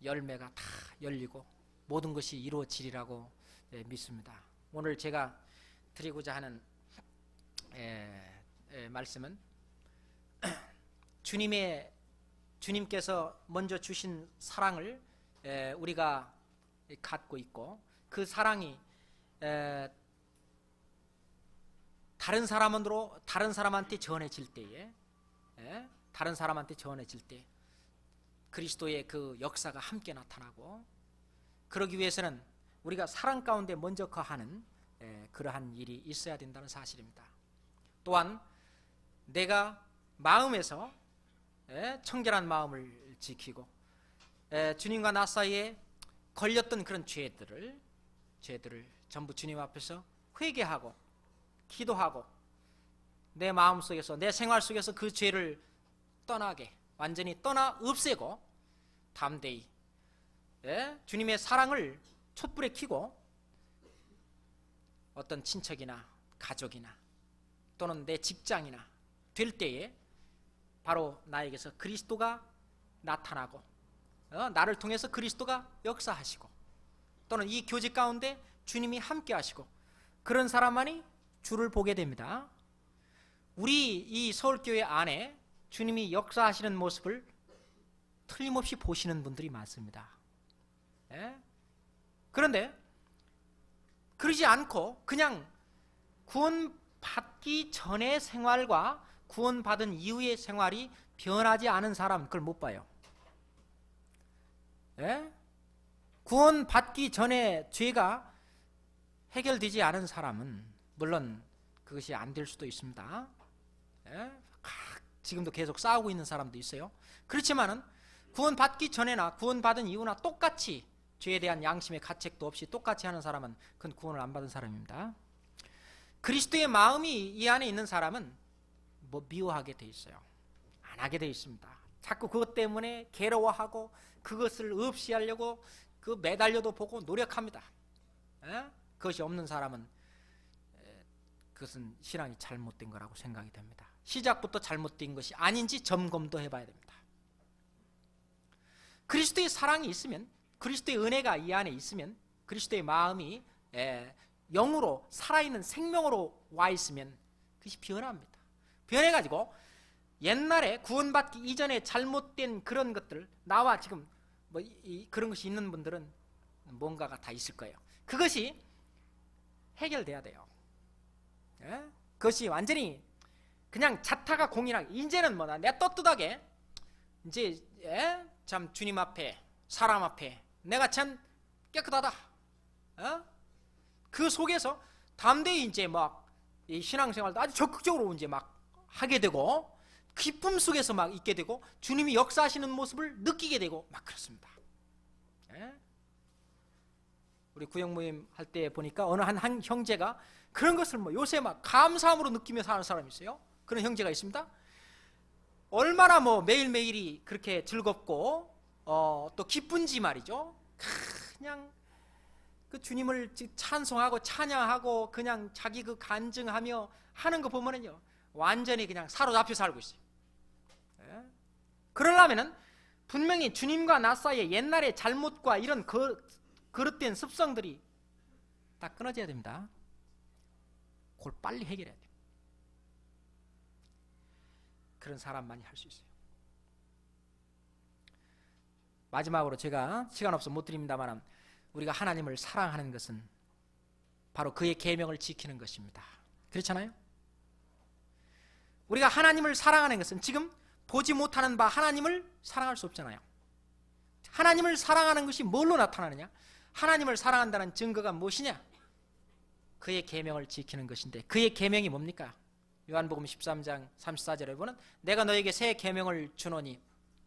S2: 열매가 다 열리고 모든 것이 이루어지리라고 믿습니다. 오늘 제가 드리고자 하는 말씀은 주님께서 먼저 주신 사랑을 우리가 갖고 있고 그 사랑이 다른 사람한테 전해질 때에 다른 사람한테 전해질 때 그리스도의 그 역사가 함께 나타나고 그러기 위해서는 우리가 사랑 가운데 먼저 거하는 그러한 일이 있어야 된다는 사실입니다. 또한 내가 마음에서 청결한 마음을 지키고 주님과 나 사이에 걸렸던 그런 죄들을 전부 주님 앞에서 회개하고 기도하고 내 마음속에서 내 생활 속에서 그 죄를 떠나게 완전히 떠나 없애고 담대히 주님의 사랑을 촛불에 켜고 어떤 친척이나 가족이나 또는 내 직장이나 될 때에 바로 나에게서 그리스도가 나타나고 나를 통해서 그리스도가 역사하시고 또는 이 교제 가운데 주님이 함께 하시고 그런 사람만이 주를 보게 됩니다. 우리 이 서울교회 안에 주님이 역사하시는 모습을 틀림없이 보시는 분들이 많습니다. 그런데 그러지 않고 그냥 구원받기 전의 생활과 구원받은 이후의 생활이 변하지 않은 사람 그걸 못 봐요. 구원받기 전에 죄가 해결되지 않은 사람은 물론 그것이 안 될 수도 있습니다. 지금도 계속 싸우고 있는 사람도 있어요. 그렇지만은 구원받기 전에나 구원받은 이후나 똑같이 죄에 대한 양심의 가책도 없이 똑같이 하는 사람은 그건 구원을 안 받은 사람입니다. 그리스도의 마음이 이 안에 있는 사람은 뭐 미워하게 돼 있어요. 안 하게 돼 있습니다. 자꾸 그것 때문에 괴로워하고 그것을 없이 하려고 그 매달려도 보고 노력합니다. 그것이 없는 사람은 그것은 신앙이 잘못된 거라고 생각이 됩니다. 시작부터 잘못된 것이 아닌지 점검도 해봐야 됩니다. 그리스도의 사랑이 있으면, 그리스도의 은혜가 이 안에 있으면, 그리스도의 마음이 영으로 살아있는 생명으로 와 있으면 그것이 변합니다. 변해가지고 옛날에 구원받기 이전에 잘못된 그런 것들, 나와 지금 뭐 그런 것이 있는 분들은 뭔가가 다 있을 거예요. 그것이 해결돼야 돼요. 그것이 완전히 그냥 자타가 공인하게, 이제는 뭐나 내 떳떳하게 이제 참 주님 앞에, 사람 앞에 내가 참 깨끗하다. 그 속에서 담대히 이제 막 이 신앙생활도 아주 적극적으로 이제 막 하게 되고, 기쁨 속에서 막 있게 되고, 주님이 역사하시는 모습을 느끼게 되고 막 그렇습니다. 우리 구역 모임 할 때 보니까 어느 한 형제가 그런 것을 뭐 요새 막 감사함으로 느끼며 사는 사람이 있어요. 그런 형제가 있습니다. 얼마나 뭐 매일매일이 그렇게 즐겁고 또 기쁜지 말이죠. 그냥 그 주님을 찬송하고 찬양하고 그냥 자기 그 간증하며 하는 거 보면은요, 완전히 그냥 사로잡혀 살고 있어요. 그러려면은 분명히 주님과 나 사이에 옛날의 잘못과 이런 그릇된 습성들이 다 끊어져야 됩니다. 그걸 빨리 해결해야 돼요. 그런 사람만이 할 수 있어요. 마지막으로 제가 시간 없어 못 드립니다만, 우리가 하나님을 사랑하는 것은 바로 그의 계명을 지키는 것입니다. 그렇잖아요? 우리가 하나님을 사랑하는 것은 지금 보지 못하는 바 하나님을 사랑할 수 없잖아요. 하나님을 사랑하는 것이 뭘로 나타나느냐? 하나님을 사랑한다는 증거가 무엇이냐? 그의 계명을 지키는 것인데, 그의 계명이 뭡니까? 요한복음 13장 34절에 보면 내가 너에게 새 계명을 주노니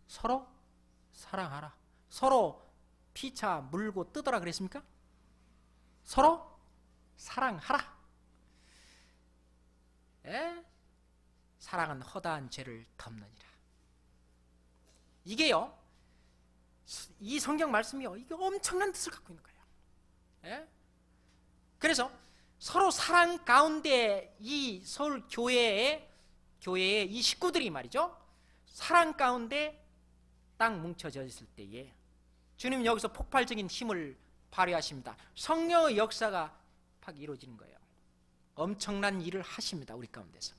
S2: 서로 사랑하라. 서로 피차 물고 뜯어라 그랬습니까? 서로 사랑하라. 사랑은 허다한 죄를 덮느니라. 이게요, 이 성경 말씀이요, 이게 엄청난 뜻을 갖고 있는 거예요. 그래서 서로 사랑 가운데 이 서울 교회의 이 식구들이 말이죠, 사랑 가운데 딱 뭉쳐져 있을 때에 주님 여기서 폭발적인 힘을 발휘하십니다. 성령의 역사가 막 이루어지는 거예요. 엄청난 일을 하십니다, 우리 가운데서.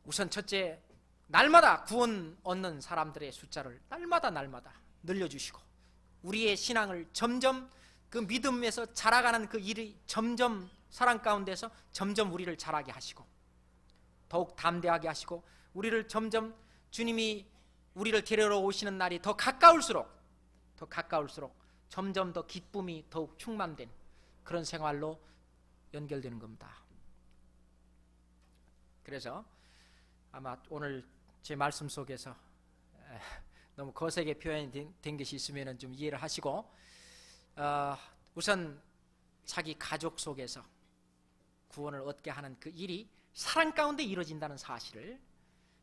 S2: 우선 첫째, 날마다 구원 얻는 사람들의 숫자를 날마다 늘려주시고, 우리의 신앙을 점점 그 믿음에서 자라가는 그 일이 점점 사랑 가운데서 점점 우리를 자라게 하시고, 더욱 담대하게 하시고, 우리를 점점 주님이 우리를 데리러 오시는 날이 더 가까울수록 점점 더 기쁨이 더욱 충만된 그런 생활로 연결되는 겁니다. 그래서 아마 오늘 제 말씀 속에서 너무 거세게 표현이 된 것이 있으면 좀 이해를 하시고, 우선 자기 가족 속에서 구원을 얻게 하는 그 일이 사랑 가운데 이루어진다는 사실을,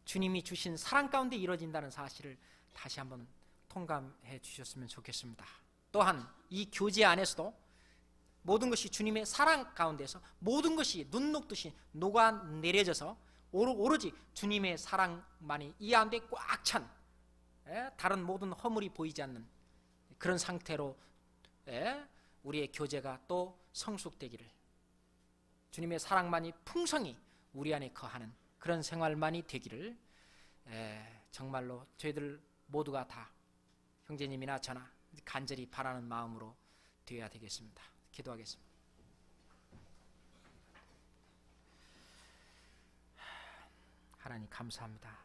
S2: 주님이 주신 사랑 가운데 이루어진다는 사실을 다시 한번 통감해 주셨으면 좋겠습니다. 또한 이 교제 안에서도 모든 것이 주님의 사랑 가운데서 모든 것이 눈 녹듯이 녹아내려져서 오로지 주님의 사랑만이 이 안에 꽉 찬, 다른 모든 허물이 보이지 않는 그런 상태로 우리의 교제가 또 성숙되기를, 주님의 사랑만이 풍성히 우리 안에 거하는 그런 생활만이 되기를 정말로 저희들 모두가 다, 형제님이나 저나 간절히 바라는 마음으로 되어야 되겠습니다. 기도하겠습니다. 하나님 감사합니다.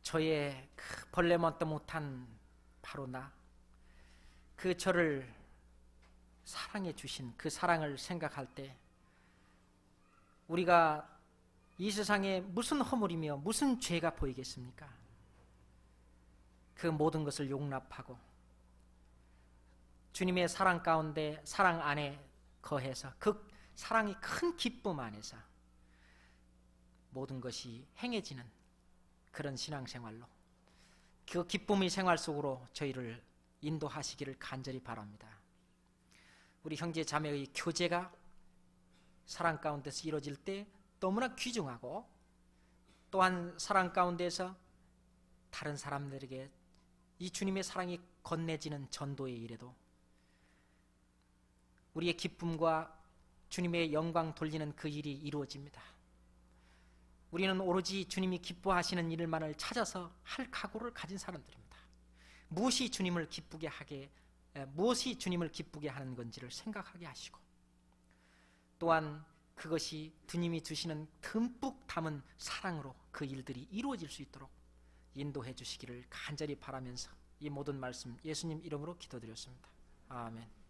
S2: 저의 그 벌레만도 못한 바로 나, 그 저를 사랑해 주신 그 사랑을 생각할 때 우리가 이 세상에 무슨 허물이며 무슨 죄가 보이겠습니까? 그 모든 것을 용납하고 주님의 사랑 가운데, 사랑 안에 거해서 그 사랑이 큰 기쁨 안에서 모든 것이 행해지는 그런 신앙생활로, 그 기쁨의 생활 속으로 저희를 인도하시기를 간절히 바랍니다. 우리 형제 자매의 교제가 사랑 가운데서 이루어질 때 너무나 귀중하고, 또한 사랑 가운데서 다른 사람들에게 이 주님의 사랑이 건네지는 전도의 일에도 우리의 기쁨과 주님의 영광 돌리는 그 일이 이루어집니다. 우리는 오로지 주님이 기뻐하시는 일만을 찾아서 할 각오를 가진 사람들입니다. 무엇이 주님을 기쁘게 하는 건지를 생각하게 하시고, 또한 그것이 주님이 주시는 듬뿍 담은 사랑으로 그 일들이 이루어질 수 있도록 인도해 주시기를 간절히 바라면서 이 모든 말씀 예수님 이름으로 기도드렸습니다. 아멘.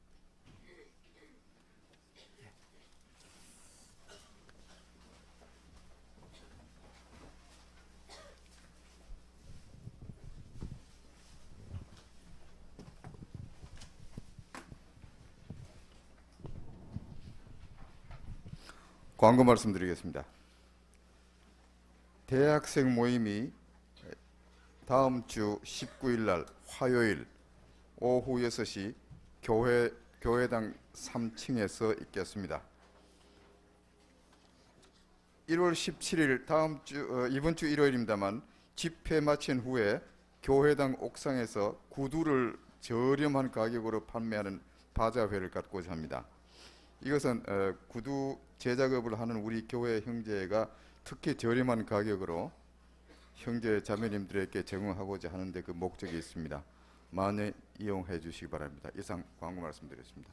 S3: 광고 말씀드리겠습니다. 대학생 모임이 다음 주 19일 날 화요일 오후 6시 교회당 3층에서 있겠습니다. 1월 17일 이번 주 일요일입니다만 집회 마친 후에 교회당 옥상에서 구두를 저렴한 가격으로 판매하는 바자회를 갖고자 합니다. 이것은 구두 제작업을 하는 우리 교회 형제가 특히 저렴한 가격으로 형제 자매님들에게 제공하고자 하는데 그 목적이 있습니다. 많이 이용해 주시기 바랍니다. 이상 광고 말씀드렸습니다.